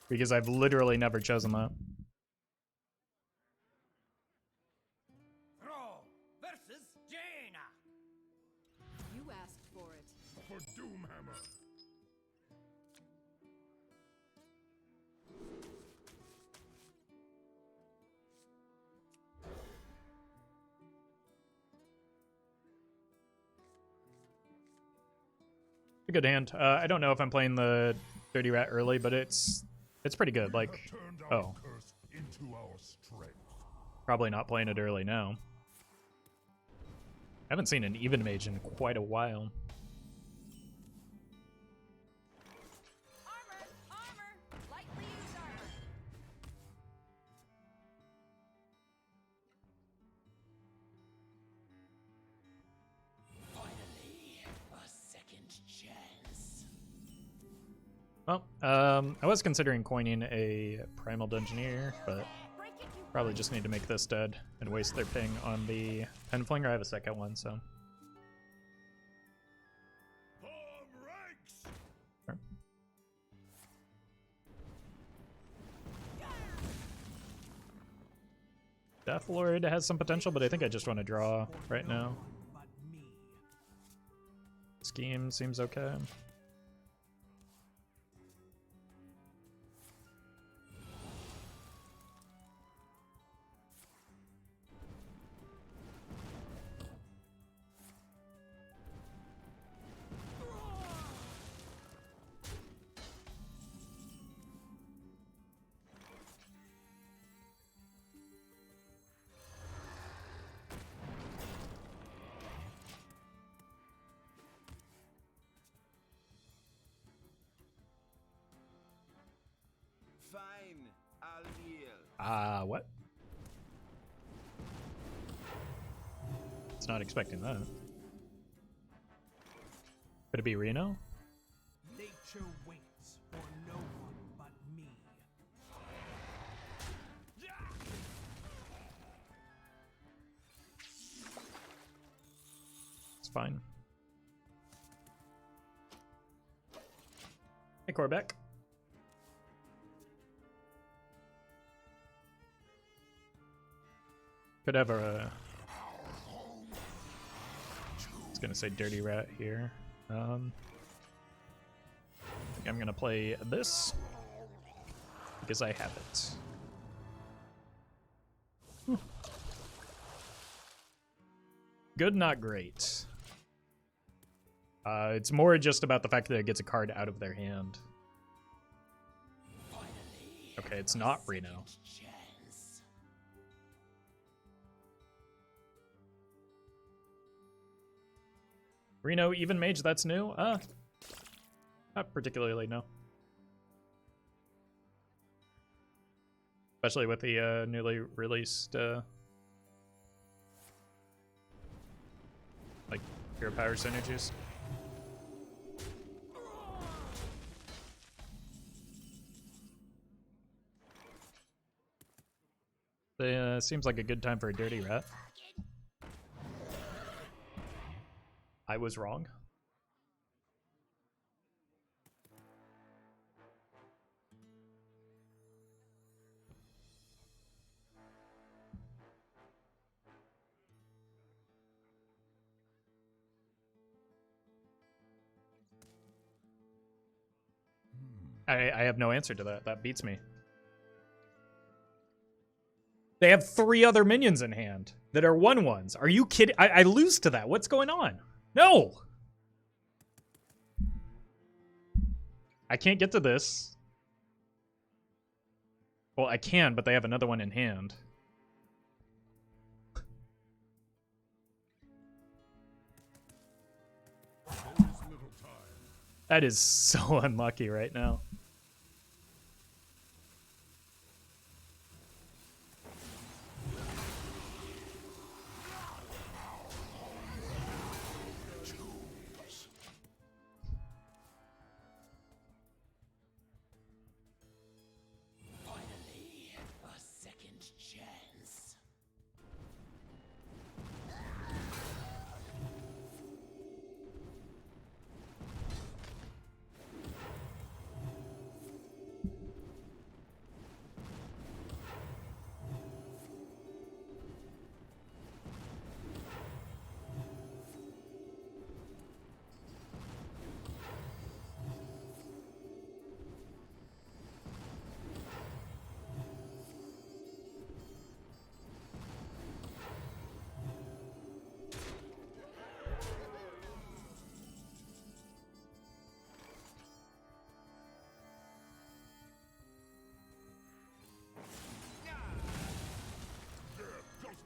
Because I've literally never chosen that.
Thrall versus Jaina.
You asked for it.
For Doomhammer.
A good hand. I don't know if I'm playing the Dirty Rat early, but it's pretty good. Like, oh,
Into our strength.
probably not playing it early now. I haven't seen an even mage in quite a while.
Armor! Armor! Lightly use armor.
Finally, a second chance.
Well, I was considering coining a Primal Dungeoneer, but
Break it, you
probably just need to make this dead and waste their ping on the Penflinger. I have a second one, so.
Form ranks.
Sure. Deathlord has some potential, but I think I just want to draw right now.
But me.
Scheme seems okay.
Fine, I'll kneel.
What? It's not expecting that. Could it be Reno?
Nature waits for no one but me.
It's fine. Hey, Corbeck. Could have a... I was gonna say Dirty Rat here. I think I'm gonna play this because I have it. Good, not great. It's more just about the fact that it gets a card out of their hand. Okay, it's not Reno. Reno, even mage, that's new? Not particularly, no. Especially with the newly released, like, pure power synergies. Seems like a good time for a Dirty Rat. I was wrong. I have no answer to that. That beats me. They have 3 other minions in hand that are 1/1s. Are you kidding? I lose to that. What's going on? No! I can't get to this. Well, I can, but they have another one in hand. That is so unlucky right now.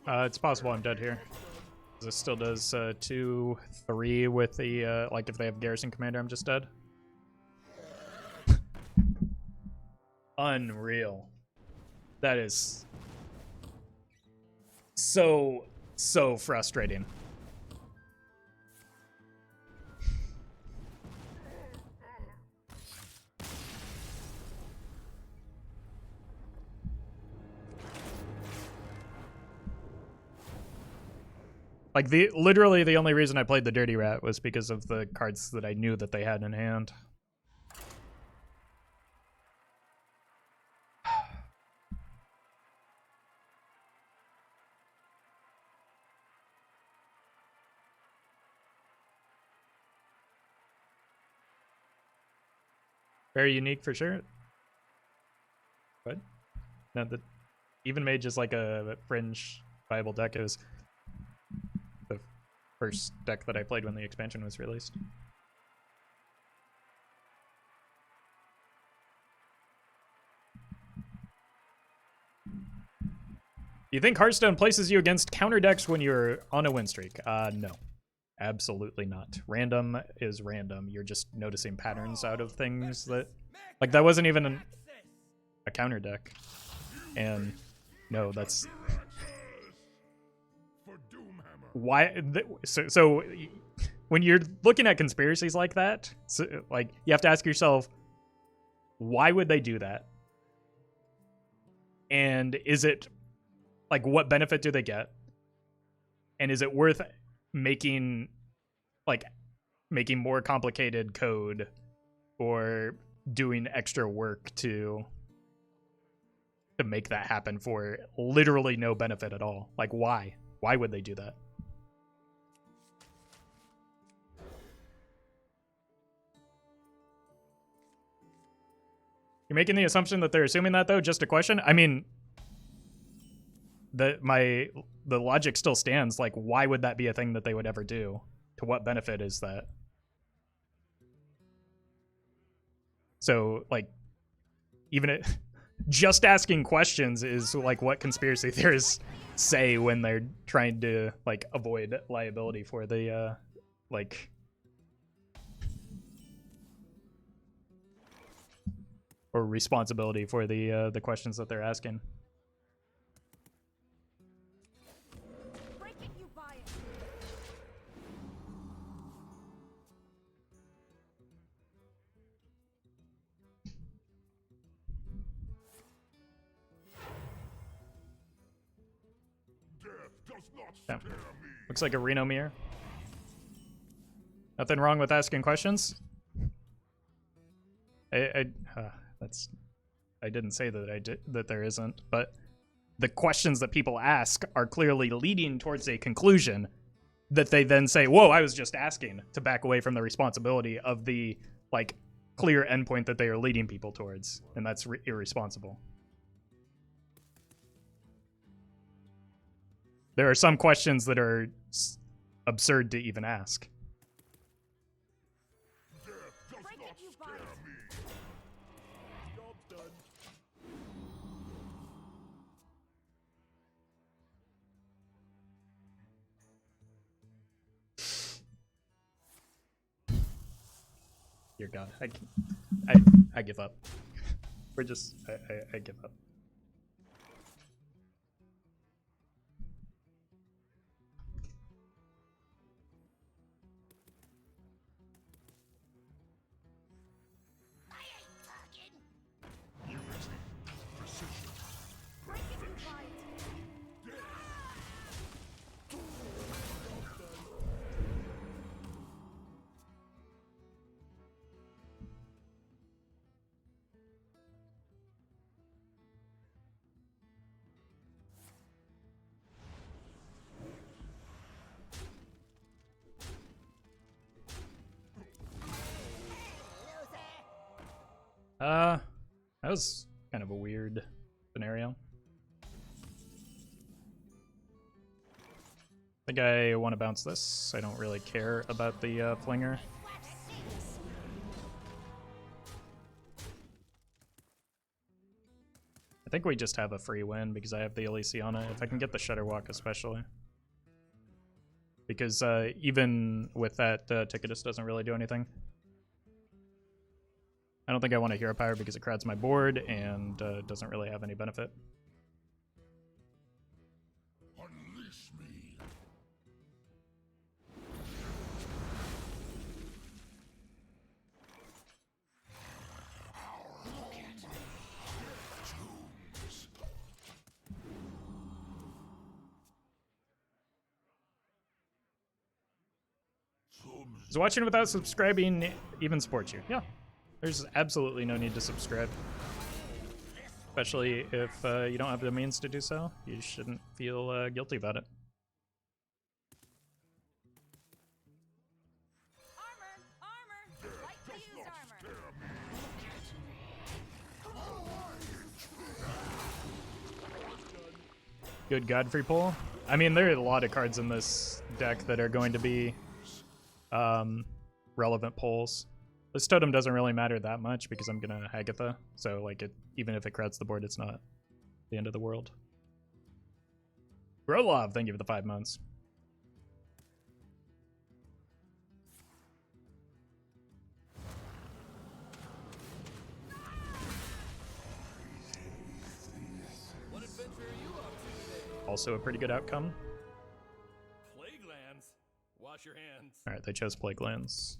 It's possible I'm dead here. This still does 2, 3 with the, like if they have Garrison Commander, I'm just dead. Unreal. That is so frustrating. Like, literally the only reason I played the Dirty Rat was because of the cards that I knew that they had in hand. Very unique for sure. But no, the Even Mage is like a fringe viable deck. It was the first deck that I played when the expansion was released. You think Hearthstone places you against counter decks when you're on a win streak? No. Absolutely not. Random is random. You're just noticing patterns out of things that... Like, that wasn't even a counter deck. And no, that's... Why... So when you're looking at conspiracies like that, like, you have to ask yourself, why would they do that? And is it... Like, what benefit do they get? And is it worth making more complicated code or doing extra work to make that happen for literally no benefit at all? Like, why? Why would they do that? You're making the assumption that they're assuming that, though? Just a question? I mean... The logic still stands. Like, why would that be a thing that they would ever do? To what benefit is that? So, like, just asking questions is like what conspiracy theorists say when they're trying to like avoid liability for the or responsibility for the questions that they're asking. Yeah. Looks like a Reno mirror. Nothing wrong with asking questions. I didn't say that there isn't, but the questions that people ask are clearly leading towards a conclusion that they then say, "Whoa, I was just asking," to back away from the responsibility of the like clear endpoint that they are leading people towards, and that's irresponsible. There are some questions that are absurd to even ask. Dear God, I give up. We're just I give up. That was kind of a weird scenario. I think I want to bounce this. I don't really care about the flinger. I think we just have a free win because I have the Elysiana. If I can get the Shudderwalk especially. Because even with that, Ticketus doesn't really do anything. I don't think I want a Hero Power because it crowds my board and doesn't really have any benefit.
Unleash me.
Is watching without subscribing even supports you? Yeah. There's absolutely no need to subscribe. Especially if you don't have the means to do so. You shouldn't feel guilty about it.
Armor! Armor! Lightly used armor!
good Godfrey pull. I mean, there are a lot of cards in this deck that are going to be relevant pulls. This totem doesn't really matter that much because I'm gonna Agatha, so like even if it crowds the board, it's not the end of the world. Grolov, thank you for the 5 months.
What adventure are you up to today?
Also a pretty good outcome.
Plague lands. Wash your hands.
Alright, they chose Plague Lands.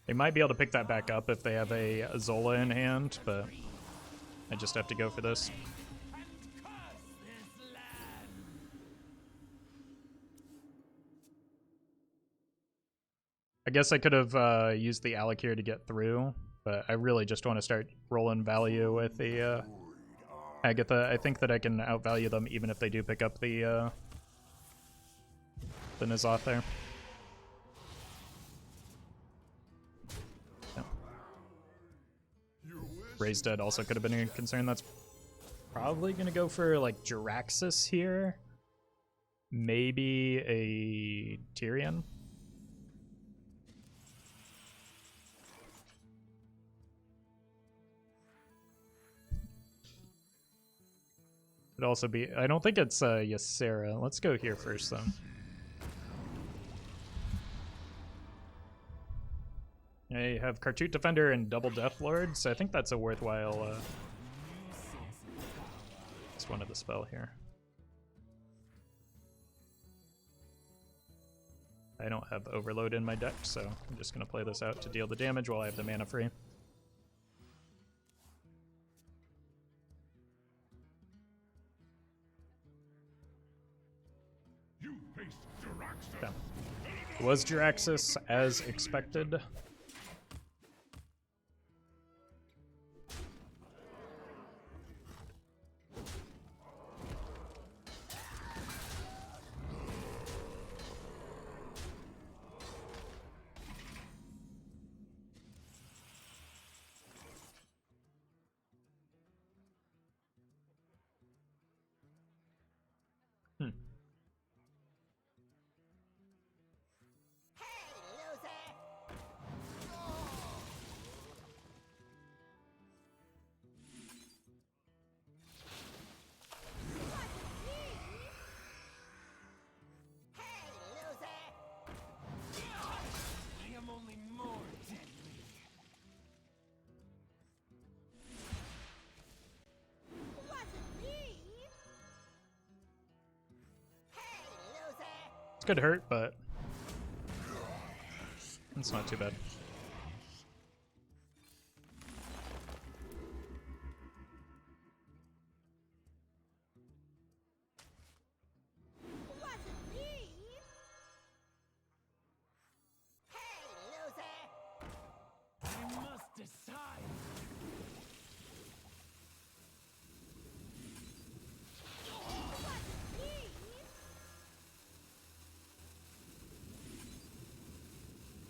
They might be able to pick that back up if they have a Zola in hand, but I just have to go for this. I guess I could have used the Alec here to get through, but I really just want to start rolling value with the Agatha. I think that I can outvalue them even if they do pick up the N'Zoth there. Yeah. Raised Dead also could have been a concern. That's probably going to go for like Jiraxis here. Maybe a Tyrion. Could also be, I don't think it's Ysera. Let's go here first though. I have Cartoot Defender and double Death Lord, so I think that's a worthwhile it's one of the spell here. I don't have Overload in my deck, so I'm just gonna play this out to deal the damage while I have the mana free. Okay. Was Jiraxis as expected?
I am only more deadly.
It's good hurt, but it's not too bad.
I must decide.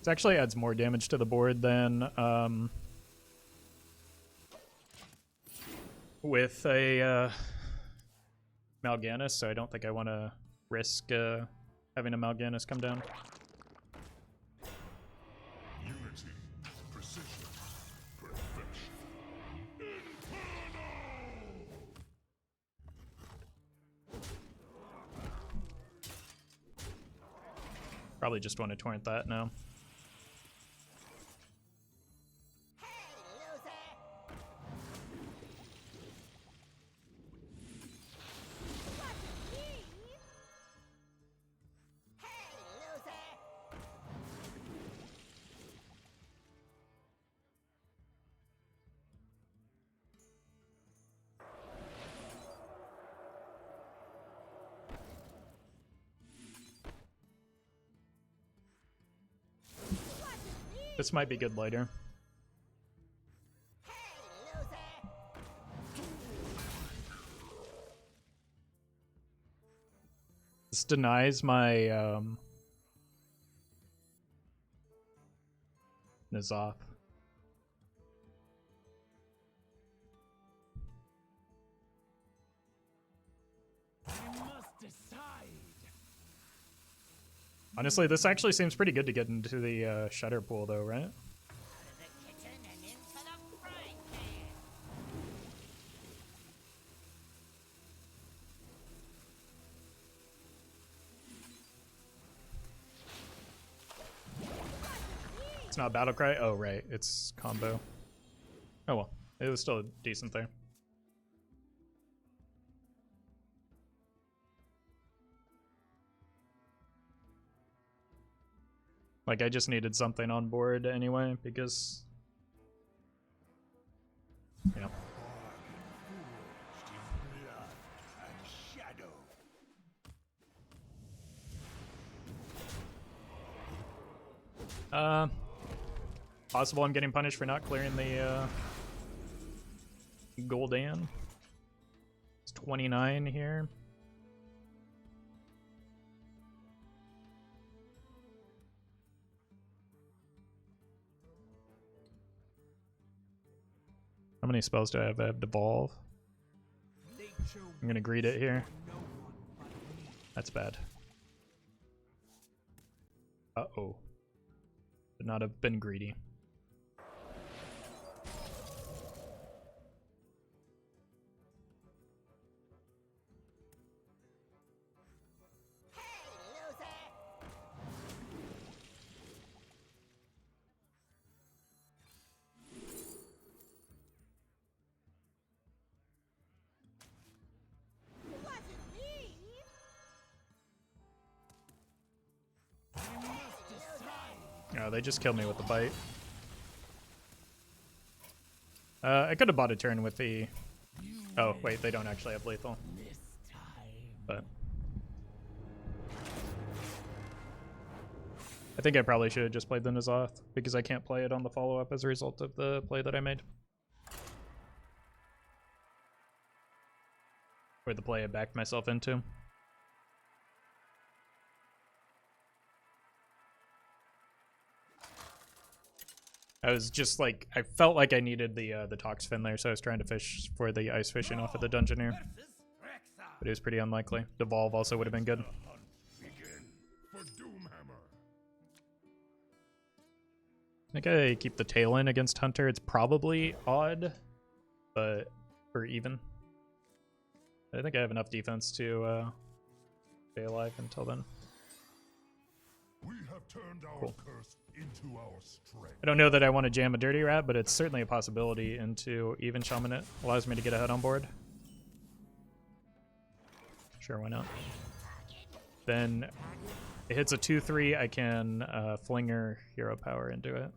It actually adds more damage to the board than with a Mal'Ganis, so I don't think I want to risk having a Mal'Ganis come down.
Unity, precision, perfection.
Probably just want to torrent that now. This might be good later. This denies my N'Zoth.
I must decide.
Honestly, this actually seems pretty good to get into the Shutter pool, though, right?
The kitchen and into the frying pan.
It's not Battle Cry? Oh, right. It's combo. Oh, well. It was still decent there. Like, I just needed something on board anyway, because... Yeah. Possible I'm getting punished for not clearing the Gul'dan. It's 29 here. How many spells do I have? I have Devolve. I'm gonna greed it here. That's bad. Uh-oh. Should not have been greedy. Oh, they just killed me with the bite. I could have bought a turn with the... Oh, wait, they don't actually have lethal. But... I think I probably should have just played the N'Zoth, because I can't play it on the follow-up as a result of the play that I made. Or the play I backed myself into. I was just like, I felt like I needed the Tox fin there, so I was trying to fish for the ice fishing off of the Dungeoneer. But it was pretty unlikely. Devolve also would have been good. I think I keep the tail in against Hunter. It's probably odd, but or even. I think I have enough defense to stay alive until then.
We have turned our curse into our strength.
I don't know that I want to jam a Dirty Rat, but it's certainly a possibility into even Shaman. It allows me to get ahead on board. Sure, why not? Then it hits a 2-3. I can Flinger Hero Power into it.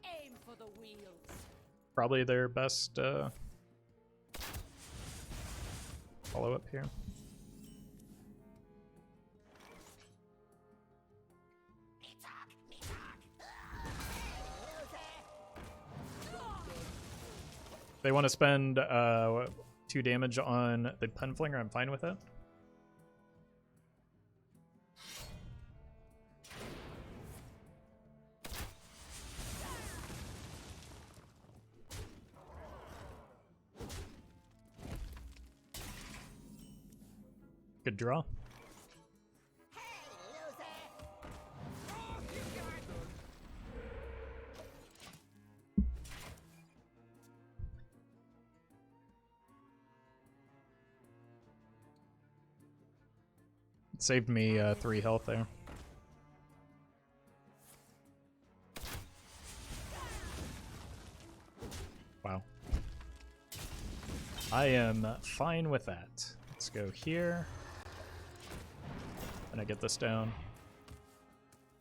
Aim for the wheels.
Probably their best follow-up here. They want to spend 2 damage on the Pen Flinger. I'm fine with it. Good draw. It saved me 3 health there. Wow. I am fine with that. Let's go here. And I get this down.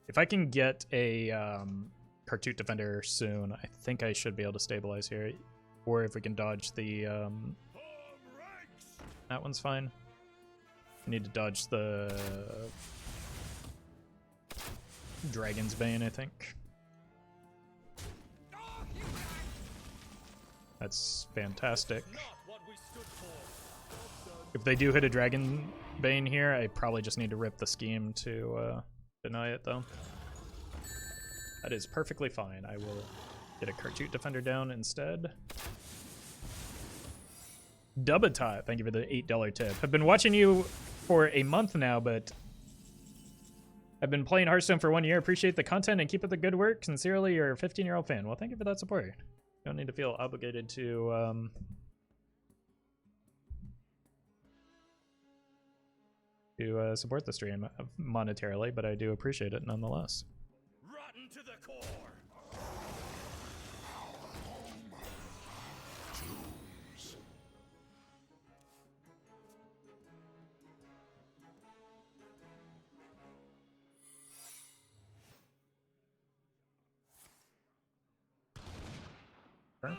If I can get a Kartut Defender soon, I think I should be able to stabilize here. Or if we can dodge the... that one's fine. I need to dodge the Dragon's Bane, I think. That's fantastic. If they do hit a Dragon Bane here, I probably just need to rip the scheme to deny it, though. That is perfectly fine. I will get a Cartoot Defender down instead. Dubatot, thank you for the $8 tip. I've been watching you for a month now, but I've been playing Hearthstone for 1 year. Appreciate the content and keep up the good work. Sincerely, your 15-year-old fan. Well, thank you for that support. Don't need to feel obligated to support the stream monetarily, but I do appreciate it nonetheless.
Rotten to the core.
Sure.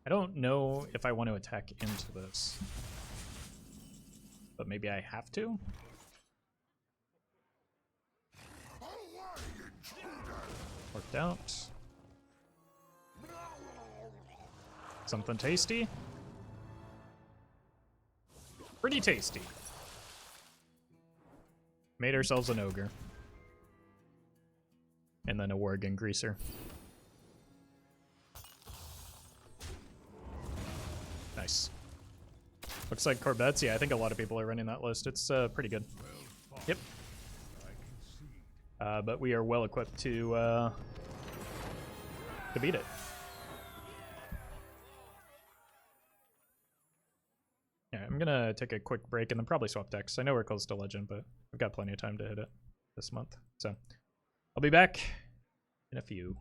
I don't know if I want to attack into this, but maybe I have to. Worked out. Something tasty? Pretty tasty. Made ourselves an ogre. And then a Worgen Greaser. Nice. Looks like Corbett's. Yeah, I think a lot of people are running that list. It's pretty good. Yep. But we are well equipped to beat it. Yeah, I'm gonna take a quick break and then probably swap decks. I know we're close to Legend, but we've got plenty of time to hit it this month. So I'll be back in a few.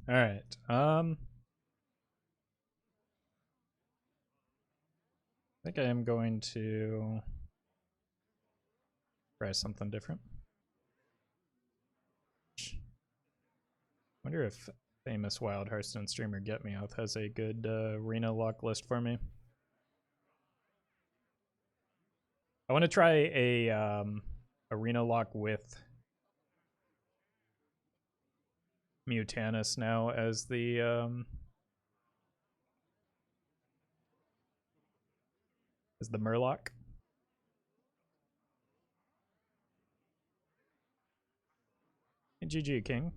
All right. I think I am going to try something different. Wonder if famous Wild Hearthstone streamer Get Me Out has a good Reno lock list for me. I want to try a Reno lock with Mutanus now as the Murloc. Hey, GG King.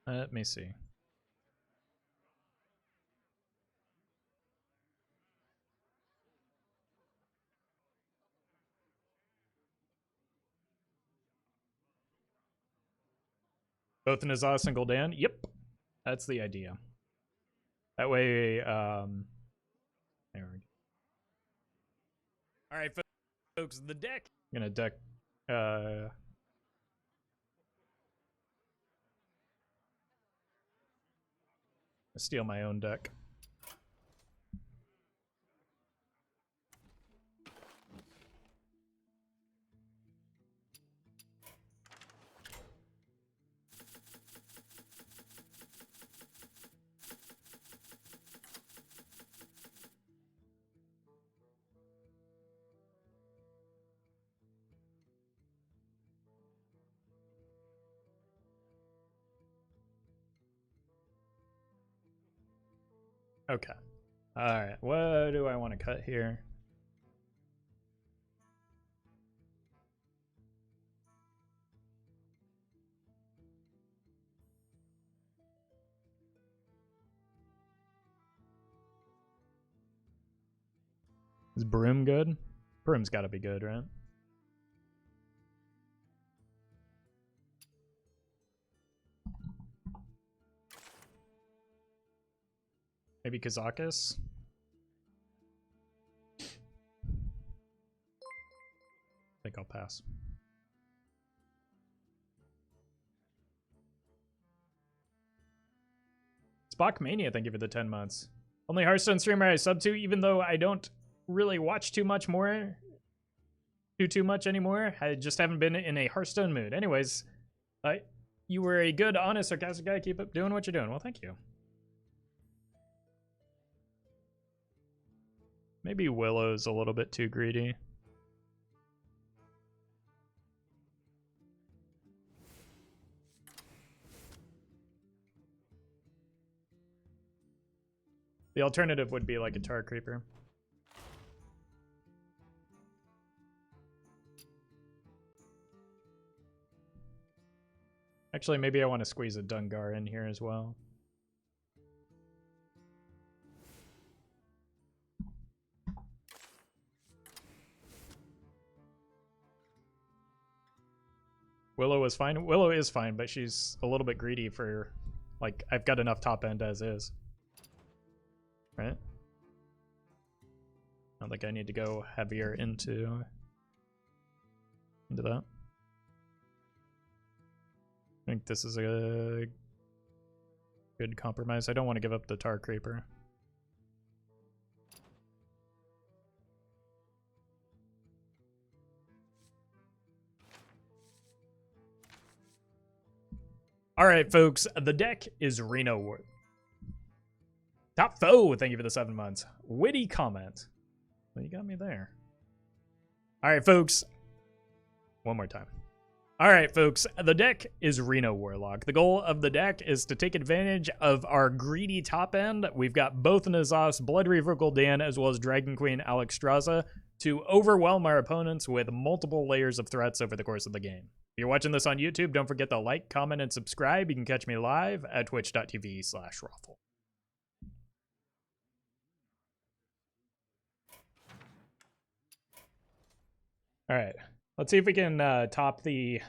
Let me see. Both Nazas and Gul'dan? Yep. That's the idea. That way, there we go. Alright, folks, the deck. I'm gonna deck, steal my own deck. Okay. Alright, what do I want to cut here? Is Broom good? Broom's gotta be good, right? Maybe Kazakus? I think I'll pass. Spock Mania, thank you for the 10 months. Only Hearthstone streamer I sub to, even though I don't really watch too much anymore. I just haven't been in a Hearthstone mood. Anyways, you were a good, honest, sarcastic guy. Keep up doing what you're doing. Well, thank you. Maybe Willow's a little bit too greedy. The alternative would be like a Tar Creeper. Actually, maybe I want to squeeze a Dungar in here as well. Willow is fine. Willow is fine, but she's a little bit greedy for, like, I've got enough top end as is. Right? Not like I need to go heavier into that. I think this is a good compromise. I don't want to give up the Tar Creeper. All right, folks, the deck is Reno Warlock. Top foe, thank you for the 7 months. Witty comment. Well, you got me there. All right, folks. One more time. All right, folks, the deck is Reno Warlock. The goal of the deck is to take advantage of our greedy top end. We've got both Nazas, Blood Reaver Gul'dan, as well as Dragon Queen Alexstrasza to overwhelm our opponents with multiple layers of threats over the course of the game. If you're watching this on YouTube, don't forget to like, comment, and subscribe. You can catch me live at twitch.tv/Roffle. All right, let's see if we can top the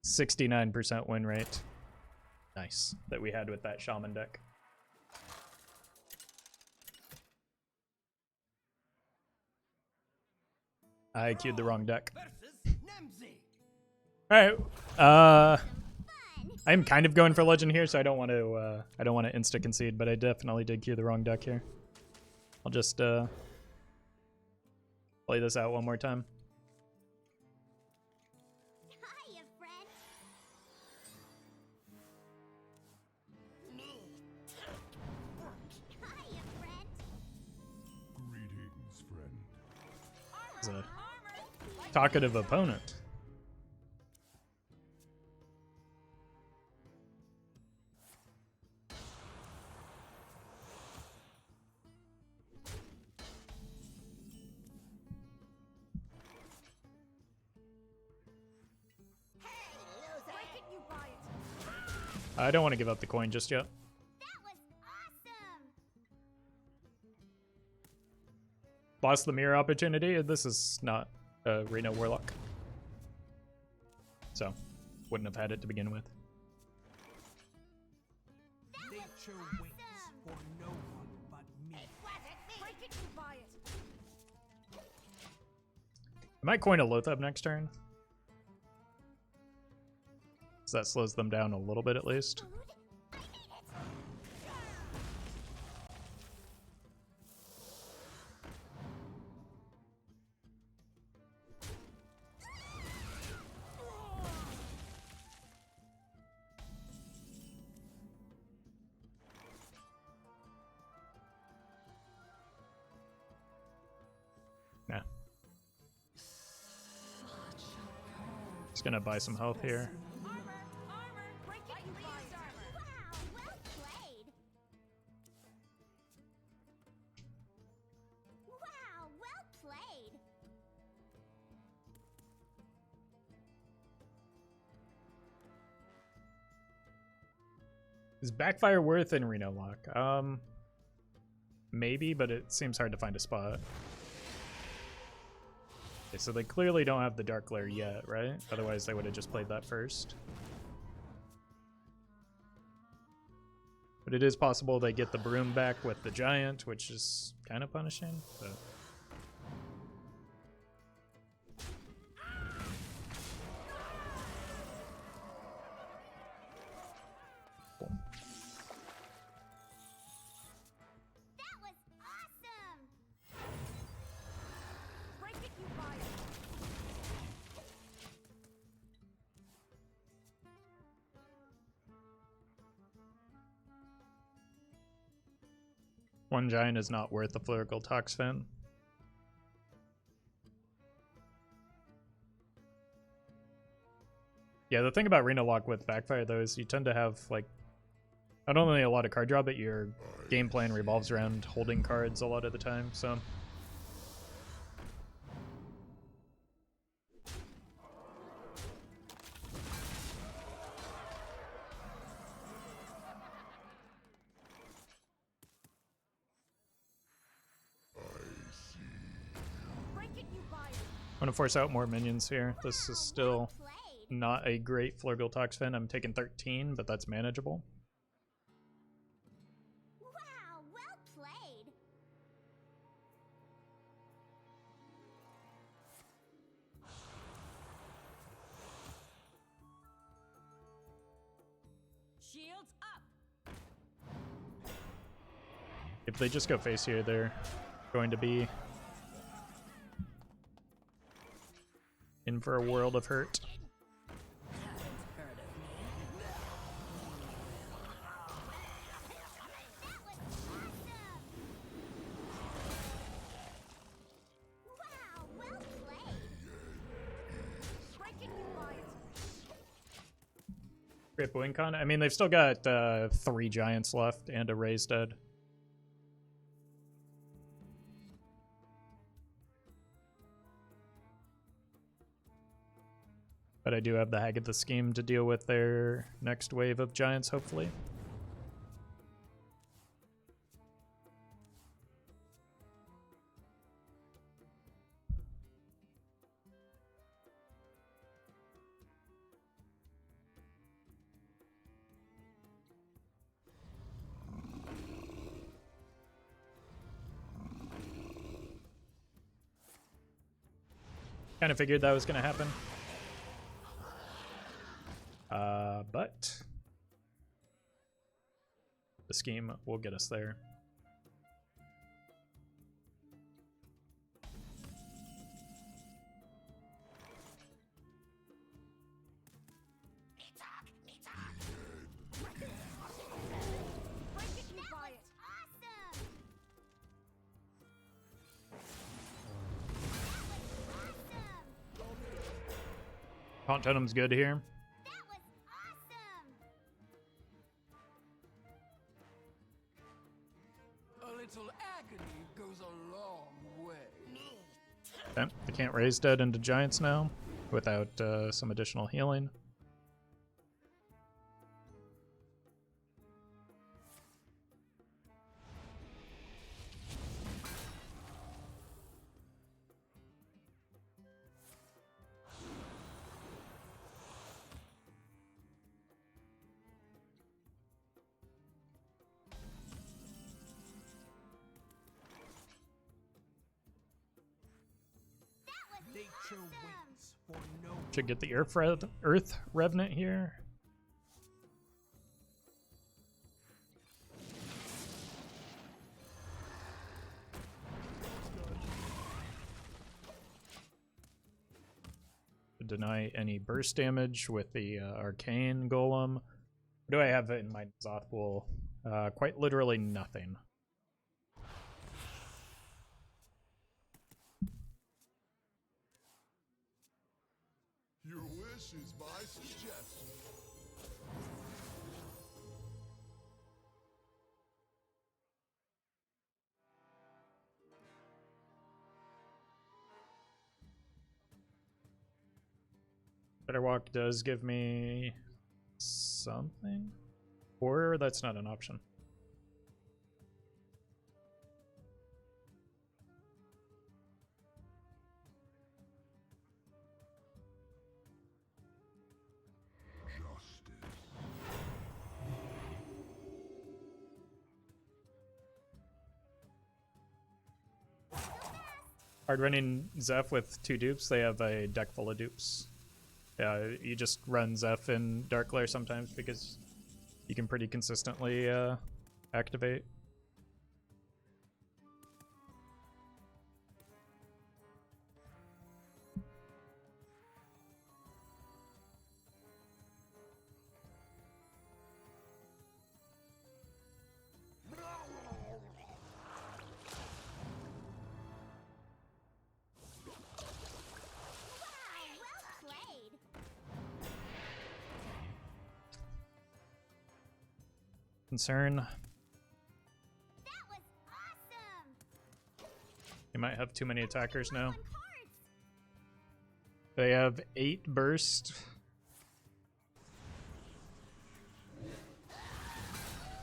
69% win rate. Nice, that we had with that Shaman deck. I queued the wrong deck. All right, I'm kind of going for legend here, so I don't want to insta concede, but I definitely did queue the wrong deck here. I'll just play this out one more time.
Hiya, friend. Hiya, friend.
Greetings, friend.
It's a talkative opponent. I don't want to give up the coin just yet.
That was awesome.
Lost the mirror opportunity. This is not Reno Warlock, so wouldn't have had it to begin with.
Nature waits for no one but me.
Break it, you buy it.
I might coin a Lothab next turn. So that slows them down a little bit at least. Nah. Just gonna buy some health here.
Armor, break it, you buy it.
Wow, well played. Wow, well played.
Is Backfire worth in Reno Lock? Maybe, but it seems hard to find a spot. Okay, so they clearly don't have the Dark Glare yet, right? Otherwise they would have just played that first. But it is possible they get the Broom back with the Giant, which is kind of punishing, but... Cool.
That was awesome.
Break it, you buy it.
One Giant is not worth the Fluricle Toxfin. Yeah, the thing about Reno Lock with Backfire, though, is you tend to have, like, not only a lot of card draw, but your game plan revolves around holding cards a lot of the time, so...
Break it, you buy it.
I'm gonna force out more minions here. This is still
Played.
not a great Flurgle Toxfin. I'm taking 13, but that's manageable.
Wow, well played.
Shields up.
If they just go face here, they're going to be in for a world of hurt.
That was awesome. Wow, well played.
Break it, you buy it.
Great Wincon. I mean, they've still got 3 Giants left and a Raised Dead. But I do have the Hag of the Scheme to deal with their next wave of Giants, hopefully. Kind of figured that was going to happen. But the scheme will get us there.
Break it, you
That
buy
was
it.
awesome. Awesome.
Taunt Totem's good here.
That was awesome.
A little agony goes a long way.
Okay, they can't raise Dead into Giants now without some additional healing.
Nature waits for no
Should get the Earth Revenant here. Deny any burst damage with the Arcane Golem. What do I have in my Zoth pool? Quite literally nothing.
Your wish is my suggestion.
Better Walk does give me something, or that's not an option. Hard running Zeph with 2 dupes. They have a deck full of dupes. Yeah, you just run Zeph in Dark Lair sometimes because you can pretty consistently activate. Concern.
That was awesome.
You might have too many attackers now.
On cards.
They have 8 burst.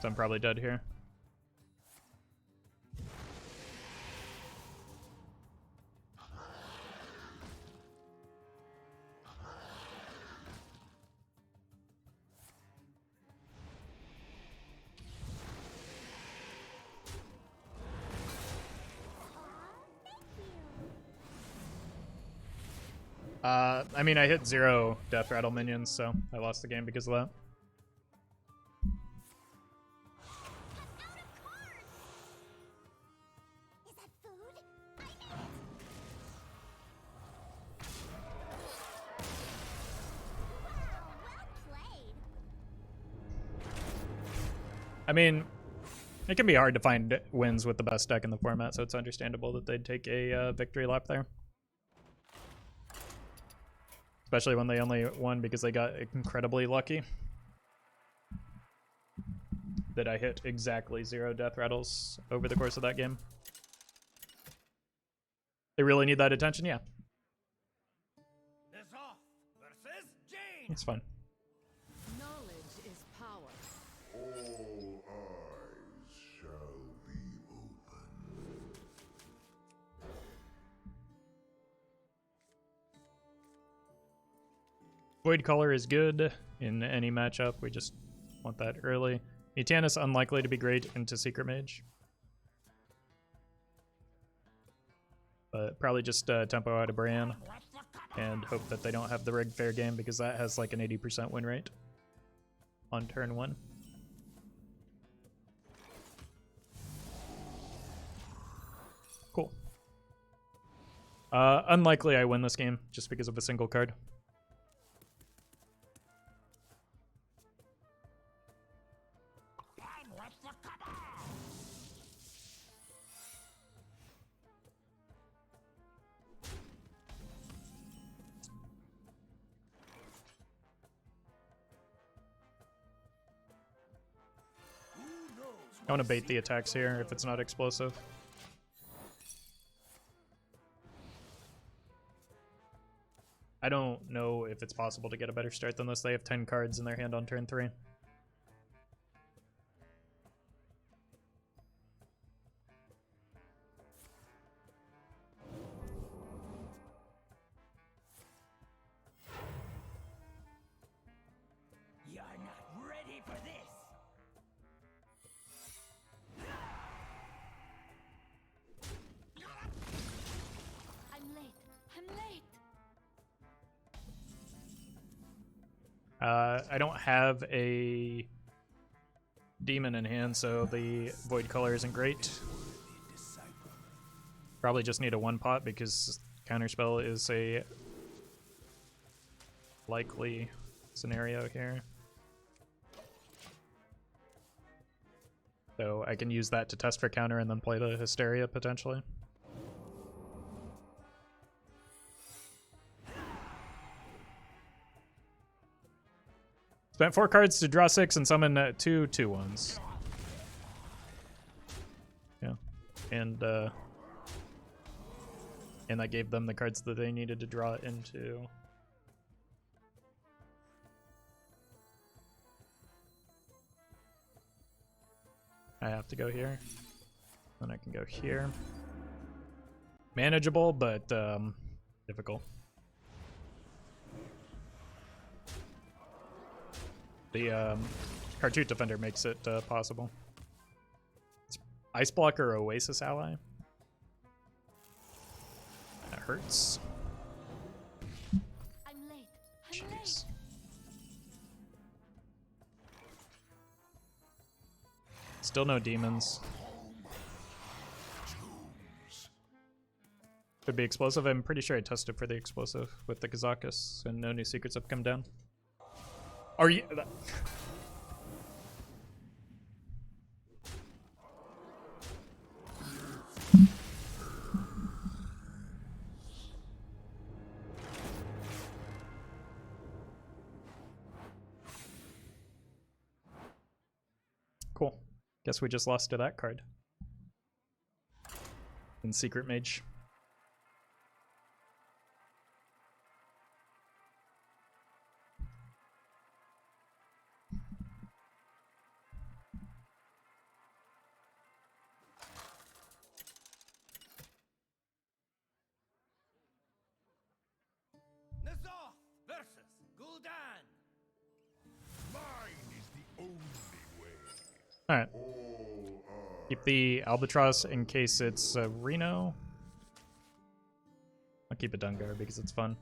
So I'm probably dead here. I mean, I hit 0 Death Rattle minions, so I lost the game because of that.
Is that food? I need it. Wow, well played.
I mean, it can be hard to find wins with the best deck in the format, so it's understandable that they'd take a victory lap there. Especially when they only won because they got incredibly lucky. That I hit exactly 0 Death Rattles over the course of that game. They really need that attention, yeah.
Nazoth versus Jane.
It's fun.
Knowledge is power.
All eyes shall be open.
Void Caller is good in any matchup. We just want that early. Mutianus unlikely to be great into Secret Mage. But probably just tempo out of Bran and hope that they don't have the rigged fair game because that has like an 80% win rate on turn 1. Cool. Unlikely I win this game just because of a single card. I want to bait the attacks here if it's not explosive. I don't know if it's possible to get a better start than this. They have 10 cards in their hand on turn 3.
You're not ready for this.
I'm late. I'm late.
I don't have a demon in hand, so the void color isn't great. Probably just need a 1-pot because counterspell is a likely scenario here. So I can use that to test for counter and then play the Hysteria potentially. Spent 4 cards to draw 6 and summon 2 2/1s. Yeah, and that gave them the cards that they needed to draw into. I have to go here. Then I can go here. Manageable, but difficult. The Cartoon Defender makes it possible. It's Ice Blocker Oasis ally. That hurts.
I'm late.
Jeez. Still no demons. Could be explosive. I'm pretty sure I tested for the explosive with the Kazakus, and no new secrets have come down. Are you? Cool. Guess we just lost to that card. And Secret Mage.
Nazar versus Gul'dan.
Mine is the only way.
Alright. Keep the Albatross in case it's Reno. I'll keep it Dungar because it's fun.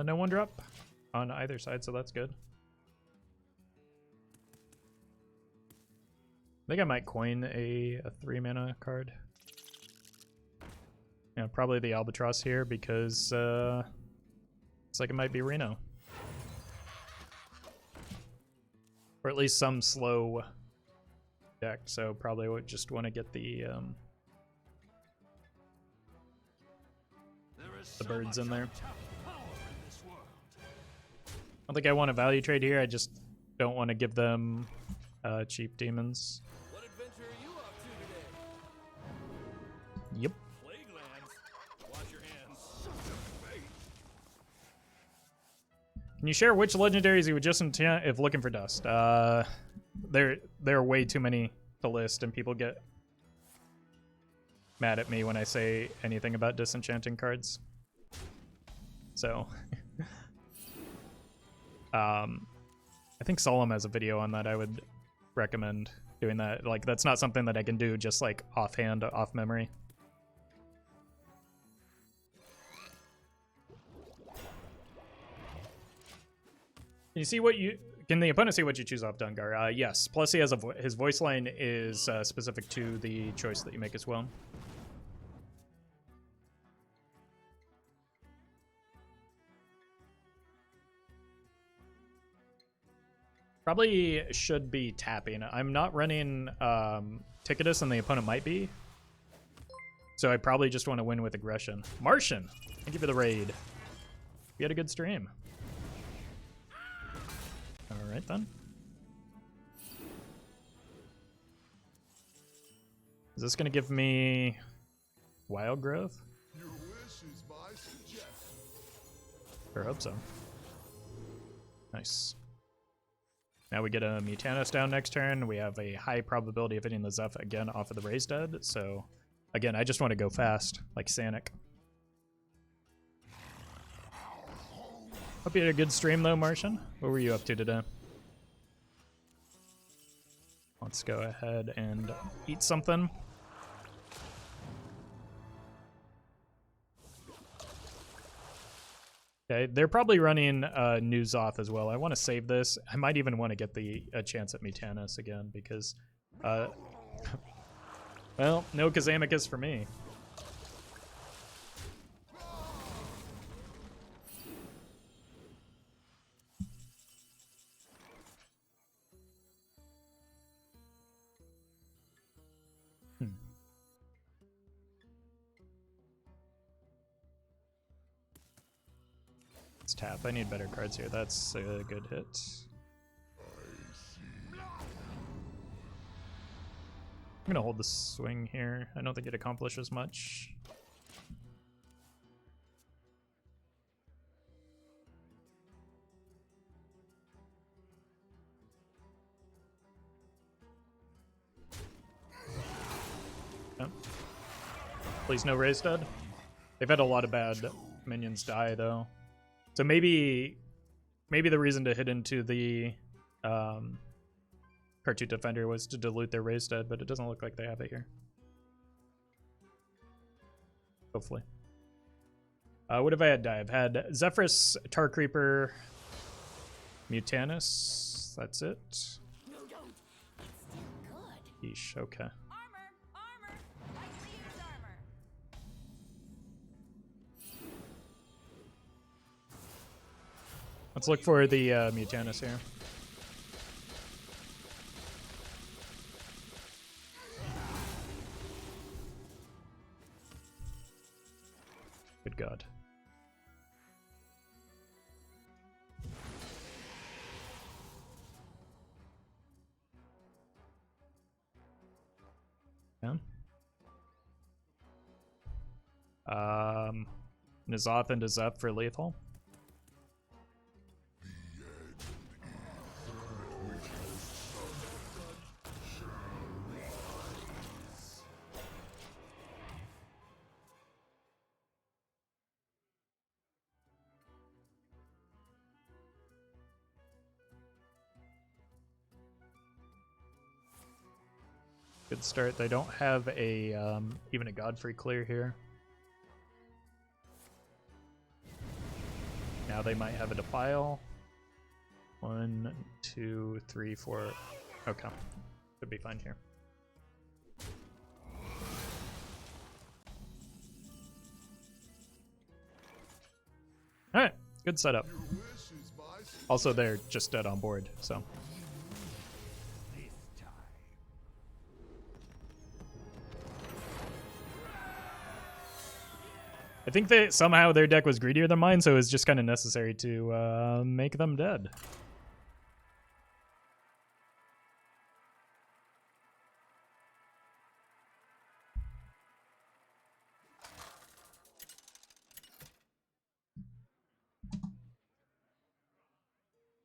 No 1-drop on either side, so that's good. I think I might coin a 3-mana card. Yeah, probably the Albatross here because looks like it might be Reno. Or at least some slow deck, so probably would just want to get the birds in there. I don't think I want a value trade here. I just don't want to give them cheap demons.
What adventure are you up to today?
Yep.
Plaguelands. Watch your hands.
Can you share which legendaries you would just enchant if looking for dust? There are way too many to list, and people get mad at me when I say anything about disenchanting cards. So, I think Solemn has a video on that. I would recommend doing that. Like, that's not something that I can do just like offhand, off memory. Can you see what you? Can the opponent see what you choose off Dungar? Yes. Plus, he has his voice line is specific to the choice that you make as well. Probably should be tapping. I'm not running Ticketus, and the opponent might be. So I probably just want to win with aggression. Martian, thank you for the raid. We had a good stream. All right then. Is this gonna give me Wild growth?
Your wish is my suggestion.
Or hope so. Nice. Now we get a Mutanis down next turn. We have a high probability of hitting the Zeph again off of the Raised Dead. So, again, I just want to go fast, like Sanic. Hope you had a good stream, though, Martian. What were you up to today? Let's go ahead and eat something. Okay, they're probably running new Zoth as well. I want to save this. I might even want to get a chance at Mutanis again because, well, no Kazamicus for me. Let's tap. I need better cards here. That's a good hit. I'm gonna hold the swing here. I don't think it accomplishes much. Oh. Please no Raised Dead. They've had a lot of bad minions die though. So maybe the reason to hit into the Cartoon Defender was to dilute their Raised Dead, but it doesn't look like they have it here. Hopefully. What have I had die? I've had Zephyrus, Tar Creeper, Mutanis. That's it.
No, don't. It's still good.
Yeesh, okay.
Armor! Armor! Lightly use armor.
Let's look for the Mutanis here. Good God. Yeah. N'Zoth into Zep for lethal. Good start. They don't have a even a Godfrey clear here. Now they might have a Defile. 1, 2, 3, 4. Okay. Should be fine here. Alright, good setup. Also, they're just dead on board, so. I think that somehow their deck was greedier than mine, so it was just kind of necessary to make them dead.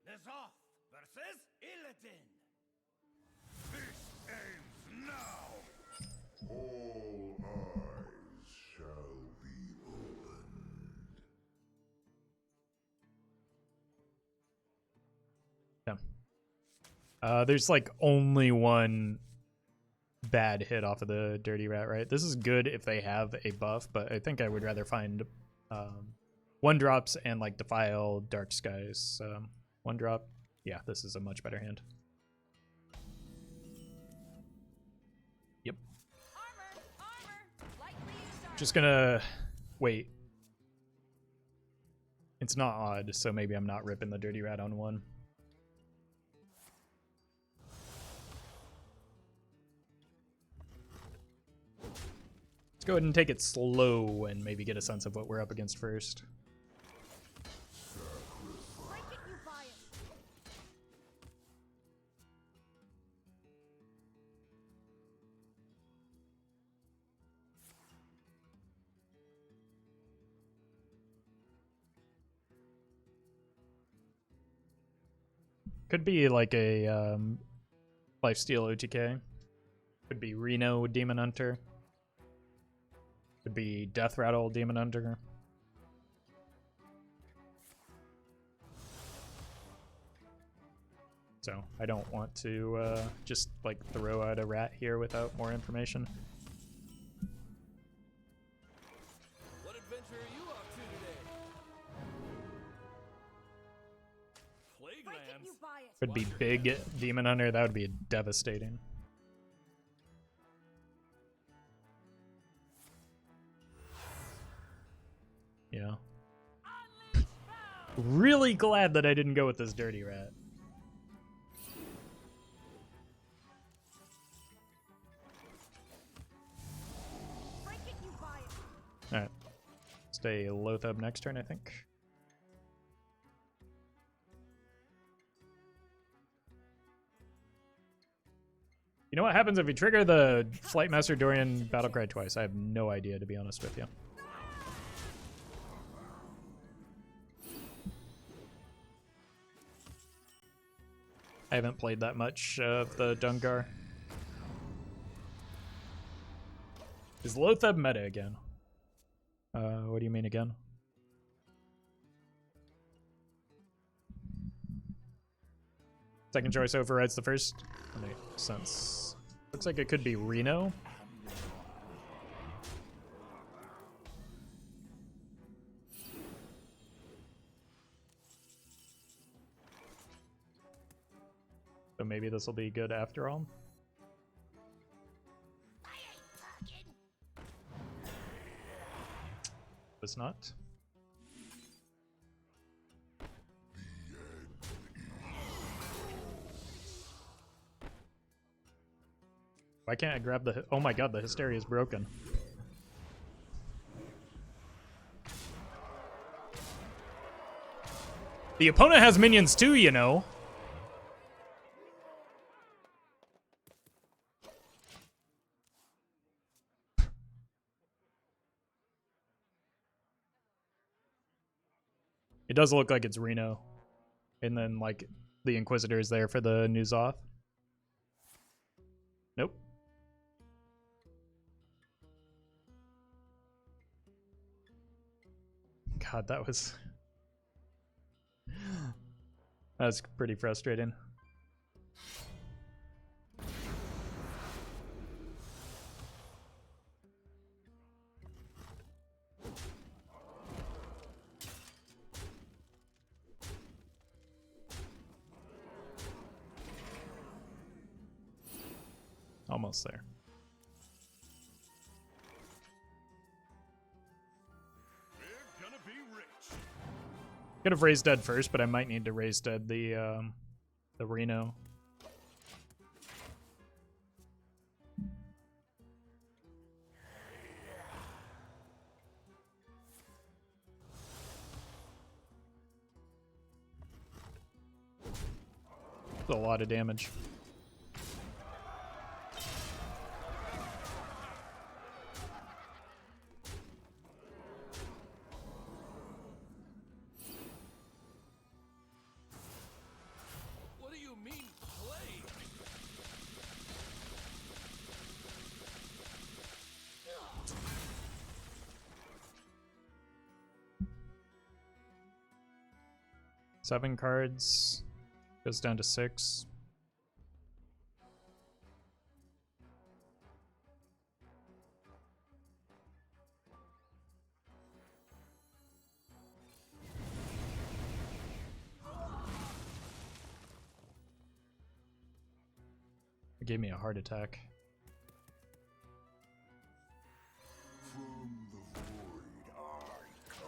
N'Zoth versus Illidan. This ends now. All eyes shall be opened.
Yeah. There's like only one bad hit off of the Dirty Rat, right? This is good if they have a buff, but I think I would rather find one drops and like Defile, Dark Skies. One drop. Yeah, this is a much better hand. Yep. Just gonna wait. It's not odd, so maybe I'm not ripping the Dirty Rat on one. Let's go ahead and take it slow and maybe get a sense of what we're up against first.
Break it, you buy it.
Could be like a lifesteal OTK. Could be Reno Demon Hunter. Could be Death Rattle Demon Hunter. So I don't want to just like throw out a rat here without more information.
What adventure are you up to today?
Break it, you
Plaguelands?
buy it.
Could be big Demon Hunter. That would be devastating. Yeah. Really glad that I didn't go with this dirty rat.
Break it, you buy it.
Alright. Stay Loatheb next turn, I think. You know what happens if you trigger the Flightmaster Dorian Battlecry twice? I have no idea, to be honest with you. I haven't played that much of the Dungar. Is Loatheb meta again? What do you mean again? Second choice overrides the first? That makes sense. Looks like it could be Reno. So maybe this will be good after all.
I ain't talking.
It's not. Why can't I grab the... Oh my god, the Hysteria is broken. The opponent has minions too, you know. It does look like it's Reno. And then, like, the Inquisitor is there for the N'Zoth. Nope. God, that was... that was pretty frustrating. Almost there.
We're gonna be rich.
Could have raised dead first, but I might need to raise dead the Reno. That's a lot of damage.
What do you mean, play?
Seven cards. Goes down to 6. It gave me a heart attack.
From the void I come.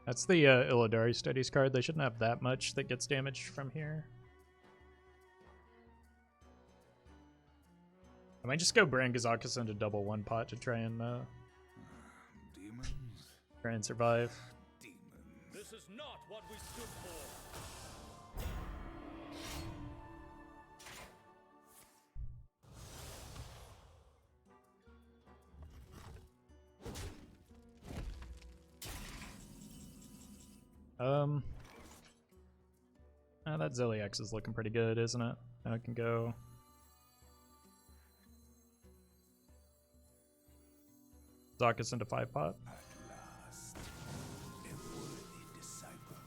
That's the Illidari Studies card. They shouldn't have that much that gets damaged from here. I might just go Brand Kazakus into double one pot to try and
Demons,
survive.
demons.
This is not what we stood for.
That Zilliax is looking pretty good, isn't it? Now I can go. Zarkus into 5-pot.
At last, a worthy disciple.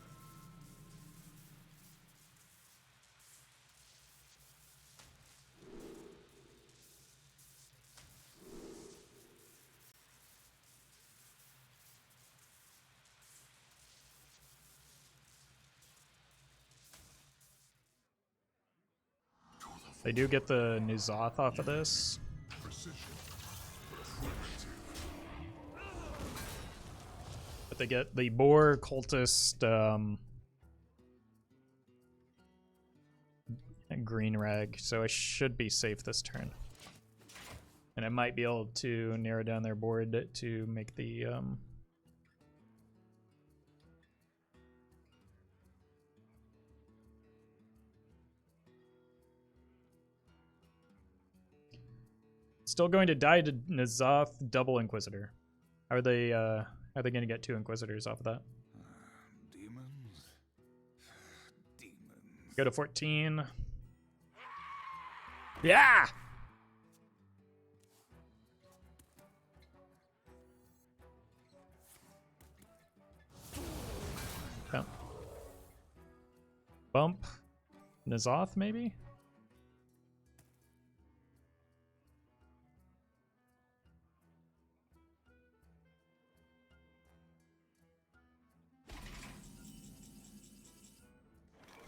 They do get the Nuzoth off of this. But they get the Boar Cultist and Green Rag, so I should be safe this turn. And I might be able to narrow down their board to make the still going to die to N'Zoth double Inquisitor. How are they going to get 2 Inquisitors off of that?
Demons? Demons.
Go to 14. Yeah! Okay. Bump. N'Zoth, maybe?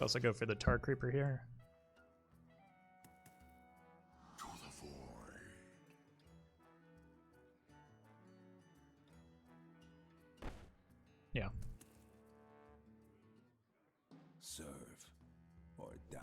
Also go for the Tar Creeper here.
To the void.
Yeah.
Serve or die.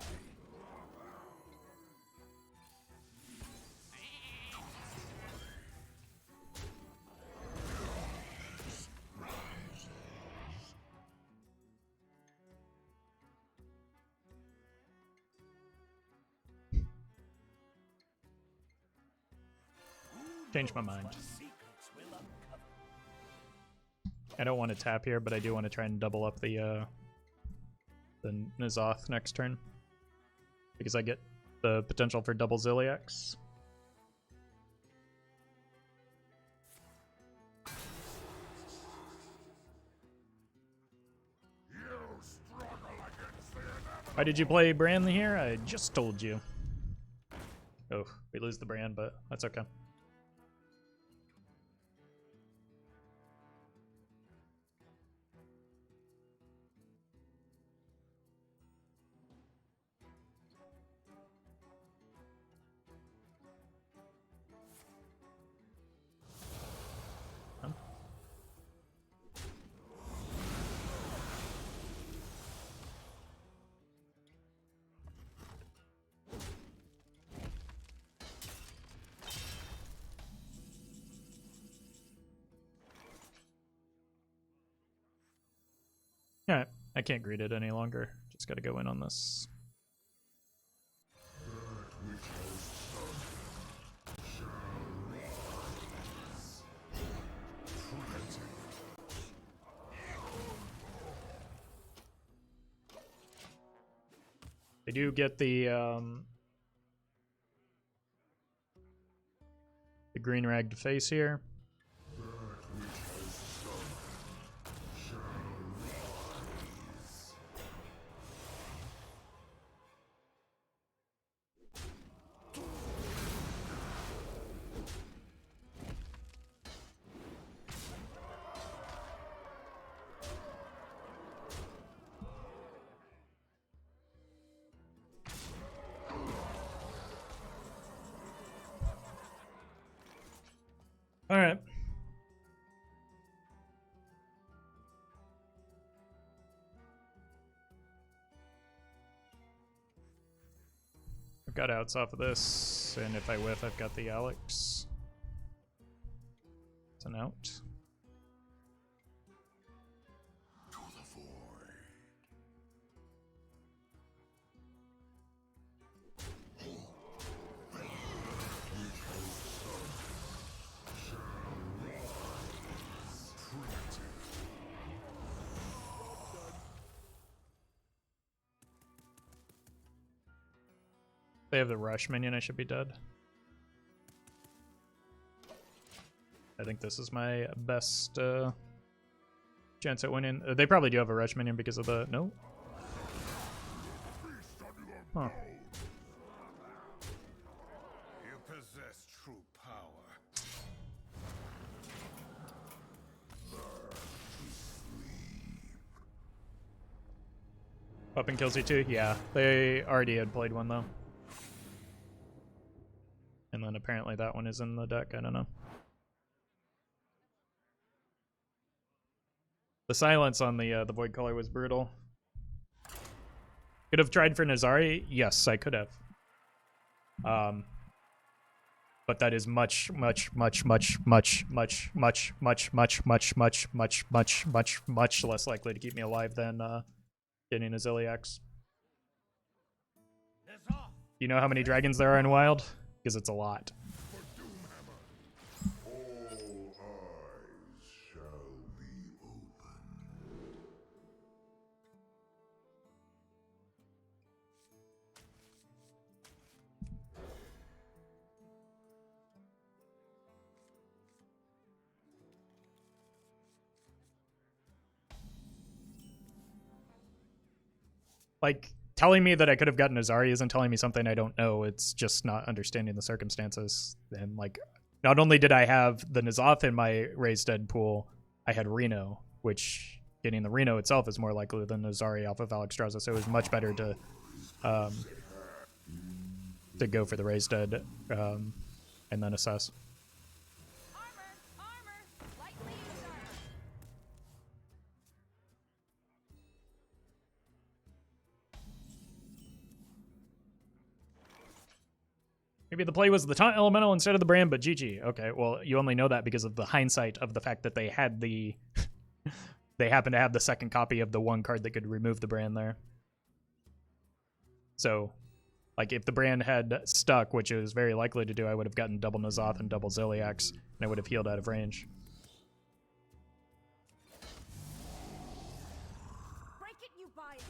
Change my mind. I don't want to tap here, but I do want to try and double up the N'Zoth next turn. Because I get the potential for double Zilliax. Why did you play Brand here? I just told you. Oh, we lose the Brand, but that's okay. Alright, I can't greet it any longer. Just gotta go in on this. They do get the green rag to face here. All right. I've got outs off of this, and if I whiff, I've got the Alex. It's an out.
To the void.
They have the rush minion, I should be dead. I think this is my best chance at winning. They probably do have a rush minion because of the... No? Huh.
You possess true power.
Weapon kills you too? Yeah. They already had played one though. And then apparently that one is in the deck, I don't know. The silence on the Void Caller was brutal. Could have tried for Nazari? Yes, I could have. But that is much less likely to keep me alive than getting a Zilliax. You know how many dragons there are in Wild? Because it's a lot. Like, telling me that I could have gotten Azari isn't telling me something I don't know. It's just not understanding the circumstances. And, like, not only did I have the N'Zoth in my Raised Dead pool, I had Reno, which getting the Reno itself is more likely than Azari off of Alexstrasza. So it was much better to go for the Raised Dead and then assess. Maybe the play was the taunt elemental instead of the brand, but GG. Okay, well, you only know that because of the hindsight of the fact that they had the... they happened to have the second copy of the one card that could remove the brand there. So, like, if the brand had stuck, which it was very likely to do, I would have gotten double N'Zoth and double Zilliax, and I would have healed out of range.
Break it, you buy it.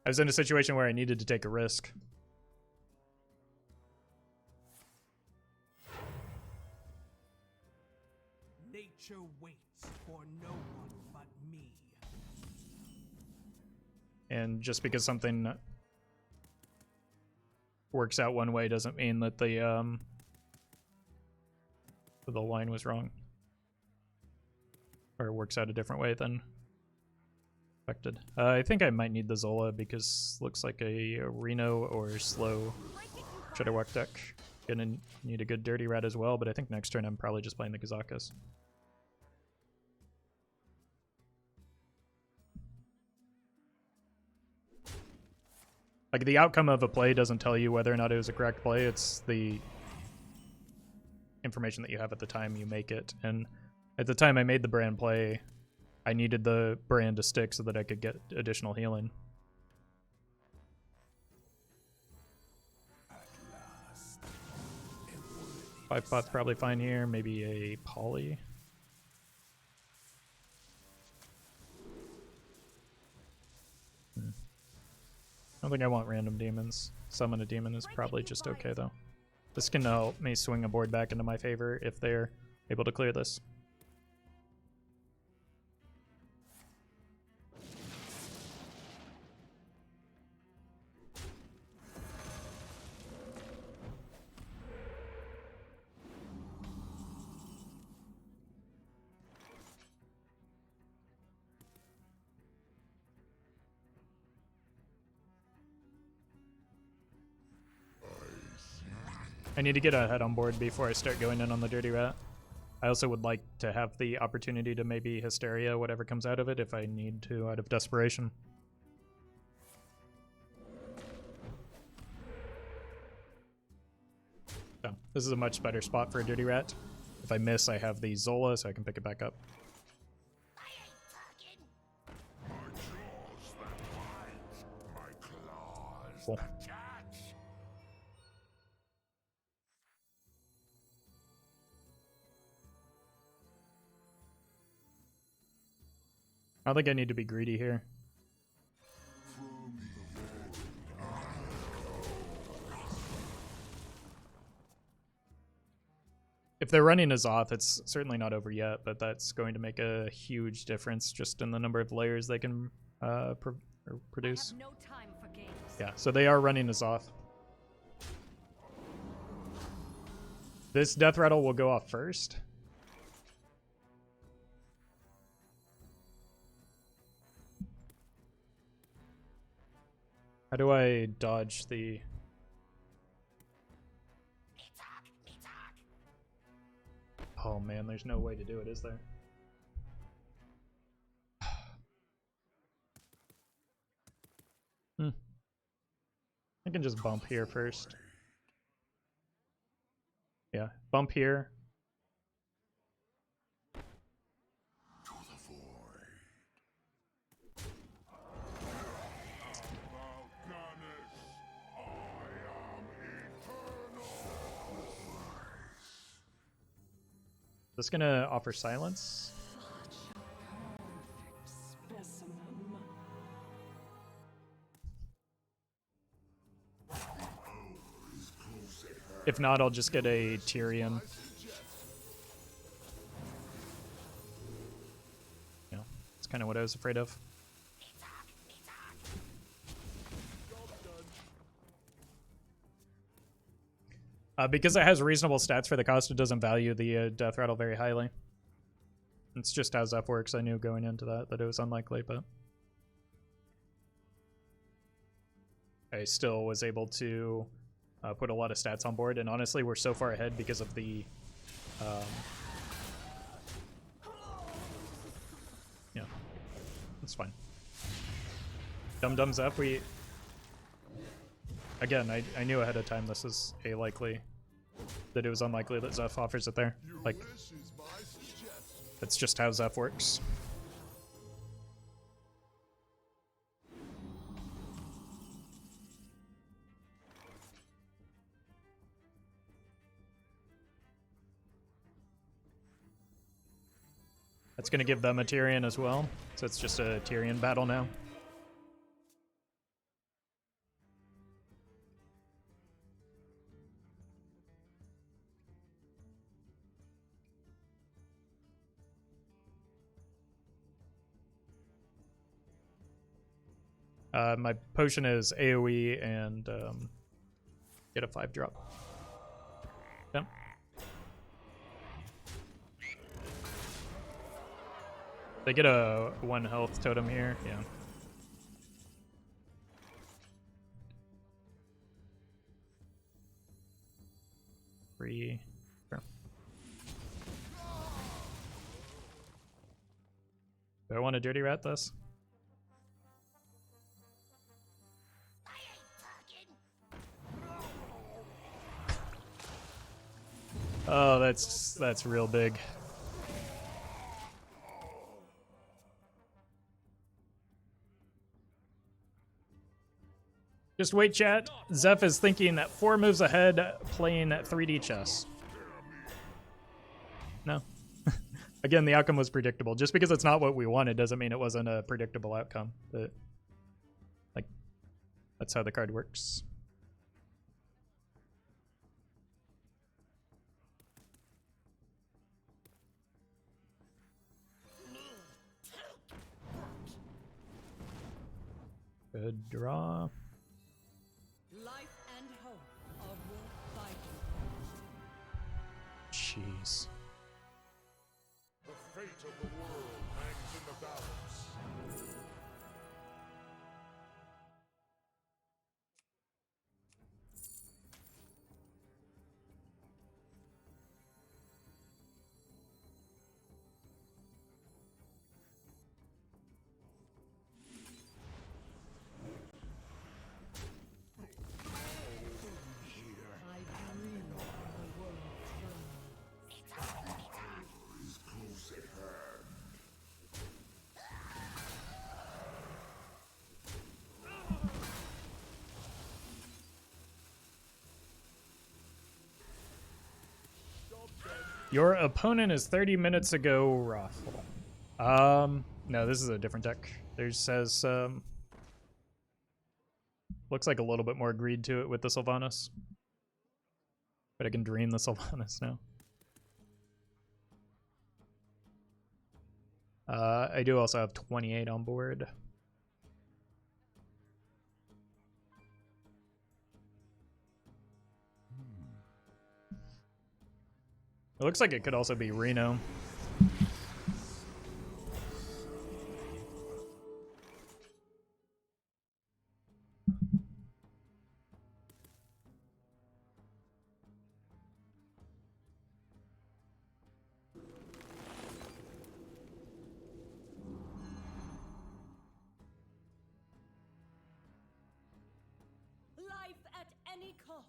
I was in a situation where I needed to take a risk.
Nature waits for no one but me.
And just because something works out one way doesn't mean that the line was wrong. Or works out a different way than expected. I think I might need the Zola because looks like a Reno or slow Shudderwock deck. Gonna need a good Dirty Rat as well, but I think next turn I'm probably just playing the Kazakas. Like, the outcome of a play doesn't tell you whether or not it was a correct play. It's the information that you have at the time you make it. And at the time I made the brand play, I needed the brand to stick so that I could get additional healing. 5-pot's probably fine here. Maybe a Poly. I don't think I want random demons. Summon a demon is probably just okay, though. This can help me swing a board back into my favor if they're able to clear this. I need to get a head on board before I start going in on the Dirty Rat. I also would like to have the opportunity to maybe Hysteria, whatever comes out of it, if I need to out of desperation. So, this is a much better spot for a Dirty Rat. If I miss, I have the Zola, so I can pick it back up.
I ain't talking.
My claws that bite, my claws
Cool.
that catch.
I don't think I need to be greedy here. If they're running Azoth, it's certainly not over yet, but that's going to make a huge difference just in the number of layers they can produce.
I have no time for games.
Yeah, so they are running Azoth. This Death Rattle will go off first. How do I dodge the... Oh man, there's no way to do it, is there? I can just bump here first. Yeah, bump here. This gonna offer silence. If not, I'll just get a Tyrion. Yeah, that's kind of what I was afraid of. Because it has reasonable stats for the cost, it doesn't value the Death Rattle very highly. It's just how Zeph works. I knew going into that it was unlikely, but I still was able to put a lot of stats on board, and honestly, we're so far ahead because of the yeah, that's fine. Dum Zeph, we again, I knew ahead of time this is that it was unlikely that Zeph offers it there. Like, that's just how Zeph works. That's going to give them a Tyrion as well, so it's just a Tyrion battle now. My potion is AoE and get a 5-drop. Yep. They get a 1 health totem here, yeah. Three. Sure. Do I want to dirty rat this? Oh, that's real big. Just wait, chat. Zeph is thinking that 4 moves ahead, playing 3D chess. No. Again, the outcome was predictable. Just because it's not what we wanted doesn't mean it wasn't a predictable outcome. But, like, that's how the card works. Good draw.
Life and hope are worth fighting.
Jeez.
The fate of the world hangs in the balance.
I dream of the world throne.
Is close at hand.
Your opponent is 30 minutes ago, Roffle. No, this is a different deck. There's says, looks like a little bit more greed to it with the Sylvanas. But I can dream the Sylvanas now. I do also have 28 on board. It looks like it could also be Reno.
Life at any cost.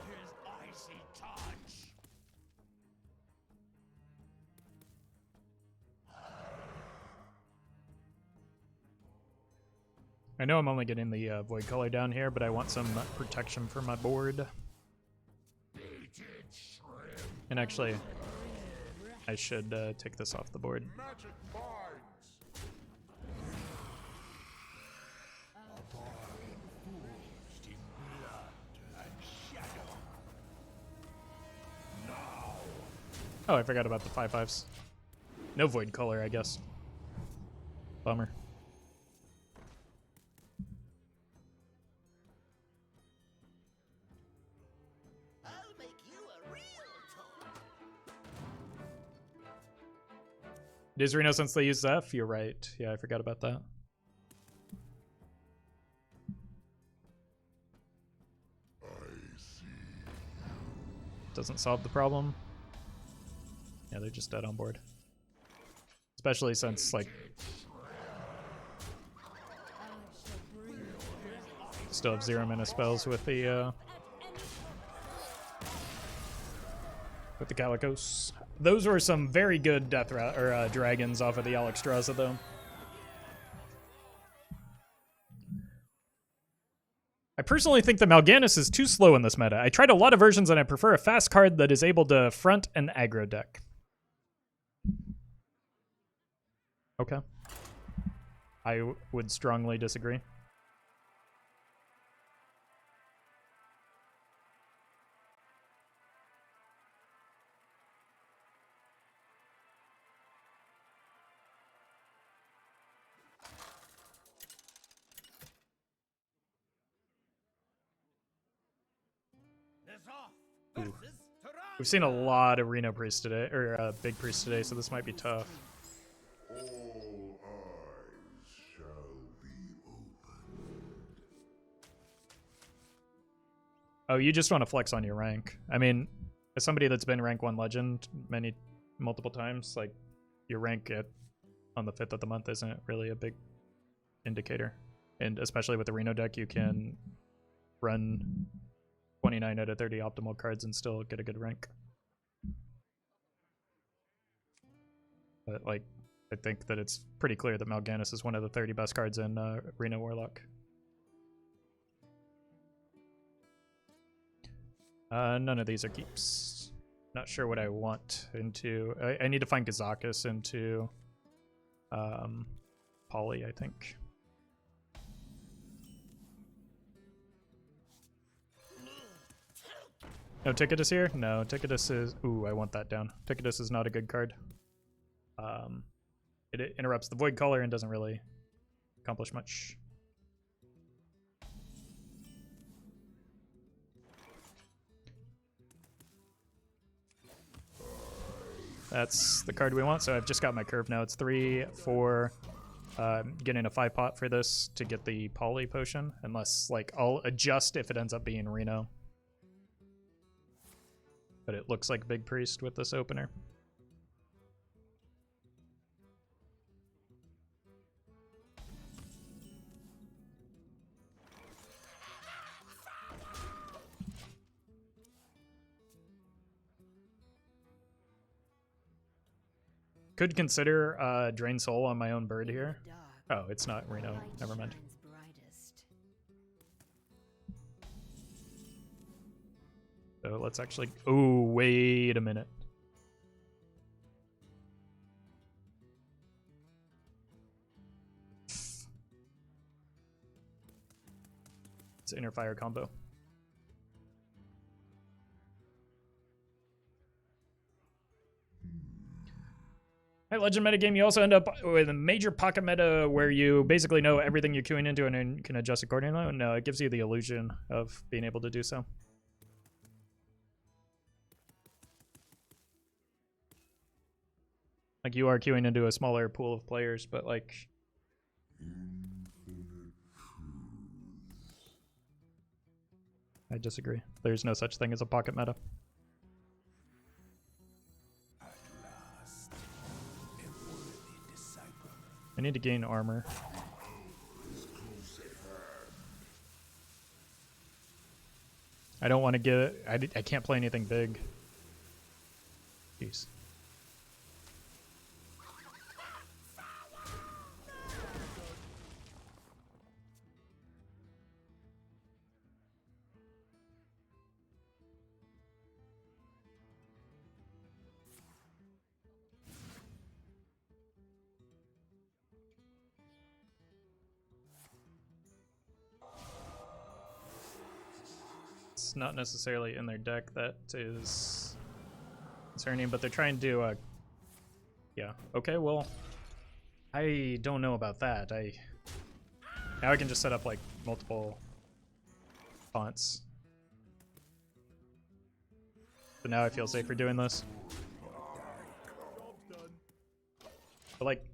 His icy touch.
I know I'm only getting the void color down here, but I want some protection for my board. And actually, I should take this off the board.
Magic minds.
Forged in blood and shadow.
Oh, I forgot about the 5/5s. No void color, I guess. Bummer.
I'll make you a real toy.
It is Reno since they used F? You're right. Yeah, I forgot about that. Doesn't solve the problem. Yeah, they're just dead on board. Especially since, like, still have 0 mana spells with the Calicos. Those were some very good dragons off of the Alexstrasza, though. I personally think the Mal'Ganis is too slow in this meta. I tried a lot of versions and I prefer a fast card that is able to front an aggro deck. Okay. I would strongly disagree. We've seen a lot of Reno Priest today, or Big Priest today, so this might be tough.
All eyes shall be opened.
Oh, you just want to flex on your rank. I mean, as somebody that's been rank 1 legend multiple times, like, your rank on the 5th of the month isn't really a big indicator. And especially with the Reno deck, you can run 29 out of 30 optimal cards and still get a good rank. But, like, I think that it's pretty clear that Mal'Ganis is one of the 30 best cards in Reno Warlock. None of these are keeps. Not sure what I want into. I need to find Kazakus into Poly, I think. No Ticketus here? No, Ticketus is... Ooh, I want that down. Ticketus is not a good card. It interrupts the void color and doesn't really accomplish much. That's the card we want, so I've just got my curve now. It's 3, 4, getting a 5-pot for this to get the Poly potion, unless, like, I'll adjust if it ends up being Reno. But it looks like Big Priest with this opener. Could consider Drain Soul on my own bird here. Oh, it's not Reno. Never mind. So let's actually... Oh, wait a minute. It's an Inner Fire combo. High Legend metagame, you also end up with a major pocket meta where you basically know everything you're queuing into and then can adjust accordingly. No, it gives you the illusion of being able to do so. Like, you are queuing into a smaller pool of players, but like... I disagree. There's no such thing as a pocket meta. I need to gain armor. I don't want to get... I can't play anything big. Jeez. It's not necessarily in their deck that is concerning, but they're trying to yeah, okay, well, I don't know about that. Now I can just set up like multiple fonts. So now I feel safer doing this. But like,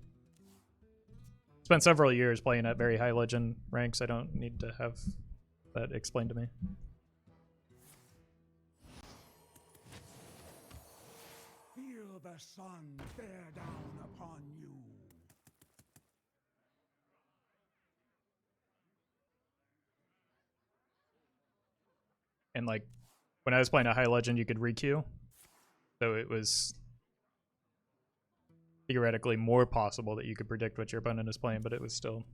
spent several years playing at very high legend ranks. I don't need to have that explained to me.
Feel the sun bear down upon you.
And like, when I was playing a high legend, you could requeue. So it was theoretically more possible that you could predict what your opponent is playing, but it was still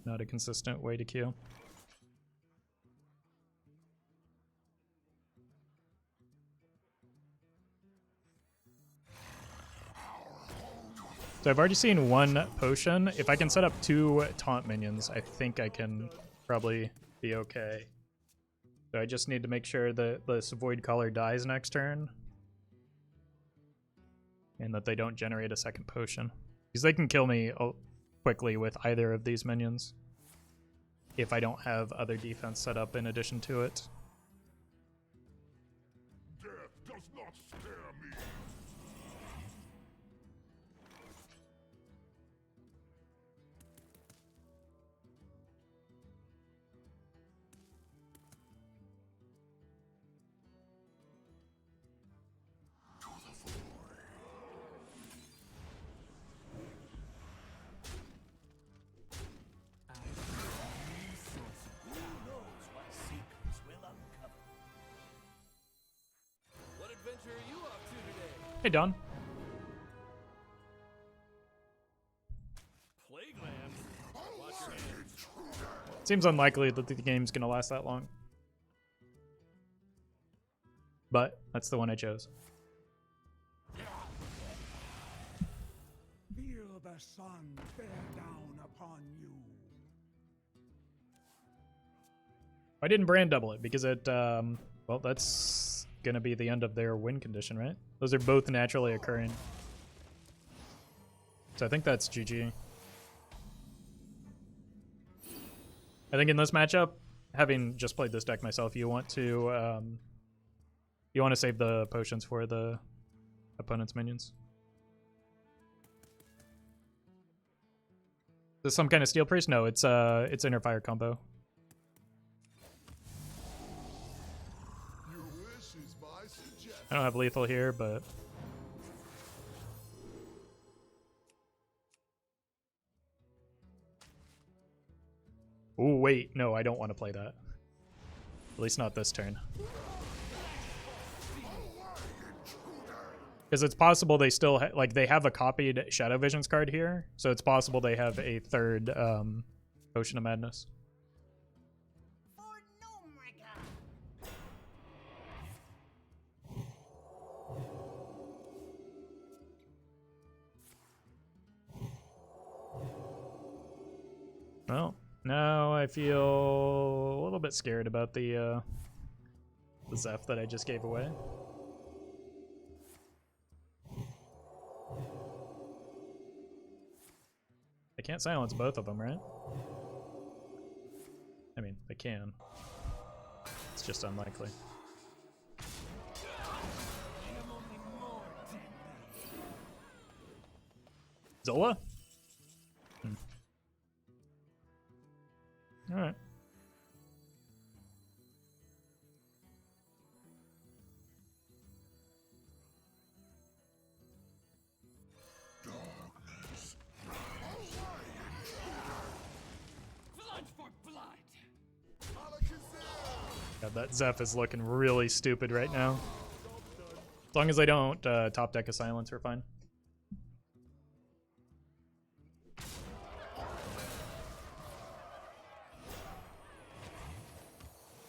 not a consistent way to queue. So I've already seen one potion. If I can set up 2 taunt minions, I think I can probably be okay. So I just need to make sure that the Void Caller dies next turn. And that they don't generate a second potion. Because they can kill me quickly with either of these minions. If I don't have other defense set up in addition to it.
Death does not scare me.
What adventure are you up to today?
Hey, Don.
Plague Lands? Watch your hands.
Seems unlikely that the game's gonna last that long. But that's the one I chose.
Feel the sun bear down upon you.
I didn't brand double it because it, well, that's gonna be the end of their win condition, right? Those are both naturally occurring. So I think that's GG. I think in this matchup, having just played this deck myself, you want to save the potions for the opponent's minions. Is this some kind of Steel Priest? No, it's Inner Fire combo.
Your wish is my suggestion.
I don't have lethal here, but oh wait, no, I don't want to play that. At least not this turn. Because it's possible they still like they have a copied Shadow Visions card here, so it's possible they have a third Potion of Madness.
For Nomrica.
Well, now I feel a little bit scared about the Zeph that I just gave away. can't silence both of them, right? I mean, they can. It's just unlikely. Zola? Alright.
Blood for blood.
God, that Zeph is looking really stupid right now. As long as I don't top deck a silence, we're fine.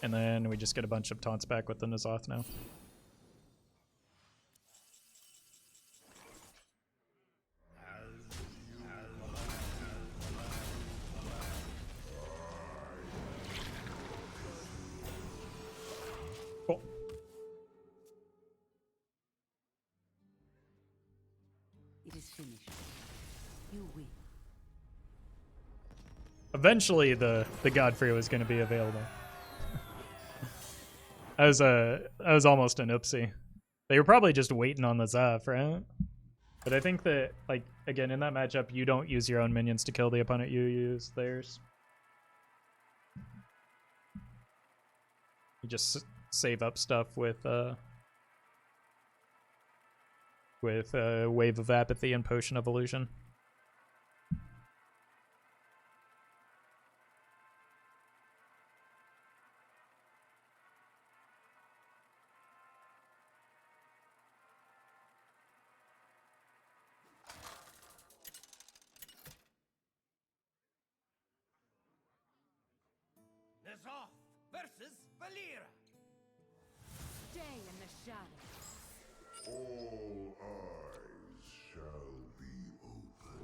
And then we just get a bunch of taunts back with the N'Zoth now. Cool.
It is finished. You win.
Eventually, the Godfrey was going to be available. That was almost an oopsie. They were probably just waiting on the Zeph, right? But I think that, like, again, in that matchup, you don't use your own minions to kill the opponent, you use theirs. You just save up stuff with Wave of Apathy and Potion of Illusion.
N'Zoth versus Valera.
Stay in the shadows.
All eyes shall be open.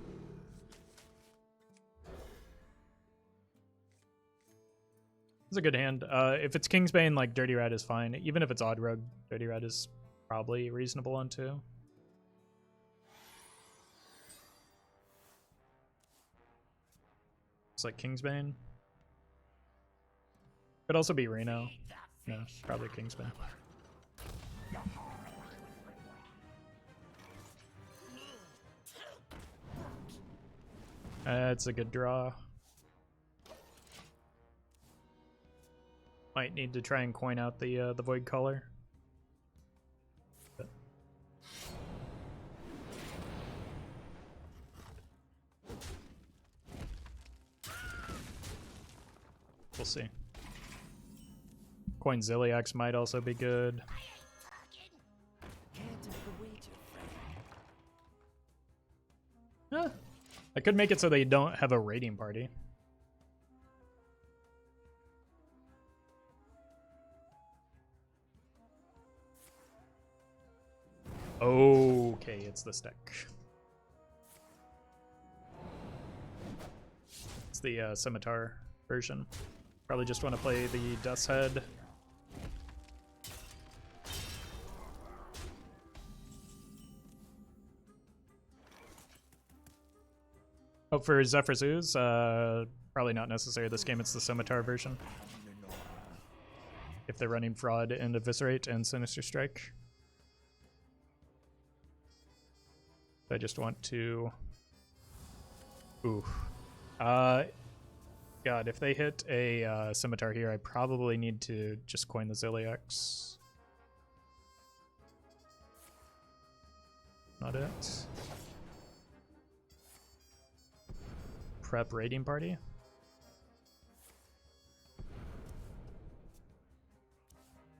It's a good hand. If it's Kingsbane, like, Dirty Rat is fine. Even if it's Odd Rogue, Dirty Rat is probably reasonable on 2. It's like Kingsbane. Could also be Reno. No, probably Kingsbane. It's a good draw. Might need to try and coin out the Void Caller. But we'll see. Coin Ziliax might also be good. Huh. I could make it so they don't have a raiding party. Okay, it's this deck. It's the Scimitar version. Probably just want to play the Death's Head. Oh, for Zephyr's Ooze, probably not necessary this game. It's the Scimitar version. If they're running Fraud and Eviscerate and Sinister Strike. I just want to... Ooh. God, if they hit a Scimitar here, I probably need to just coin the Ziliax. Not it. Prep raiding party.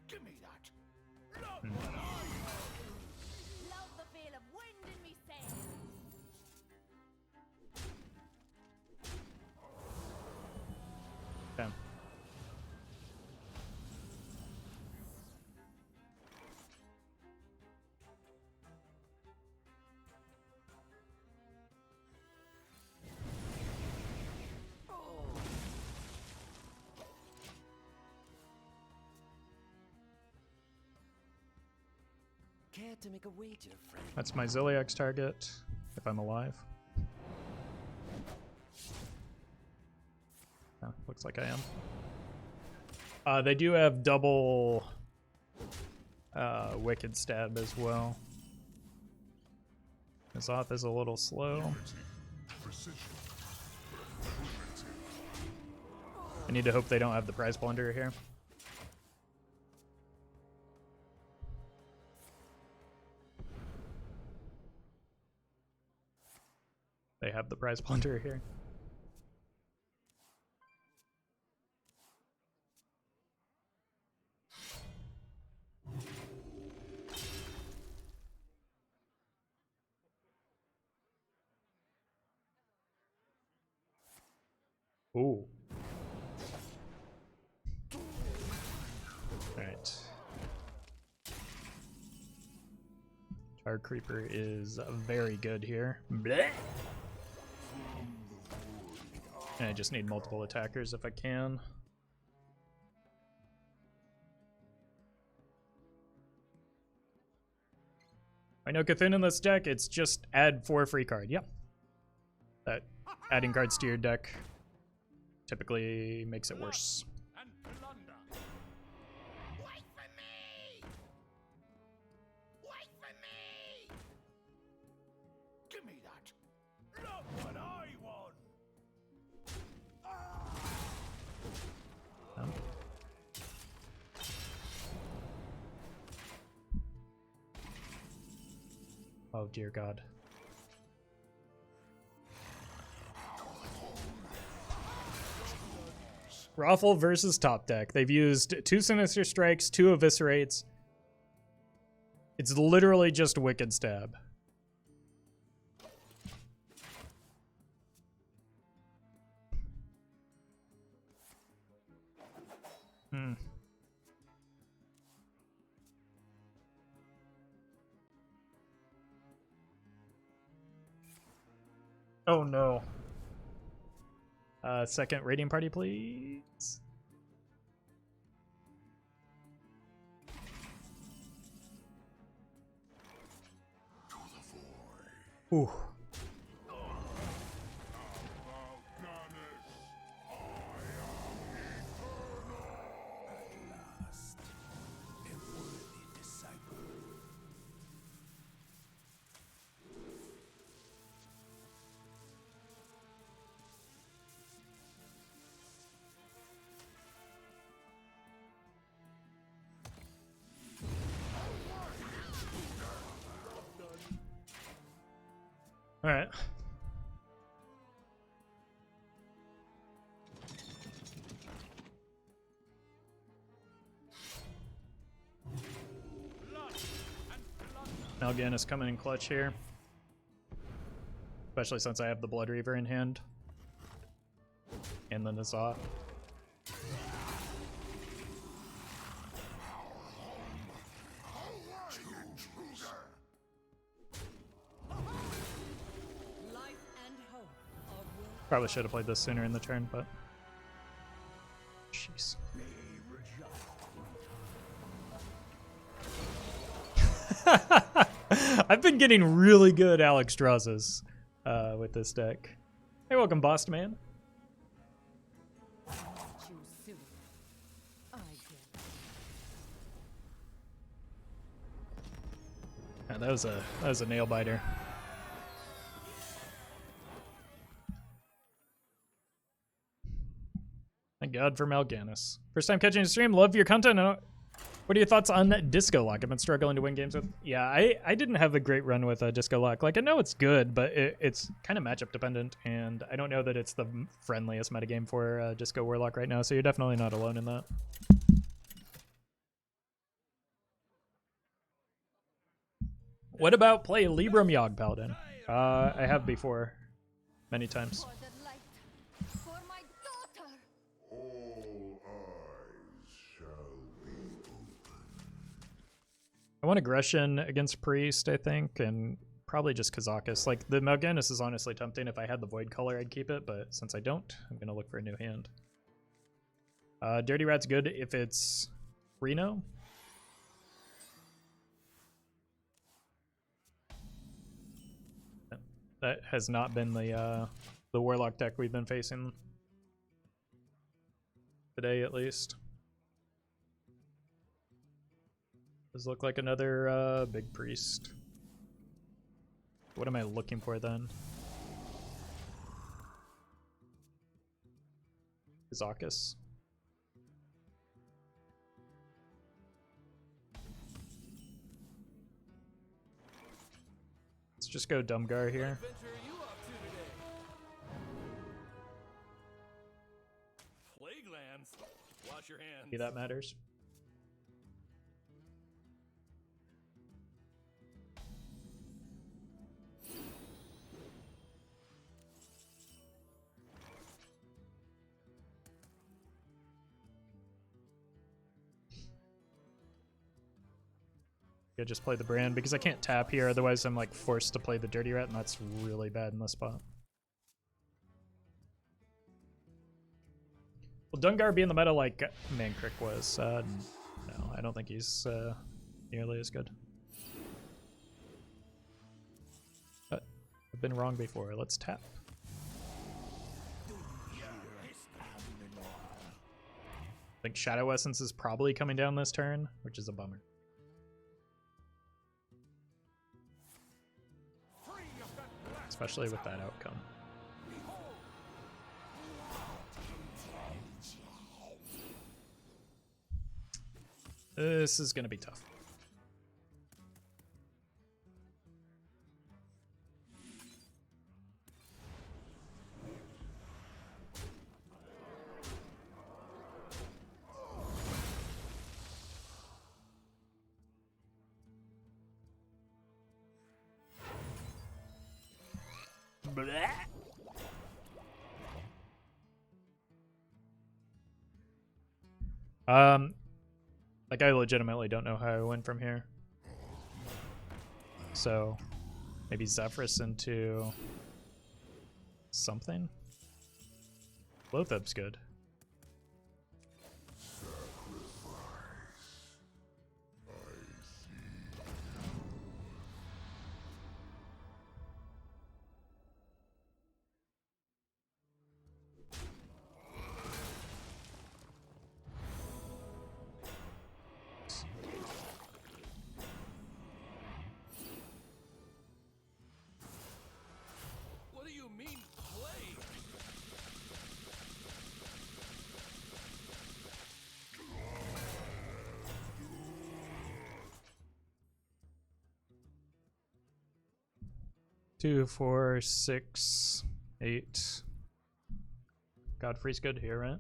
Give me that.
Love the feel of wind in me sails.
Okay.
Care to make a wager, friend?
That's my Ziliax target, if I'm alive. Looks like I am. They do have double Wicked Stab as well. N'Zoth is a little slow. I need to hope they don't have the Prize Plunderer here. They have the Prize Plunderer here. Ooh. Alright. Our Creeper is very good here. Blech. And I just need multiple attackers if I can. I know Cthulhu in this deck, it's just add 4 free card. Yep. That adding cards to your deck typically makes it worse.
And plunder.
Wait for me! Wait for me!
Give me that. Look what I want.
Um, Oh dear God. Roffle versus top deck. They've used 2 Sinister Strikes, 2 Eviscerates. It's literally just Wicked Stab. Hmm. Oh no. Second raiding party, please. Ooh. All right. Mal'Ganis coming in clutch here. Especially since I have the Blood Reaver in hand. And the N'Zoth. Probably should have played this sooner in the turn, but... Jeez. I've been getting really good Alex Drawses with this deck. Hey, welcome, Boss Man. Yeah, that was a nail biter. Thank God for Mal'Ganis. First time catching a stream. Love your content. What are your thoughts on Disco Lock? I've been struggling to win games with. Yeah, I didn't have a great run with Disco Lock. Like, I know it's good, but it's kind of matchup dependent, and I don't know that it's the friendliest metagame for Disco Warlock right now, so you're definitely not alone in that. What about play Libram Yogg Paladin? I have before, many times.
For the light, for my daughter.
All eyes shall be open.
I want Aggression against Priest, I think, and probably just Kazakus. Like, the Mal'Ganis is honestly tempting. If I had the Void Color, I'd keep it, but since I don't, I'm going to look for a new hand. Dirty Rat's good if it's Reno. That has not been the Warlock deck we've been facing. today at least. Does look like another big priest. What am I looking for then? Kazakus. Let's just go Dumgar here.
Plague lands. Wash your hands.
Maybe that matters. I just play the brand because I can't tap here, otherwise I'm like forced to play the Dirty Rat, and that's really bad in this spot. Will Dungar be in the meta like Mankrik was? No, I don't think he's nearly as good. But I've been wrong before. Let's tap. I think Shadow Essence is probably coming down this turn, which is a bummer. Especially with that outcome. This is going to be tough. Like I legitimately don't know how I win from here. So maybe Zephyrus into something. Lotheb's good.
What do you mean, play?
Two, 4, 6, 8. Godfrey's good here, right?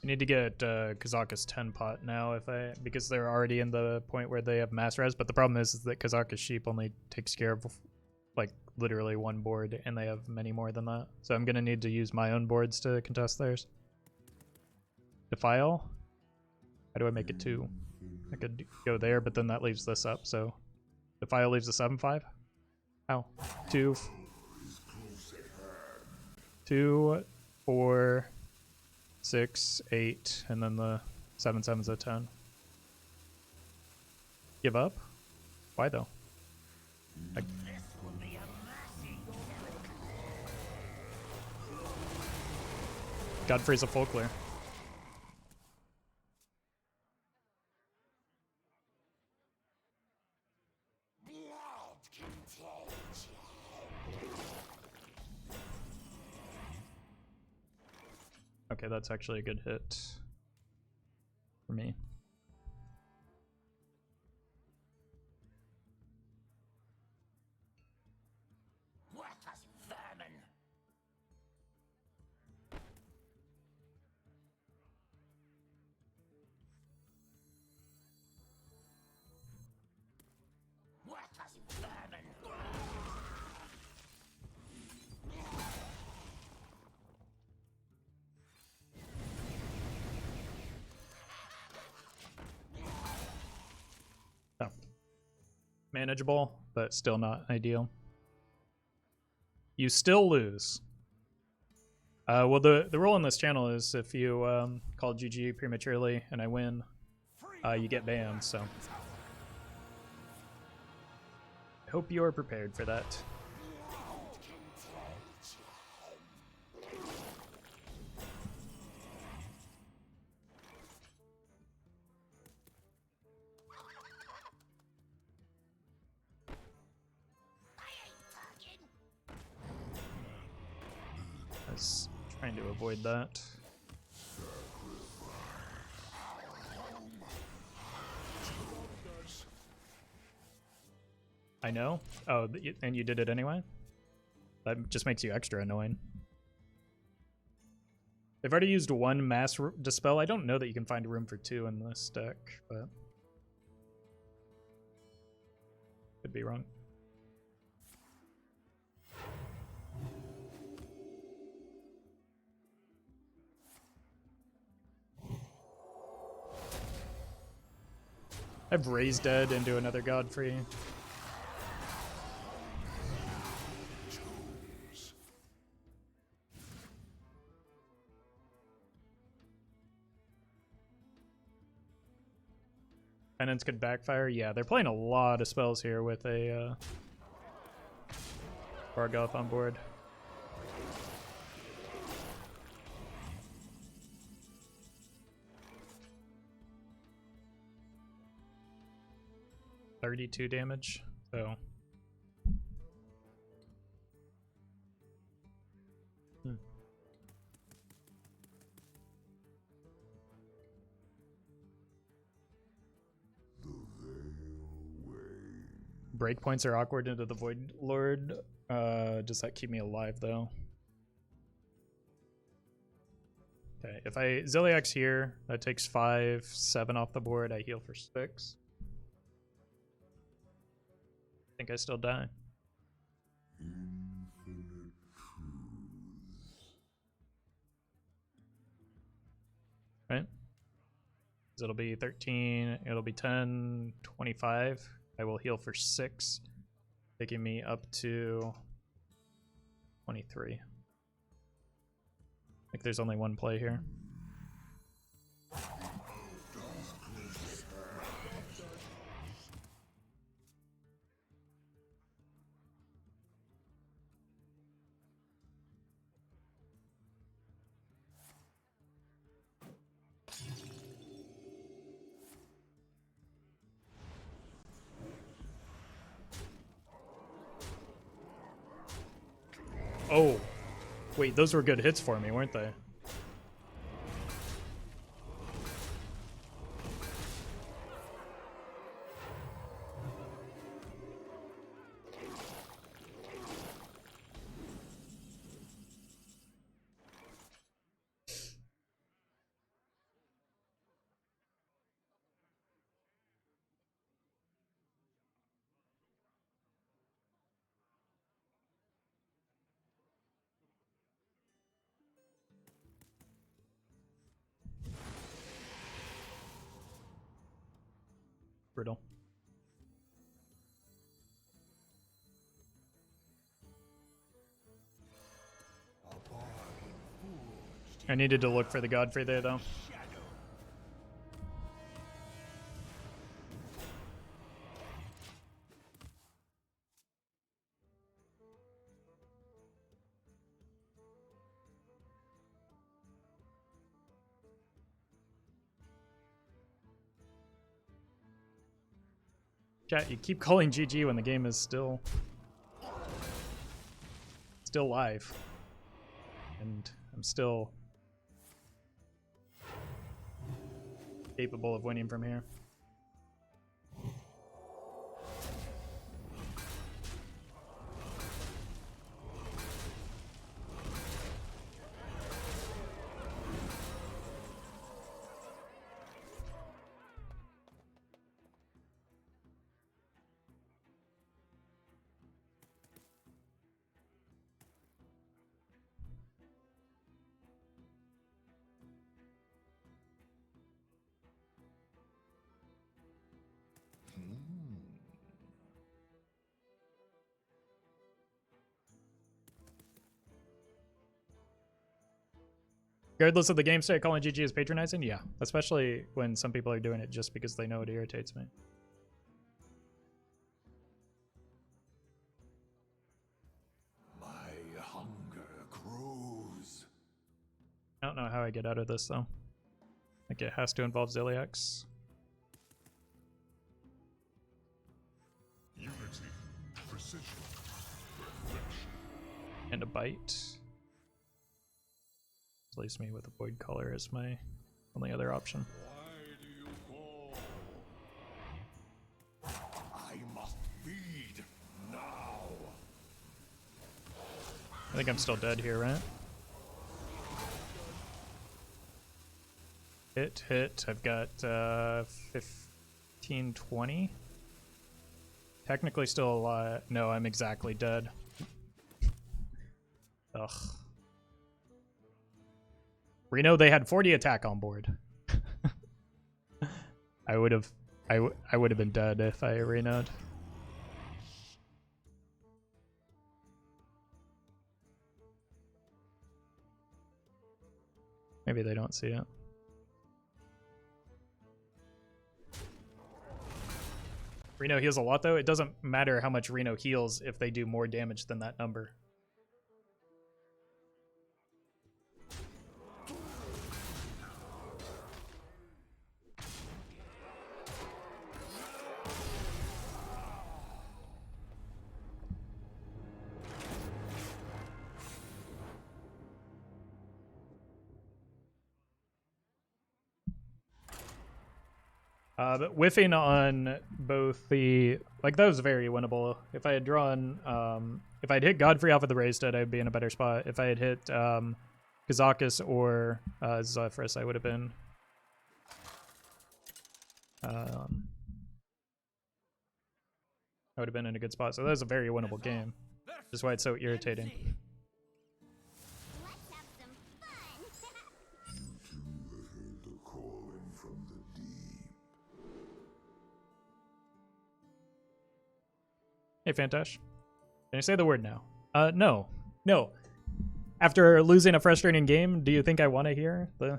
I need to get Kazakus 10 pot now because they're already in the point where they have mass res, but the problem is that Kazakus sheep only takes care of like literally one board and they have many more than that. So I'm gonna need to use my own boards to contest theirs. Defile? How do I make it 2? I could go there, but then that leaves this up, so Defile leaves a 7/5? How? 2, 4, 6, 8, and then the 7/7's a 10. Give up? Why though? Godfrey's a full clear. Okay, that's actually a good hit for me.
Worthless vermin. Worthless vermin.
Oh. Manageable, but still not ideal. You still lose. Well, the rule on this channel is if you call GG prematurely and I win, you get banned, so hope you are prepared for that. I was trying to avoid that. I know. Oh, and you did it anyway? That just makes you extra annoying. They've already used one mass dispel. I don't know that you can find room for two in this deck, but could be wrong. I've raised dead into another Godfrey. Penance could backfire. Yeah, they're playing a lot of spells here with a Bargoth on board. $32 damage, so. Breakpoints are awkward into the Void Lord. Does that keep me alive though? Okay, if I Ziliax here, that takes 5, 7 off the board. I heal for 6. I think I still die. Right? So it'll be 13, it'll be 10, 25. I will heal for 6, taking me up to 23. I think there's only one play here. Oh, wait, those were good hits for me, weren't they? Brittle. I needed to look for the Godfrey there, though. Chat, you keep calling GG when the game is still live. And I'm still capable of winning from here. Regardless of the game state, calling GG is patronizing? Yeah, especially when some people are doing it just because they know it irritates me. I don't know how I get out of this though. Like it has to involve Ziliax.
Unity, precision,
And a bite. Leaves me with a void collar as my only other option.
why do you call? I must feed now.
I think I'm still dead here, right? Hit. I've got 15, 20. Technically still alive. No, I'm exactly dead. Ugh. Reno, they had 40 attack on board. I would have been dead if I Reno'd. Maybe they don't see it. Reno heals a lot though. It doesn't matter how much Reno heals if they do more damage than that number. But whiffing on both the... Like, that was very winnable. If I had drawn... if I'd hit Godfrey off of the raised dead, I'd be in a better spot. If I had hit Kazakus or Zephrys, I would have been... I would have been in a good spot. So that was a very winnable game. Which is why it's so irritating.
Let's have some fun.
The calling from the deep.
Hey, Fantash. Can you say the word now? No. No. After losing a frustrating game, do you think I want to hear the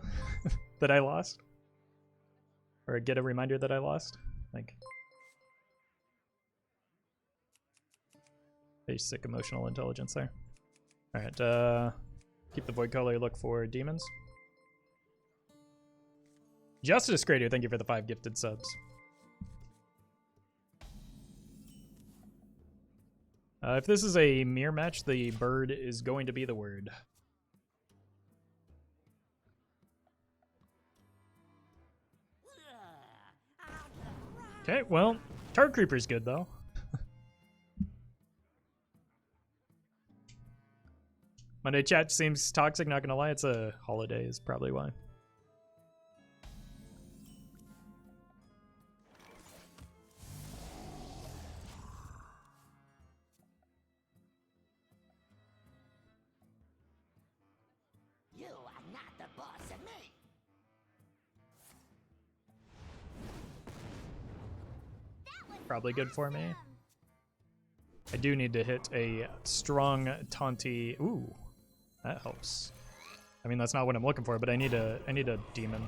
that I lost? Or get a reminder that I lost? Like... Basic emotional intelligence there. Alright, keep the void color, look for demons. Justice Creator, thank you for the 5 gifted subs. If this is a mirror match, the bird is going to be the word. Okay, well, Tar Creeper's good though. Monday chat seems toxic, not gonna lie, it's a holiday is probably why.
You are not the boss of me.
Probably good for me. I do need to hit a strong taunty. Ooh, that helps. I mean, that's not what I'm looking for, but I need a demon.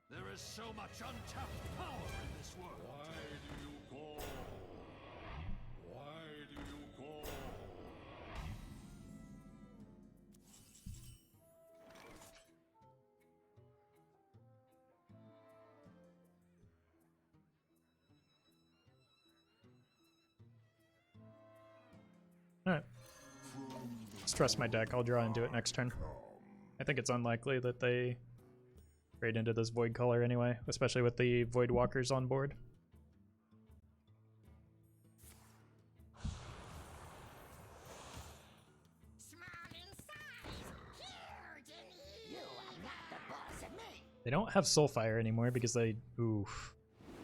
There is so much untapped power in this world.
Why do you call? Why do you call?
Alright. Just trust my deck. I'll draw and do it next turn. I think it's unlikely that they raid into this void color anyway, especially with the void walkers on board.
Small in size, huge in
You are not the boss of me.
They don't have Soulfire anymore because they... Oof.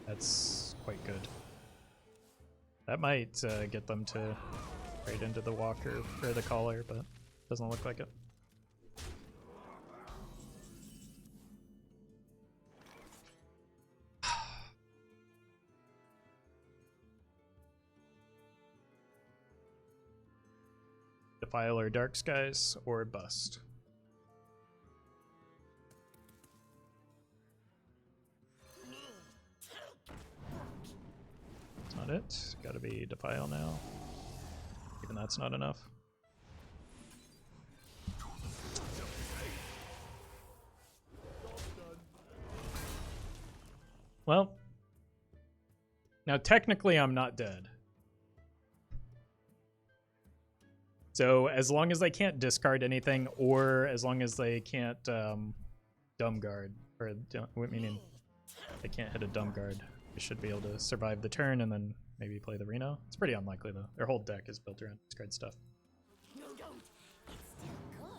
That's quite good. That might get them to raid into the walker or the collar, but doesn't look like it. Defile or Dark Skies or bust. That's not it. Gotta be Defile now. Even that's not enough. Well, now technically I'm not dead. So as long as they can't discard anything, or as long as they can't dumb guard, or meaning they can't hit a dumb guard, they should be able to survive the turn and then maybe play the Reno. It's pretty unlikely though. Their whole deck is built around discard stuff.
No, don't. It's still good.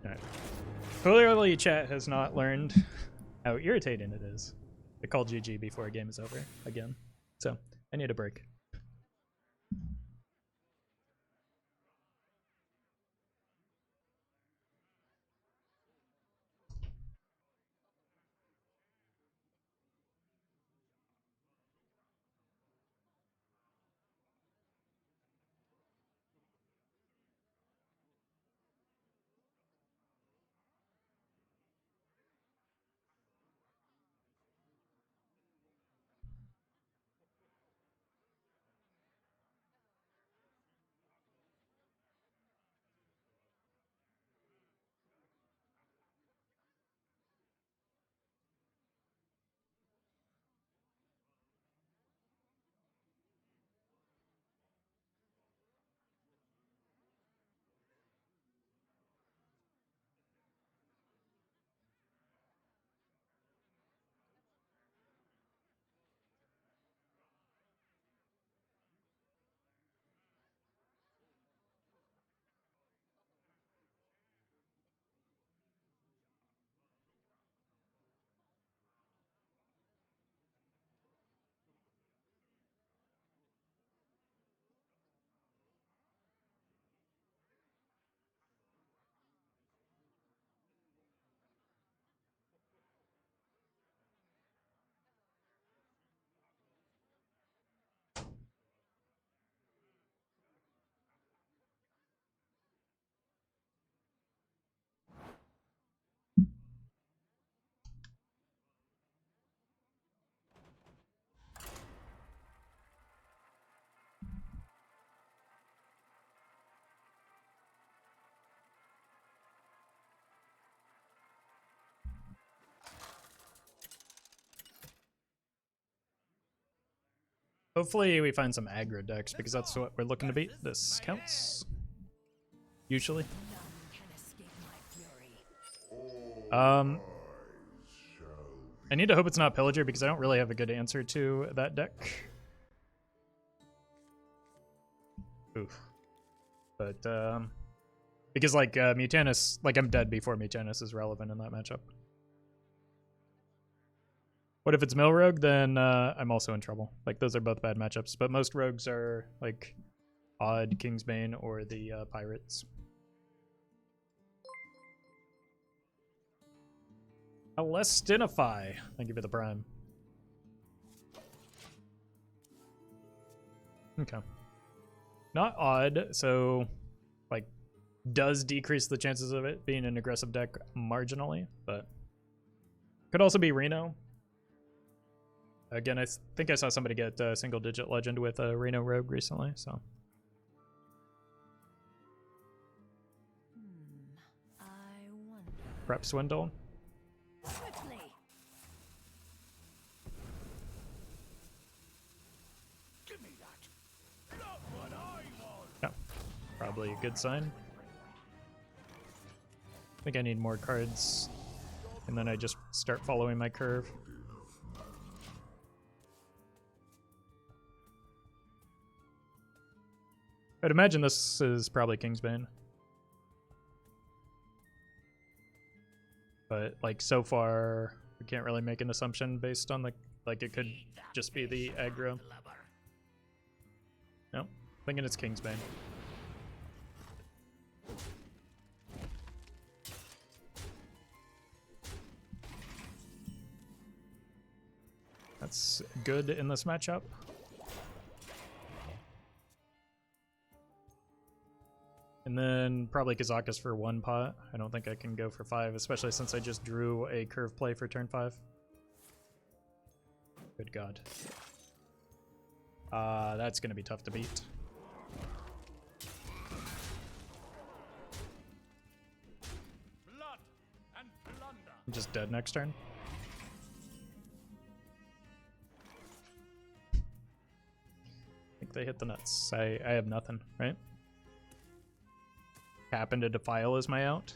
Alright. Clearly chat has not learned how irritating it is to call GG before a game is over again. So I need a break. Hopefully we find some aggro decks, because that's what we're looking to beat. This counts. Usually. I need to hope it's not Pillager, because I don't really have a good answer to that deck. Oof. But, because, like, Mutanus, like, I'm dead before Mutanus is relevant in that matchup. What if it's Mill Rogue? Then I'm also in trouble. Like, those are both bad matchups. But most rogues are, like, Odd, Kingsbane, or the Pirates. Alestinify. Thank you for the prime. Okay. Not Odd, so, like, does decrease the chances of it being an aggressive deck marginally, but could also be Reno. Again, I think I saw somebody get single-digit legend with a Reno Rogue recently, so.
I wonder.
Prep Swindle.
Quickly.
Give me that. Not what I want.
Yeah, probably a good sign. I think I need more cards, and then I just start following my curve. I'd imagine this is probably Kingsbane. But, like, so far, we can't really make an assumption based on the, like, it could just be the aggro. Nope, thinking it's Kingsbane. That's good in this matchup. And then probably Kazakus for 1 pot. I don't think I can go for 5, especially since I just drew a curve play for turn 5. Good God. That's going to be tough to beat.
Blood and plunder.
I'm just dead next turn. I think they hit the nuts. I have nothing, right? Tap into Defile is my out.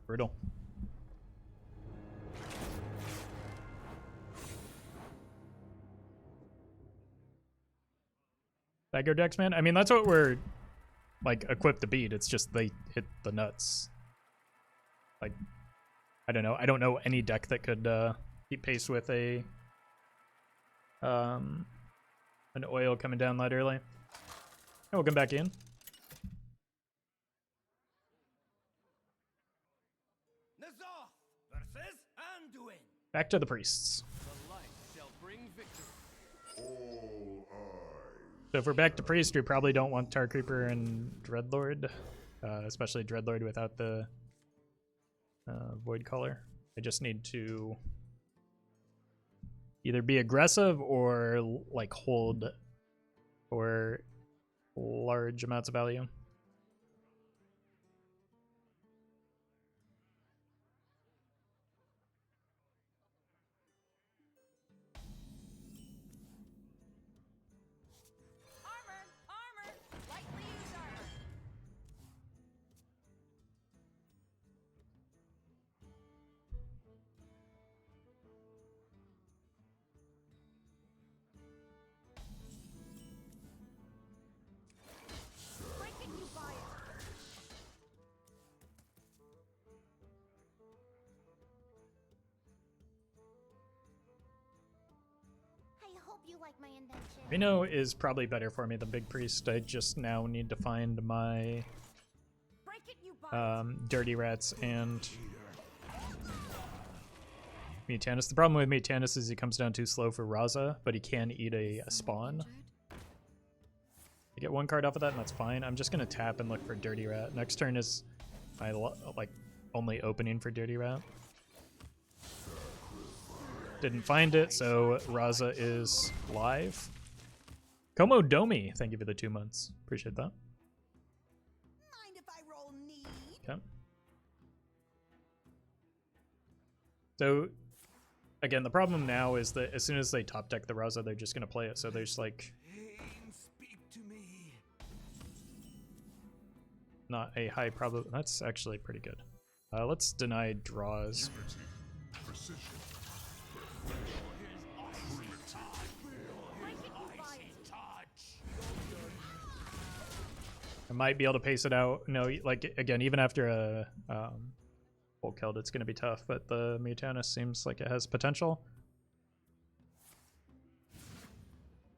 Brutal. Bagger decks, man. I mean, that's what we're like equipped to beat. It's just they hit the nuts. Like, I don't know. I don't know any deck that could keep pace with a an oil coming down that early. Welcome back in.
Nazar versus Anduin.
Back to the priests.
The light shall bring victory.
All eyes.
So if we're back to priest, we probably don't want Tar Creeper and Dreadlord, especially Dreadlord without the Void Caller. I just need to either be aggressive or like hold for large amounts of value.
Armor! Lightly use armor! Break it, you buy it! I hope you like my invention.
Reno is probably better for me than Big Priest. I just now need to find my
Break it, you buy it!
Dirty Rats and Mutanus. The problem with Mutanus is he comes down too slow for Raza, but he can eat a spawn. I get 1 card off of that, and that's fine. I'm just gonna tap and look for Dirty Rat. Next turn is my like only opening for Dirty Rat. Didn't find it, so Raza is live. Komodomi, thank you for the 2 months. Appreciate that.
Mind if I roll need?
Okay. So, again, the problem now is that as soon as they top deck the Raza, they're just gonna play it. So there's like
Pain, speak to me.
not a high probability. That's actually pretty good. Let's deny draws.
Precision.
Break it, you buy it!
I might be able to pace it out. No, like again, even after a full killed, it's gonna be tough. But the Mutanus seems like it has potential.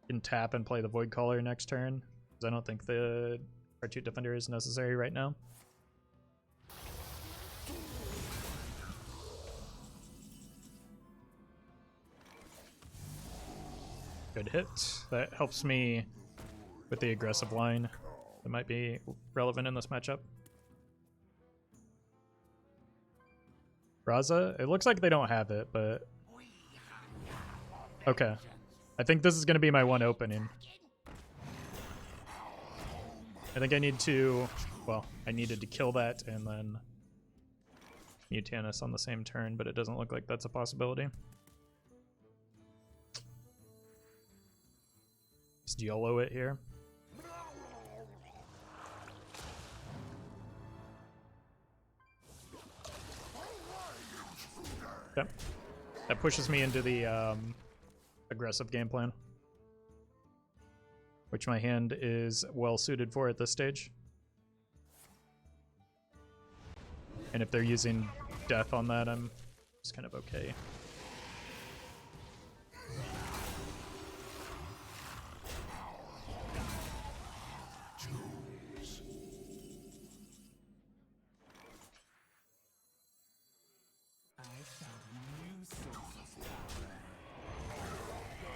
Can tap and play the Void Caller next turn, because I don't think the Cartoon Defender is necessary right now. Good hit. That helps me with the aggressive line. That might be relevant in this matchup. Raza? It looks like they don't have it, but... Okay. I think this is going to be my 1 opening. I think I need to... Well, I needed to kill that and then Mutanus on the same turn, but it doesn't look like that's a possibility. Just YOLO it here. Okay. That pushes me into the aggressive game plan, which my hand is well suited for at this stage. And if they're using death on that, I'm just kind of okay.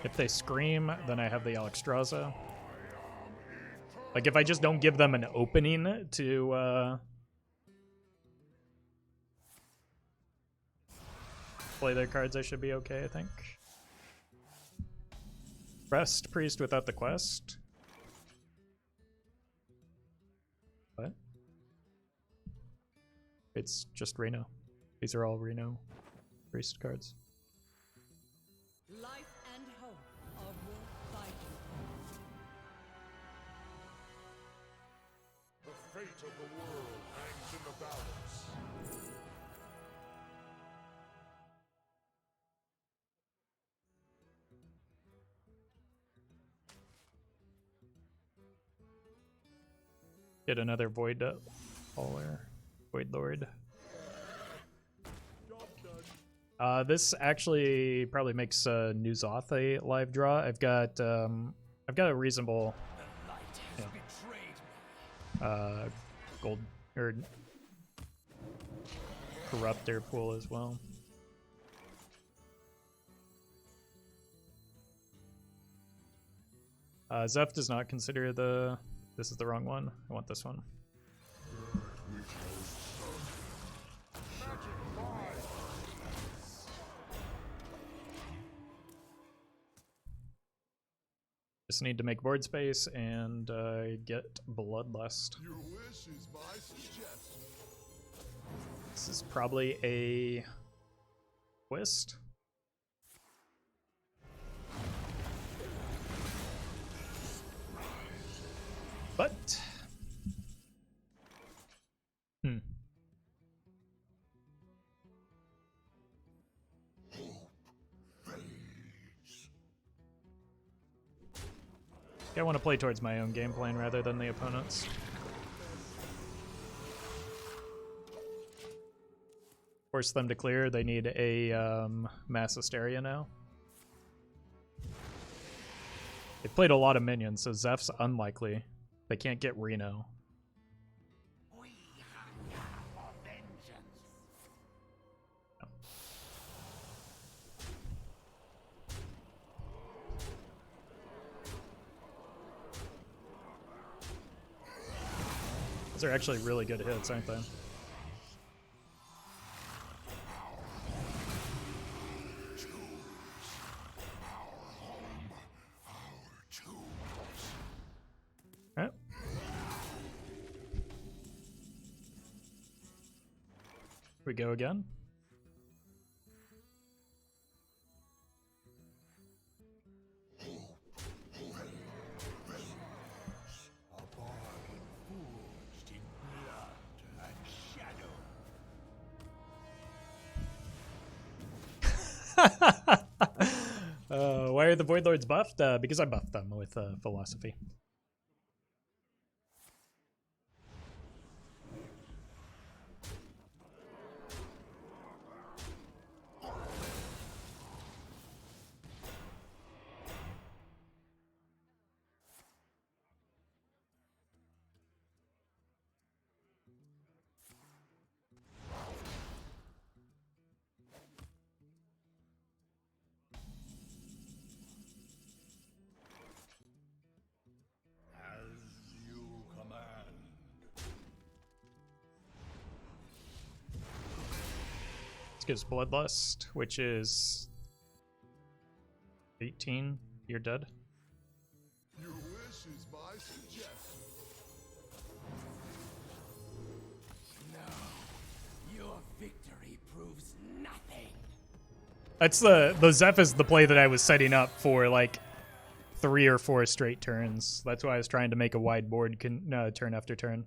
If they scream, then I have the Alexstrasza. Like, if I just don't give them an opening to play their cards, I should be okay, I think. Rest Priest without the quest. What? It's just Reno. These are all Reno Priest cards.
Life and hope are worth fighting.
The fate of the world hangs in the balance.
Get another Void Hauler. Void Lord. This actually probably makes Nuzoth a live draw. I've got a reasonable gold or corruptor pool as well. Zeph does not consider the. This is the wrong one. I want this one. Just need to make board space and get Bloodlust.
Your wish is my suggestion.
This is probably a twist. But I want to play towards my own game plan rather than the opponent's. Force them to clear. They need a mass hysteria now. They played a lot of minions, so Zeph's unlikely. They can't get Reno.
We hunger for vengeance.
Those are actually really good hits, aren't they? Alright. We go again.
Forged in blood and shadow.
Why are the Void Lords buffed? Because I buffed them with philosophy.
As you command.
This gives Bloodlust, which is 18. You're dead.
Your wish is my suggestion.
No, your victory proves nothing.
That's the Zeph is the play that I was setting up for like 3 or 4 straight turns. That's why I was trying to make a wide board turn after turn.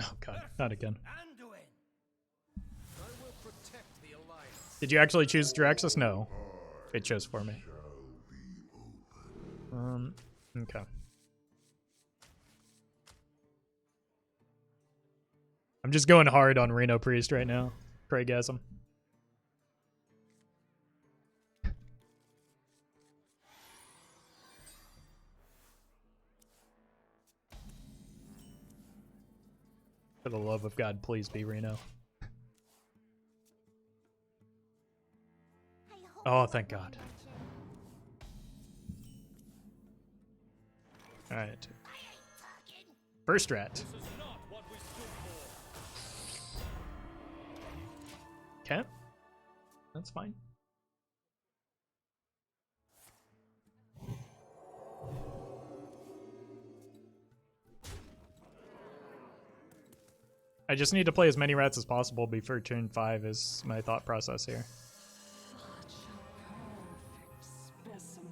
Oh god, not again.
Anduin. I will protect the alliance.
Did you actually choose Draxus? No. It chose for me. Okay. I'm just going hard on Reno Priest right now. Craigasm. For the love of God, please be Reno.
I hope
Oh,
you
thank
won't
God.
mention.
Alright.
I ain't talking.
First rat.
This is not what we stood for.
Okay. That's fine. I just need to play as many rats as possible before turn 5 is my thought process here.
Such a perfect specimen.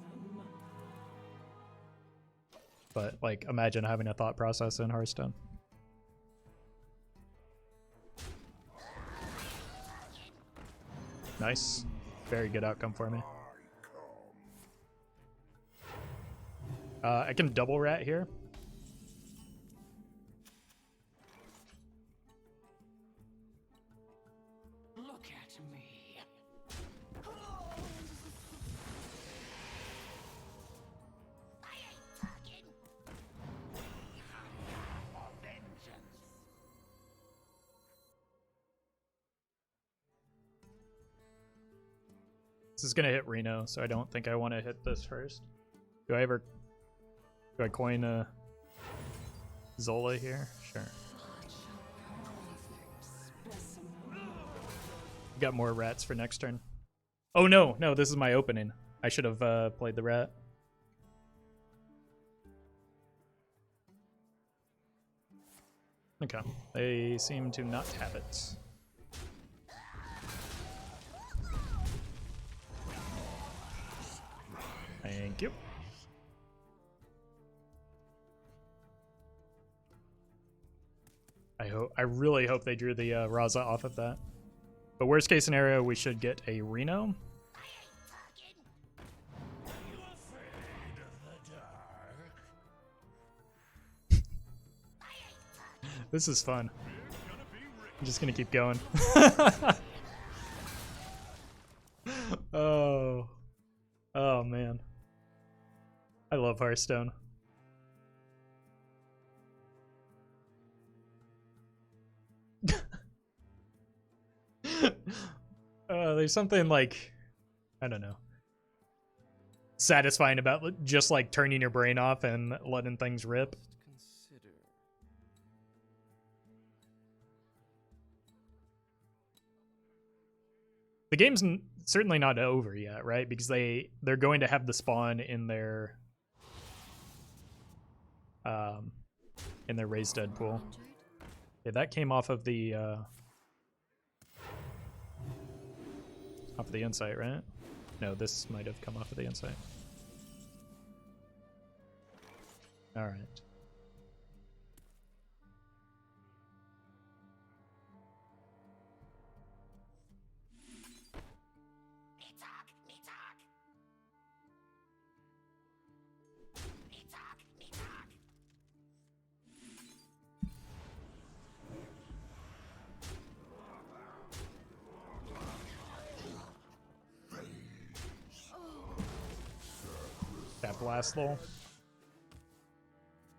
But, like, imagine having a thought process in Hearthstone. Nice. Very good outcome for me. I can double rat here.
Look at me.
I ain't talking.
This is gonna hit Reno, so I don't think I want to hit this first. Do I coin a Zola here? Sure.
Such a perfect specimen.
Got more rats for next turn. Oh no, this is my opening. I should have played the rat. Okay, they seem to not have it. Thank you. I really hope they drew the Raza off of that. But worst case scenario, we should get a Reno. This is fun. I'm just gonna keep going. Oh man. I love Hearthstone. There's something like, I don't know, satisfying about just like turning your brain off and letting things rip.
Consider.
The game's certainly not over yet, right? Because they're going to have the spawn in their raised dead pool. Yeah, that came off of the insight, right? No, this might have come off of the insight. All right.
Me talk. Me talk. Me talk. Me talk.
That blast lol.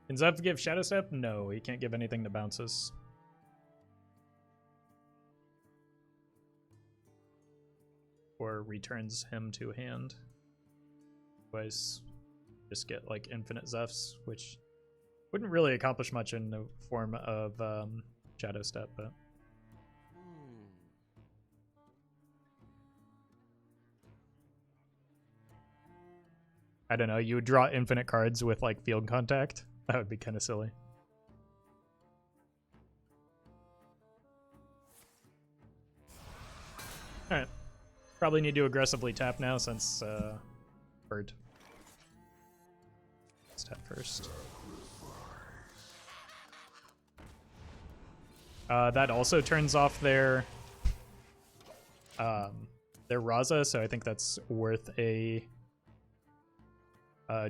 Can Zev give Shadow Step? No, he can't give anything that bounces. Or returns him to hand. Otherwise, just get like infinite Zefs, which wouldn't really accomplish much in the form of Shadow Step, but. I don't know, you would draw infinite cards with like field contact. That would be kind of silly. Alright. Probably need to aggressively tap now since bird. Let's tap first. That also turns off their Raza, so I think that's worth a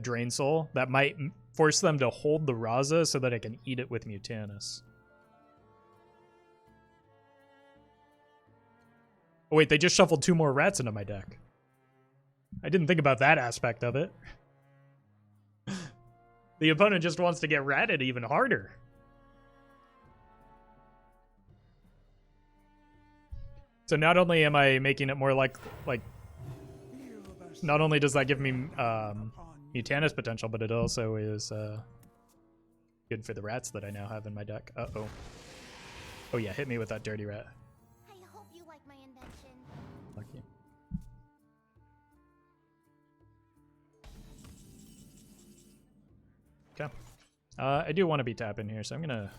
Drain Soul. That might force them to hold the Raza so that I can eat it with Mutanus. Oh wait, they just shuffled 2 more rats into my deck. I didn't think about that aspect of it. The opponent just wants to get ratted even harder. So not only am I making it more like not only does that give me Mutanus potential, but it also is good for the rats that I now have in my deck. Uh-oh. Oh yeah, hit me with that dirty rat.
I hope you like my invention.
Lucky. Okay. I do want to be tapping here, so I'm gonna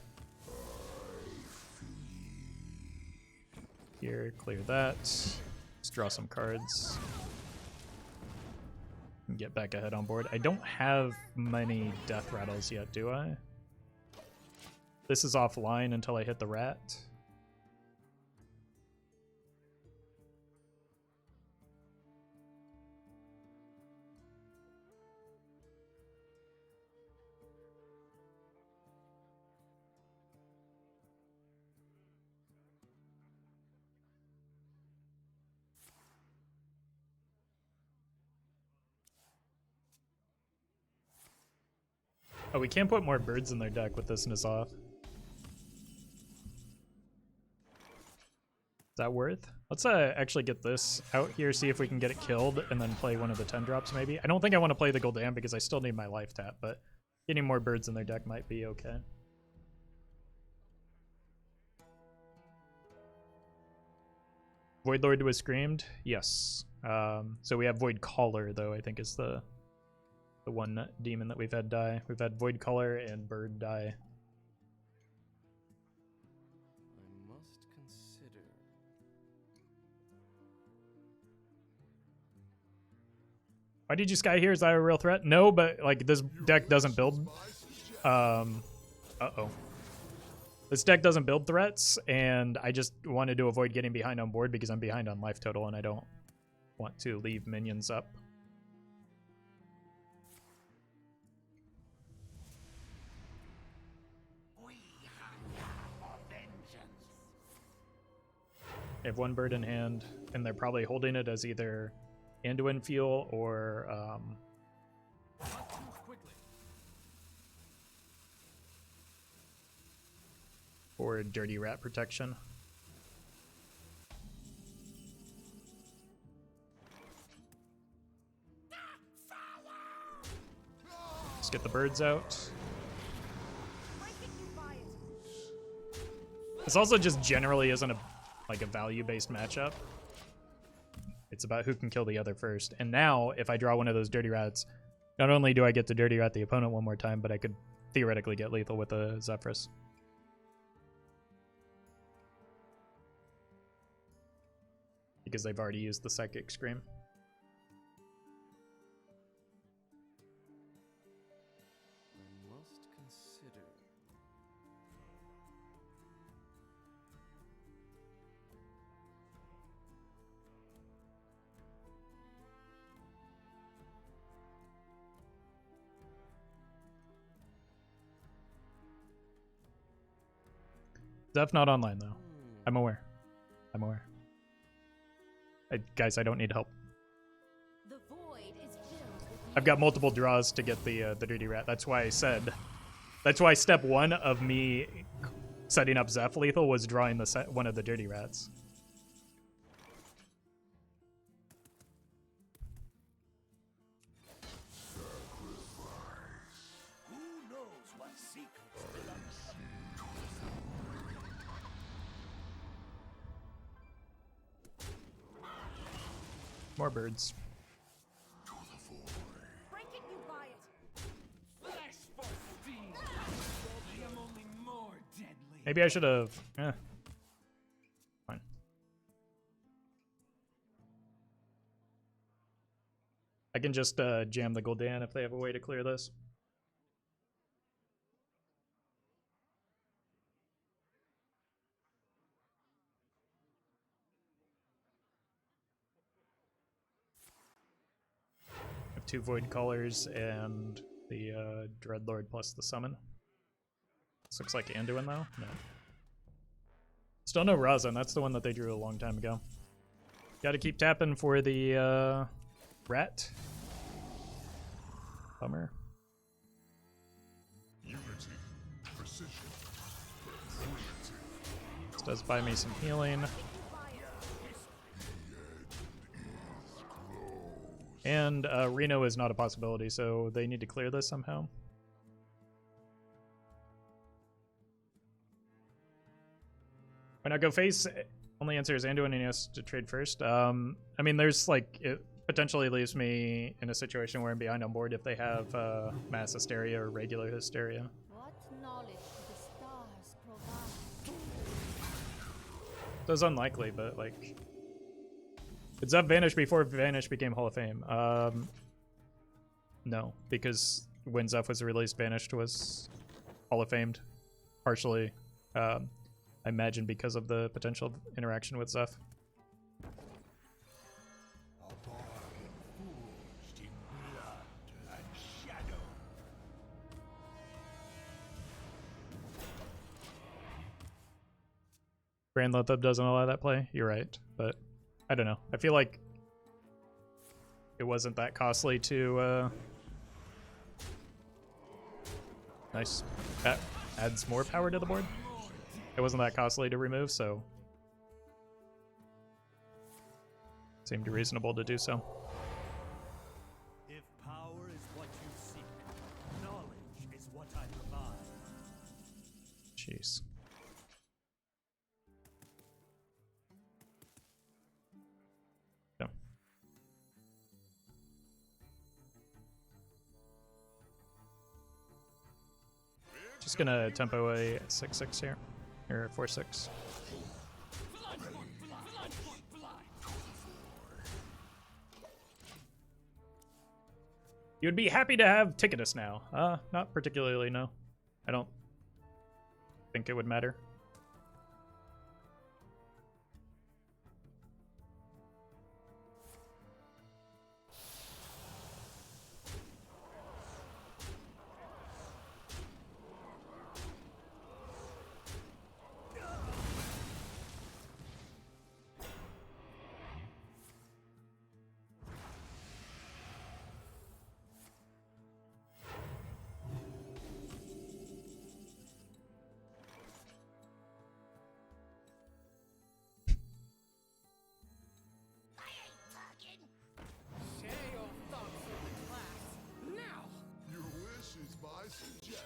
here clear that. Let's draw some cards. And get back ahead on board. I don't have many death rattles yet, do I? This is offline until I hit the rat. Oh, we can't put more birds in their deck with this N'Zoth. Is that worth? Let's actually get this out here, see if we can get it killed, and then play one of the 10 drops maybe. I don't think I want to play the Gul'dan because I still need my life tap, but getting more birds in their deck might be okay. Void Lord was screamed? Yes. So we have Void Caller, though, I think is the one demon that we've had die. We've had Void Caller and Bird die.
I must consider.
Why did you Sky here? Is that a real threat? No, but like this deck doesn't build. Uh-oh. This deck doesn't build threats, and I just wanted to avoid getting behind on board because I'm behind on life total, and I don't want to leave minions up. They have one bird in hand, and they're probably holding it as either Anduin fuel or dirty rat protection. Let's get the birds out. This also just generally isn't a value-based matchup. It's about who can kill the other first. And now, if I draw one of those dirty rats, not only do I get to dirty rat the opponent one more time, but I could theoretically get lethal with a Zephrys. Because they've already used the Psychic Scream.
I must consider.
Zeph not online though. I'm aware. I'm aware. Guys, I don't need help.
The void is filled with
I've got multiple draws to get the dirty rat. That's why I said. That's why step one of me setting up Zeph lethal was drawing the one of the dirty rats.
Who knows what secrets
More birds.
Breaking you by it. Flesh for steel. I am only more deadly.
Maybe I should have. Fine. I can just jam the Gul'dan if they have a way to clear this. I have 2 Void Callers and the Dreadlord plus the Summon. This looks like Anduin though? No. Still no Razan, that's the one that they drew a long time ago. Gotta keep tapping for the rat. Bummer.
Unity, precision,
This does buy me some healing. And Reno is not a possibility, so they need to clear this somehow. Why not go face? Only answer is Anduin, and he has to trade first. I mean, there's like, it potentially leaves me in a situation where I'm behind on board if they have mass hysteria or regular hysteria.
What knowledge do the stars provide?
So it's unlikely, but like, did Zev vanish before Vanish became Hall of Fame? No, because when Zev was released, Vanished was Hall of Famed, partially. I imagine because of the potential interaction with Zeph.
A bargain forged in blood and shadow.
Grand Lothub doesn't allow that play. You're right, but I don't know. I feel like it wasn't that costly to. Nice. That adds more power to the board. It wasn't that costly to remove, so seemed reasonable to do so.
If power is what you seek, knowledge is what I provide.
Jeez. Yeah. Just gonna tempo a 6/6 here. Or 4/6. You'd be happy to have Ticketus now. Not particularly, no. I don't think it would matter.
Share your thoughts with the class. Now!
Your wish is my suggestion.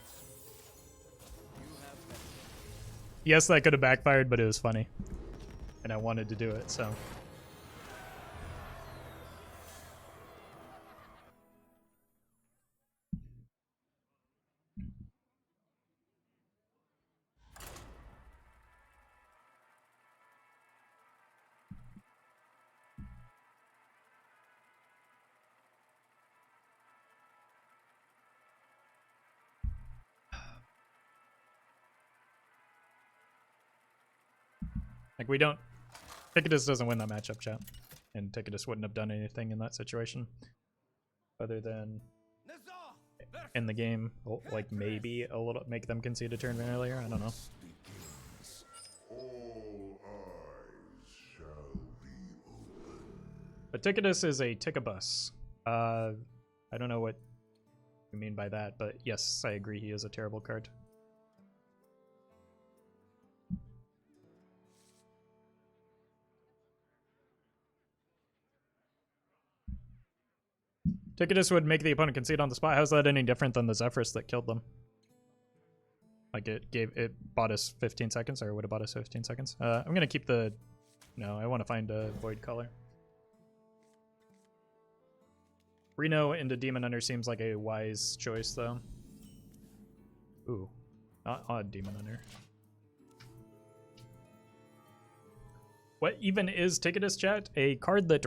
Yes, that could have backfired, but it was funny. And I wanted to do it, so. Like, we don't... Ticketus doesn't win that matchup, chat. And Ticketus wouldn't have done anything in that situation. Other than... in the game, like, maybe a little... make them concede a turn earlier? I don't know.
All eyes shall be open.
But Ticketus is a Tickabus. I don't know what you mean by that, but yes, I agree he is a terrible card. Ticketus would make the opponent concede on the spot. How's that any different than the Zephyrus that killed them? Like it bought us 15 seconds, or would have bought us 15 seconds. I'm gonna keep the... No, I want to find a Void Color. Reno into Demon Hunter seems like a wise choice, though. Ooh, not odd Demon Hunter. What even is Ticketus, chat? A card that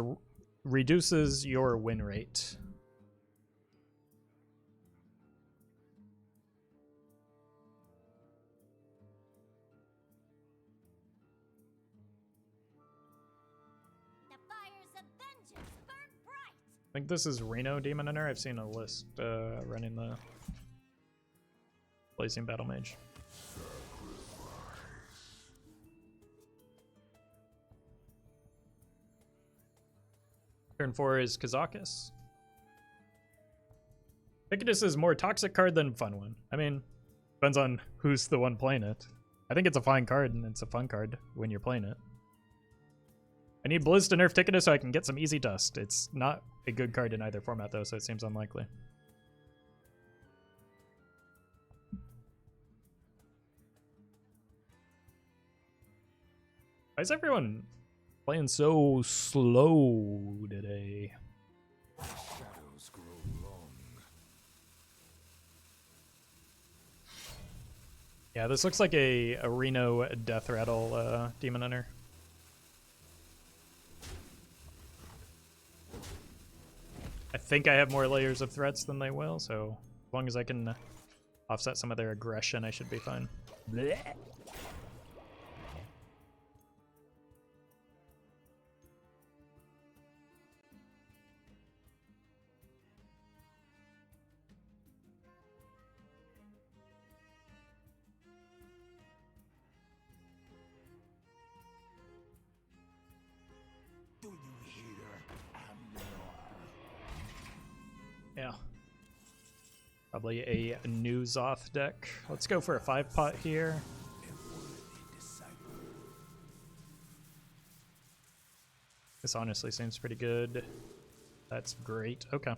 reduces your win rate. I think this is Reno Demon Hunter. I've seen a list running the Blazing Battle Mage. Turn 4 is Kazakis. Ticketus is more toxic card than fun one. I mean, depends on who's the one playing it. I think it's a fine card and it's a fun card when you're playing it. I need Blizz to nerf Ticketus so I can get some easy dust. It's not a good card in either format, though, so it seems unlikely. Why is everyone playing so slow today?
Shadows grow long.
Yeah, this looks like a Reno Death Rattle Demon Hunter. I think I have more layers of threats than they will, so as long as I can offset some of their aggression, I should be fine. Blech.
Do you hear, Amnor?
Yeah. Probably a new Zoth deck. Let's go for a 5-pot here. This honestly seems pretty good. That's great. Okay.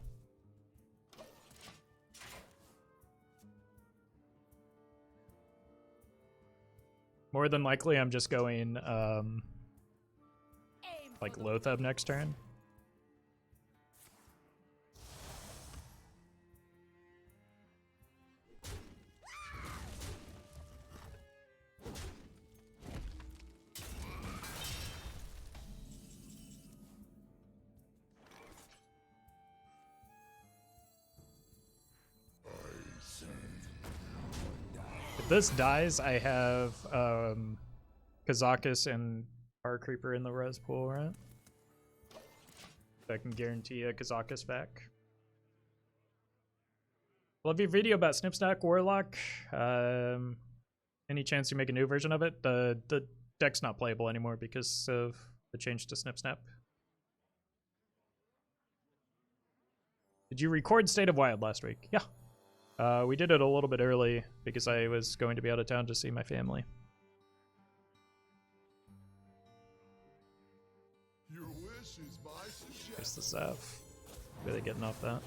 More than likely, I'm just going like Loatheb next turn. If this dies, I have Kazakus and Power Creeper in the res pool, right? So I can guarantee a Kazakus back. Love your video about Snipsnack Warlock. Any chance you make a new version of it? The deck's not playable anymore because of the change to Snipsnap. Did you record State of Wild last week? Yeah. We did it a little bit early because I was going to be out of town to see my family.
Your wish is my suggestion.
There's the Zeph. Really getting off that.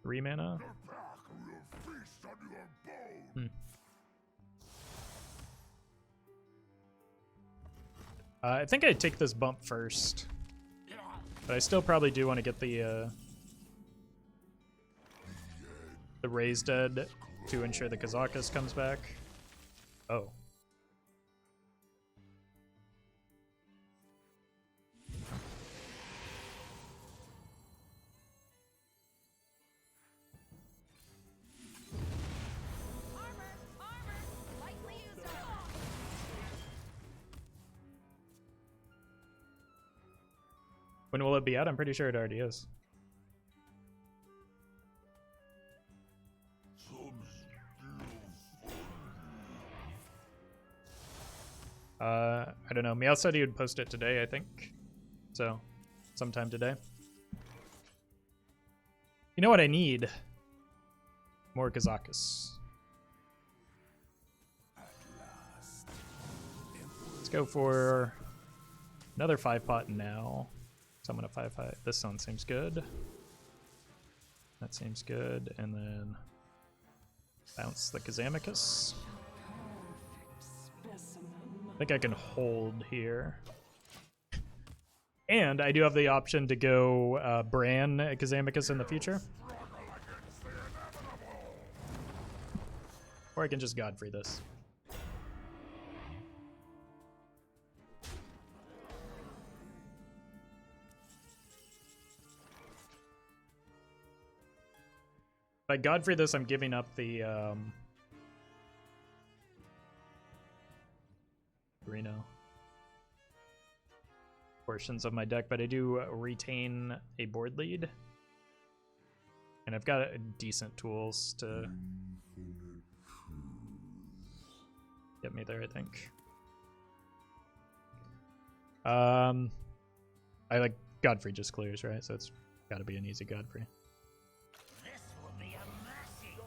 Three mana.
The pack will feast on your bones.
I think I'd take this bump first. But I still probably do want to get the Raise Dead to ensure the Kazakus comes back. Oh. When will it be out? I'm pretty sure it already is. I don't know. Meow said he would post it today, I think. So, sometime today. You know what I need? More Kazakus. Let's go for another 5-pot now. Summon a 5-5. This one seems good. That seems good. And then bounce the Kazamicus. I think I can hold here. And I do have the option to go Bran Kazamicus in the future. Or I can just Godfrey this. If I Godfrey this, I'm giving up the Reno portions of my deck, but I do retain a board lead. And I've got decent tools to get me there, I think. I like Godfrey just clears, right? So it's gotta be an easy Godfrey.
This will be a massive.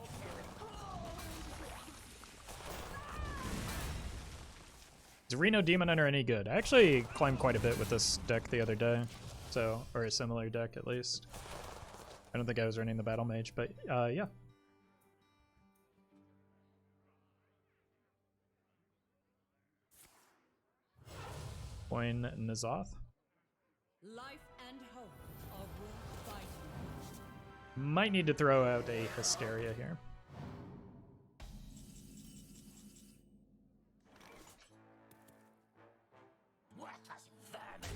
Is Reno Demon Hunter any good? I actually climbed quite a bit with this deck the other day, so, or a similar deck at least. I don't think I was running the Battle Mage, but yeah. Coin N'Zoth.
Life and hope are worth fighting.
Might need to throw out a Hysteria here.
Worthless vermin.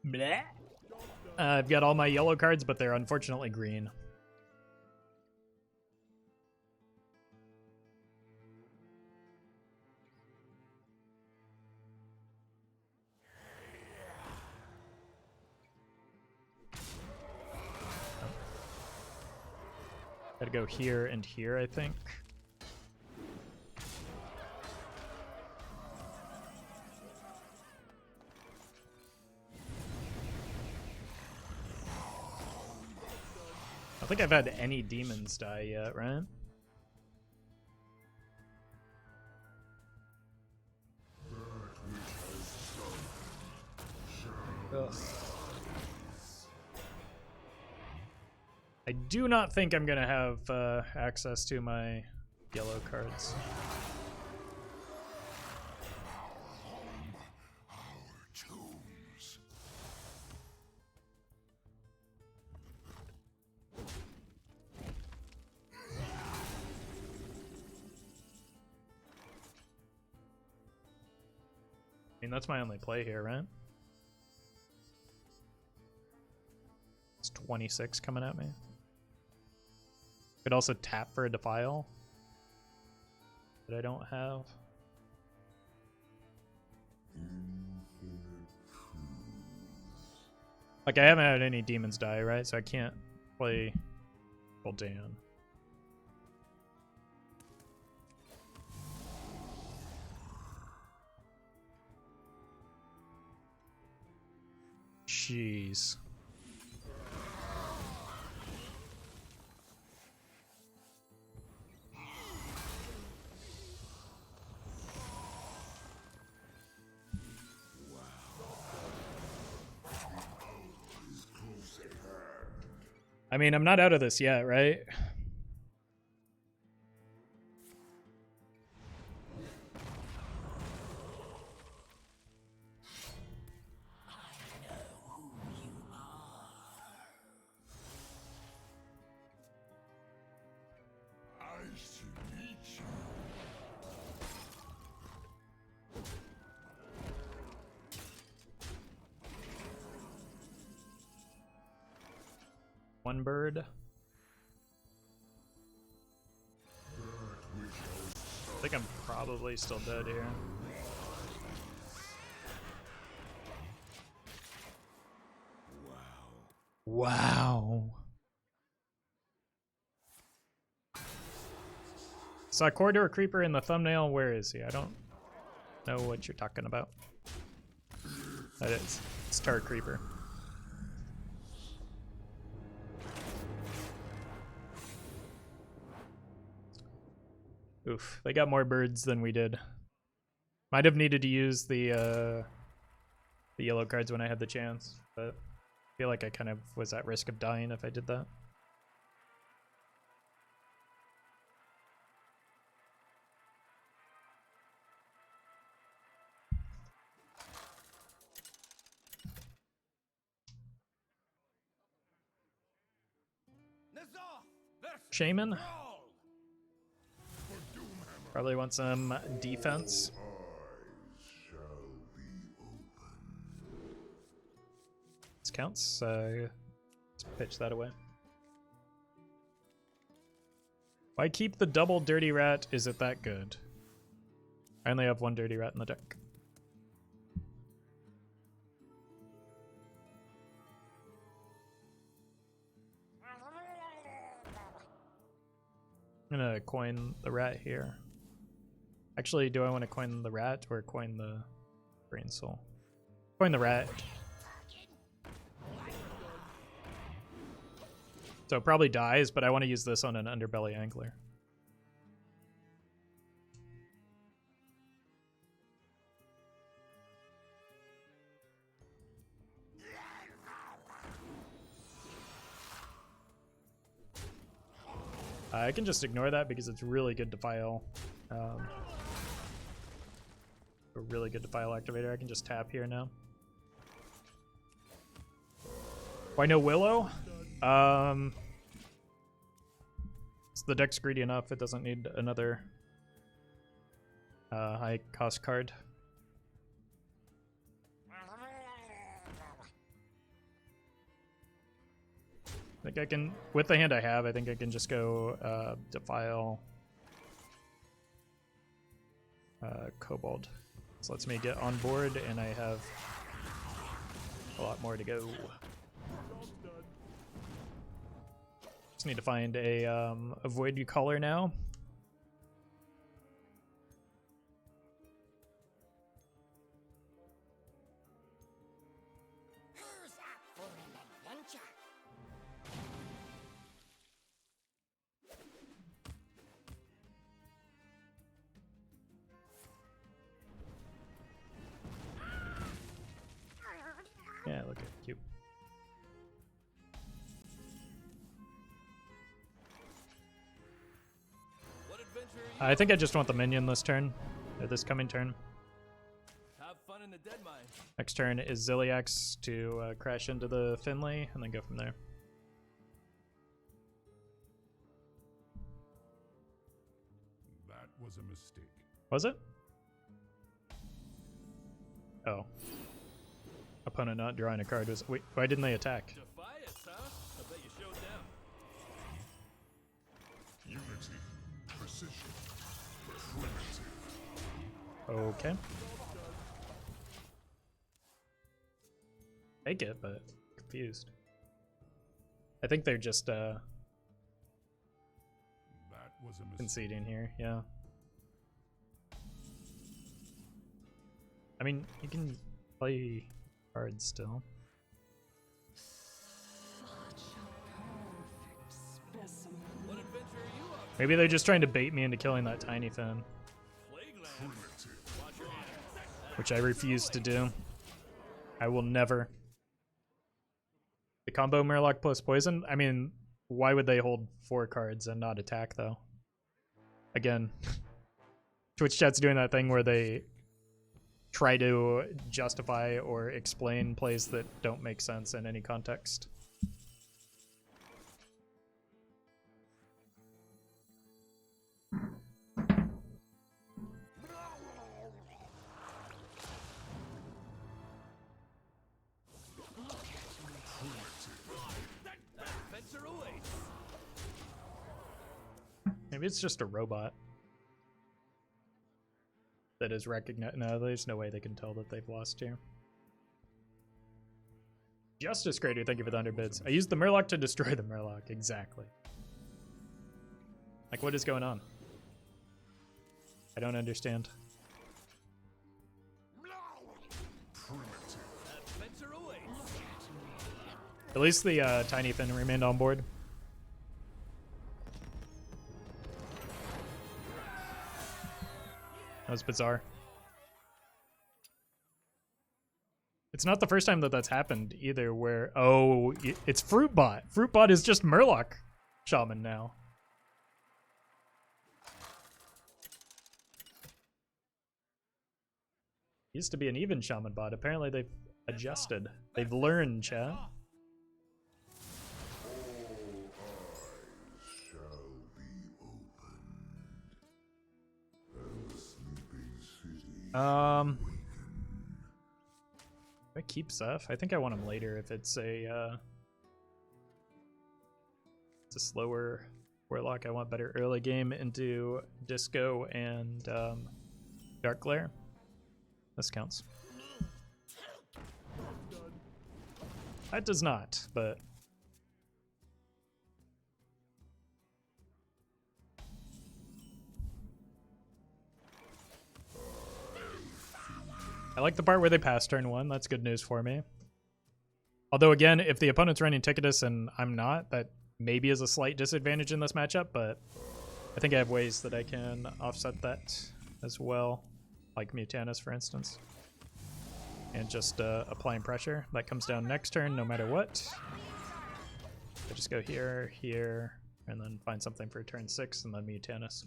Bleh. I've got all my yellow cards, but they're unfortunately green. Gotta go here and here, I think. I don't think I've had any demons die yet, right? Ugh. I do not think I'm gonna have access to my yellow cards. I mean, that's my only play here, right? It's 26 coming at me. Could also tap for a Defile that I don't have. Like, I haven't had any demons die, right? So I can't play Gul'dan. Jeez. I mean, I'm not out of this yet, right? One bird. I think I'm probably still dead here. Wow. Saw Corridor Creeper in the thumbnail. Where is he? I don't know what you're talking about. That is. It's Tar Creeper. Oof, they got more birds than we did. Might have needed to use the yellow cards when I had the chance, but I feel like I kind of was at risk of dying if I did that. Shaman? Probably want some defense. This counts. Let's pitch that away. Why keep the double Dirty Rat? Is it that good? I only have one Dirty Rat in the deck. I'm gonna coin the rat here. Actually, do I want to coin the rat or coin the brain soul? Coin the rat. So it probably dies, but I want to use this on an underbelly angler. I can just ignore that because it's really good to file. A really good to file activator. I can just tap here now. Why no Willow? The deck's greedy enough. It doesn't need another high cost card. I think I can, with the hand I have, I think I can just go defile Kobold. This lets me get on board, and I have a lot more to go. Just need to find a Void Color now.
Who's up for an adventure?
Yeah, look at cute.
What adventure are you
I think I just want the minion this turn, or this coming turn.
Have fun in the dead mine.
Next turn is Ziliax to crash into the Finley, and then go from there.
That was a mistake.
Was it? Oh. Opponent not drawing a card was. Wait, why didn't they attack?
Defy us, huh? I bet you showed them.
Unity, precision, primitive.
Okay. Take it, but confused. I think they're just
That was a mistake.
conceding here, yeah. I mean, you can play cards still.
What adventure are you up
Maybe they're just trying to bait me into killing that tiny fin,
to? Plagueland. Watch your hand.
which I refuse to do. I will never. The combo Murloc plus poison? I mean, why would they hold 4 cards and not attack, though? Again, Twitch chat's doing that thing where they try to justify or explain plays that don't make sense in any context.
Adventure awaits.
Maybe it's just a robot that is recognized. No, there's no way they can tell that they've lost here. Justice Crater, thank you for the 100 bits. I used the Murloc to destroy the Murloc, exactly. Like, what is going on? I don't understand.
Adventure awaits.
At least the Tiny Fin remained on board. That was bizarre. It's not the first time that that's happened either, where... Oh, it's Fruitbot. Fruitbot is just Murloc Shaman now. Used to be an even Shaman bot. Apparently they've adjusted. They've learned, chat.
Shall be opened. And the sleeping city
Do I keep Zeph? I think I want him later if it's a slower Warlock. I want better early game into Disco and Dark Glare. This counts. That does not, but I like the part where they pass turn 1. That's good news for me. Although again, if the opponent's running Ticketus and I'm not, that maybe is a slight disadvantage in this matchup, but I think I have ways that I can offset that as well, like Mutanus, for instance. And just applying pressure. That comes down next turn, no matter what. I just go here, here, and then find something for turn 6, and then Mutanus.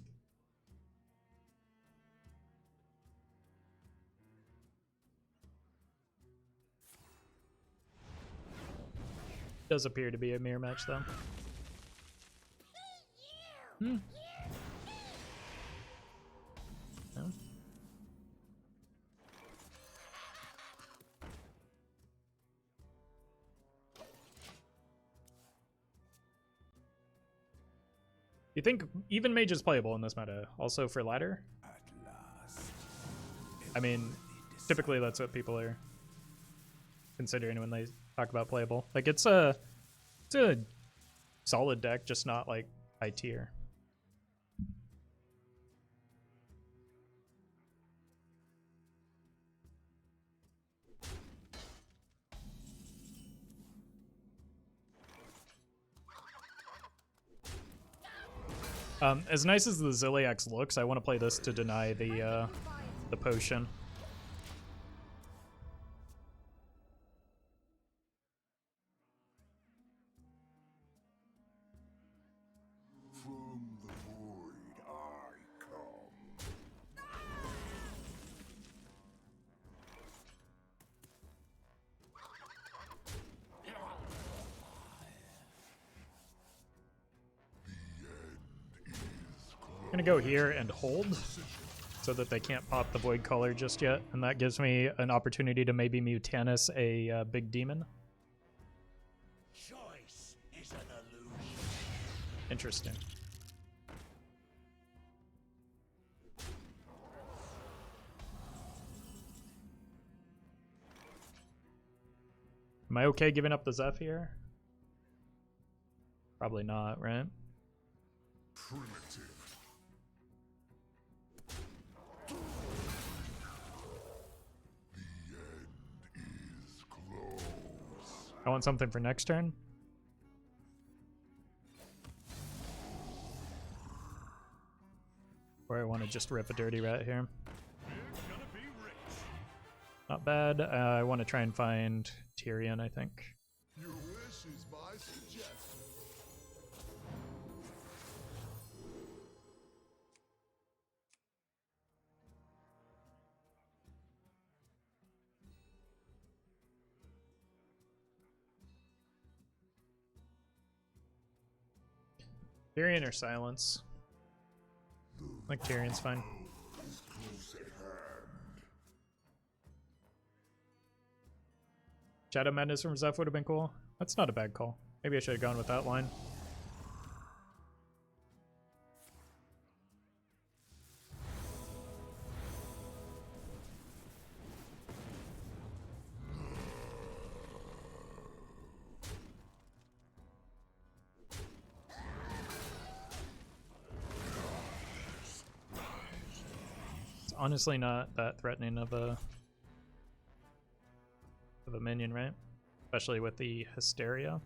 Does appear to be a mirror match, though. Hmm. No. You think even mage is playable in this meta? Also for ladder?
At last.
I mean, typically that's what people are considering when they talk about playable. Like it's a solid deck, just not like high tier. As nice as the Ziliax looks, I want to play this to deny the potion.
From the void I come.
I'm gonna go here and hold so that they can't pop the void color just yet, and that gives me an opportunity to maybe Mutanus a big demon.
Choice is an illusion.
Interesting. Am I okay giving up the Zeph here? Probably not, right?
Primitive. The end is close.
I want something for next turn. Or I want to just rip a dirty rat here. Not bad. I want to try and find Tyrion, I think.
Your wish is my suggestion.
Tyrion or silence? I think Tyrion's fine.
Close at hand.
Shadow Madness from Zeph would have been cool. That's not a bad call. Maybe I should have gone with that line. It's honestly not that threatening of a minion, right? Especially with the hysteria.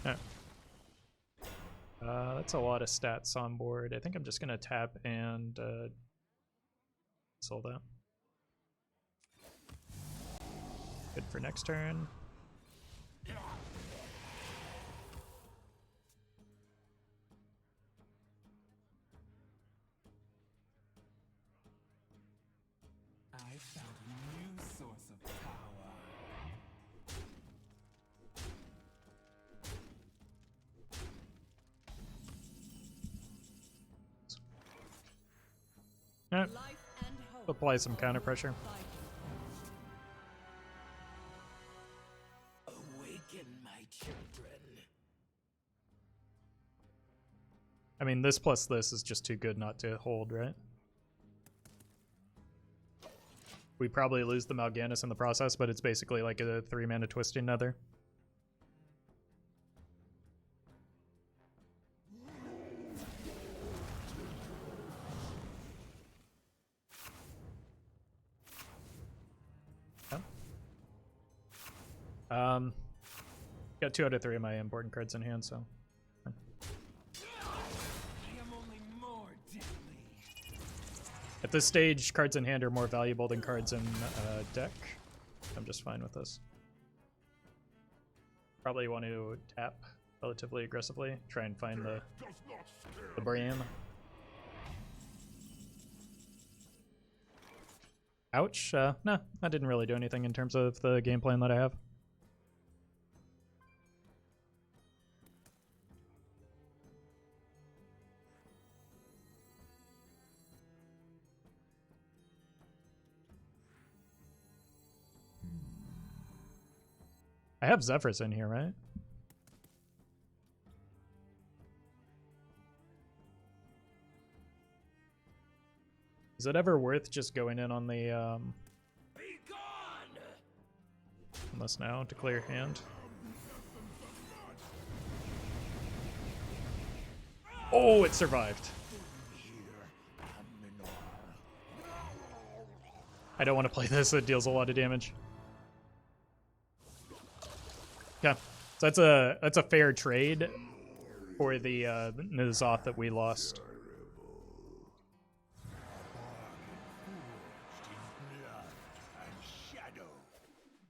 Oh. That's a lot of stats on board. I think I'm just gonna tap and cancel that. Good for next turn.
I found a new source of power.
Alright. Apply some counter pressure.
Awaken my children.
I mean, this plus this is just too good not to hold, right? We probably lose the Mal'Ganis in the process, but it's basically like a 3-mana Twisting Nether. Got 2 out of 3 of my important cards in hand, so.
I am only more deadly.
At this stage, cards in hand are more valuable than cards in deck. I'm just fine with this. Probably want to tap relatively aggressively, try and find the brain. Ouch. No, that didn't really do anything in terms of the game plan that I have. I have Zephyrs in here, right? Is it ever worth just going in on the
Be gone!
on this now to clear hand? Oh, it survived. I don't want to play this, it deals a lot of damage. Okay, so that's a fair trade for the N'Zoth that we lost.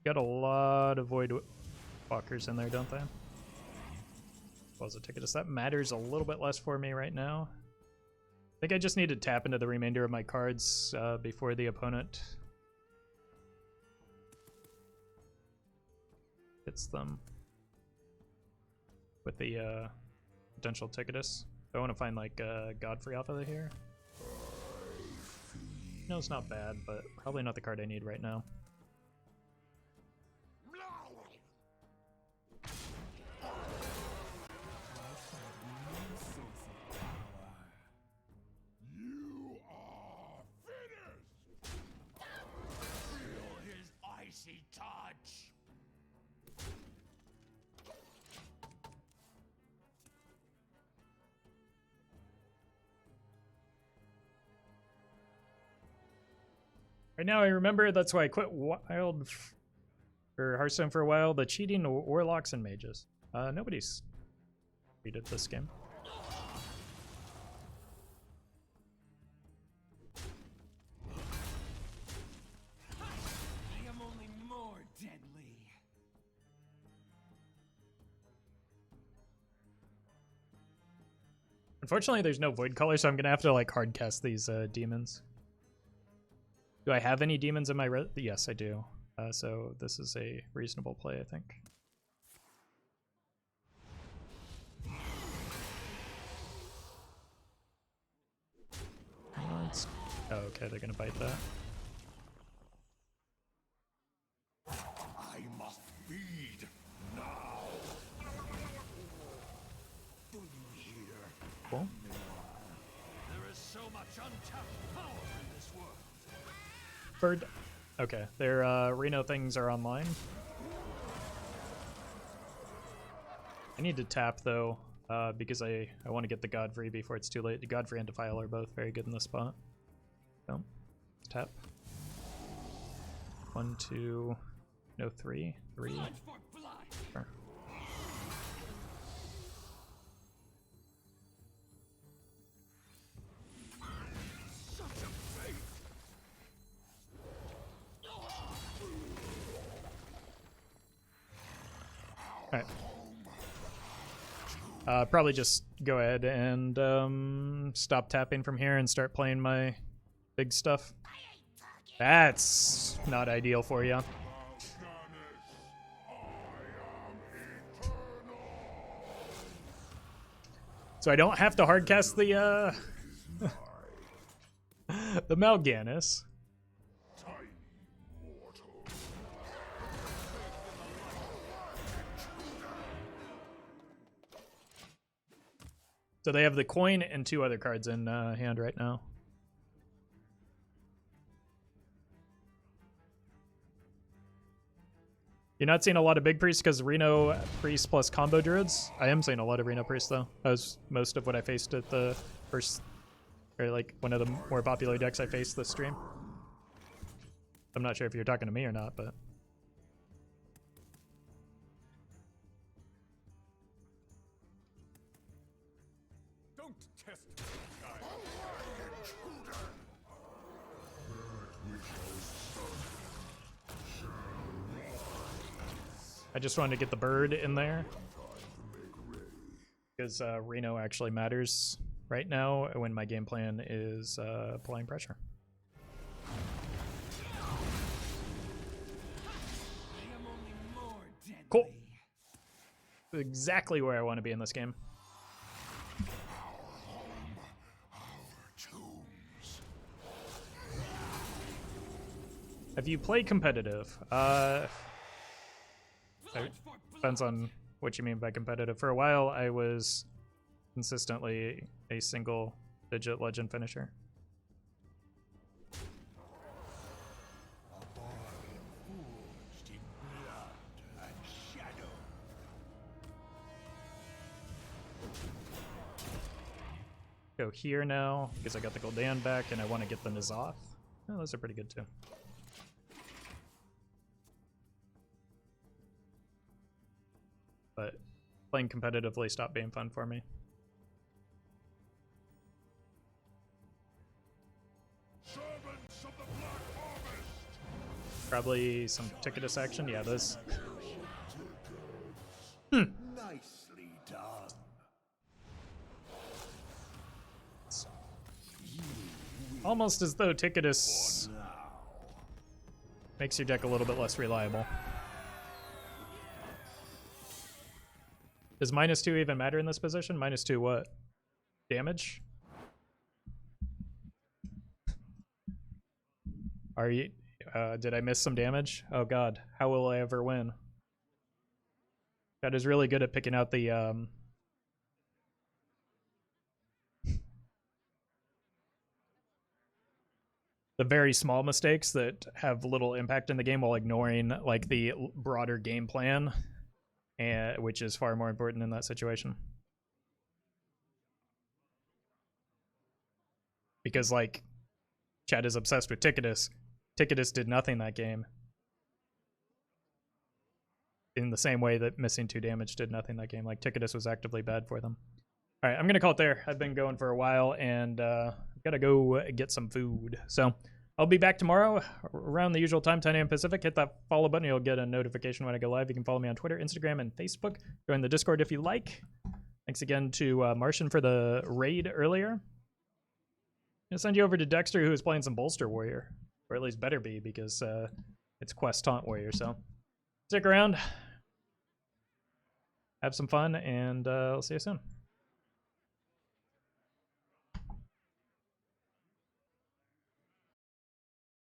Got a lot of Void Walkers in there, don't they? Was a ticket. That matters a little bit less for me right now. I think I just need to tap into the remainder of my cards before the opponent hits them with the potential Ticketus. I want to find like Godfrey off of here. No, it's not bad, but probably not the card I need right now.
You are finished!
Feel his icy touch!
Right now, I remember that's why I quit Wild or Hearthstone for a while. The cheating Warlocks and Mages. Nobody's treated this game.
I am only more deadly.
Unfortunately, there's no Void Color, so I'm gonna have to like hard cast these demons. Do I have any demons in my yes, I do. So this is a reasonable play, I think. Oh, okay, they're gonna bite that.
I must feed now.
Cool.
There is so much untapped power in this world.
Bird. Okay, their Reno things are online. I need to tap though, because I want to get the Godfrey before it's too late. The Godfrey and Defile are both very good in this spot. So, tap. 1, 2, no 3, 3.
Blood for blood.
Sure.
Such a fate.
Alright. Probably just go ahead and stop tapping from here and start playing my big stuff. That's not ideal for you. So I don't have to hardcast the the Mal'Ganis. So they have the coin and 2 other cards in hand right now. You're not seeing a lot of big priests because Reno priests plus combo druids. I am seeing a lot of Reno priests though. That was most of what I faced at the first, or like one of the more popular decks I faced this stream. I'm not sure if you're talking to me or not, but
Don't test me, child.
I just wanted to get the bird in there because Reno actually matters right now when my game plan is applying pressure.
I am only more deadly.
Cool. Exactly where I want to be in this game. Have you played competitive? Depends on what you mean by competitive. For a while, I was consistently a single-digit legend finisher.
Forged in blood and shadow.
Go here now because I got the Gul'dan back and I want to get the N'Zoth. Oh, those are pretty good too. But playing competitively stopped being fun for me.
Servants of the Black Harvest!
Probably some Ticketus action. Yeah, those.
Nicely done.
Almost as though Ticketus makes your deck a little bit less reliable. Does -2 even matter in this position? -2 what? Damage? Are you... did I miss some damage? Oh god, how will I ever win? That is really good at picking out the, the very small mistakes that have little impact in the game while ignoring, like, the broader game plan. And, which is far more important in that situation. Because, like, Chad is obsessed with Ticketus. Ticketus did nothing that game. In the same way that missing 2 damage did nothing that game. Like, Ticketus was actively bad for them. Alright, I'm gonna call it there. I've been going for a while, and I've gotta go get some food. So, I'll be back tomorrow around the usual time, 10 a.m. Pacific. Hit that follow button. You'll get a notification when I go live. You can follow me on Twitter, Instagram, and Facebook. Join the Discord if you like. Thanks again to Martian for the raid earlier. I'm going to send you over to Dexter, who is playing some Bolster Warrior. Or at least better be, because it's Quest Taunt Warrior. So stick around. Have some fun, and I'll see you soon.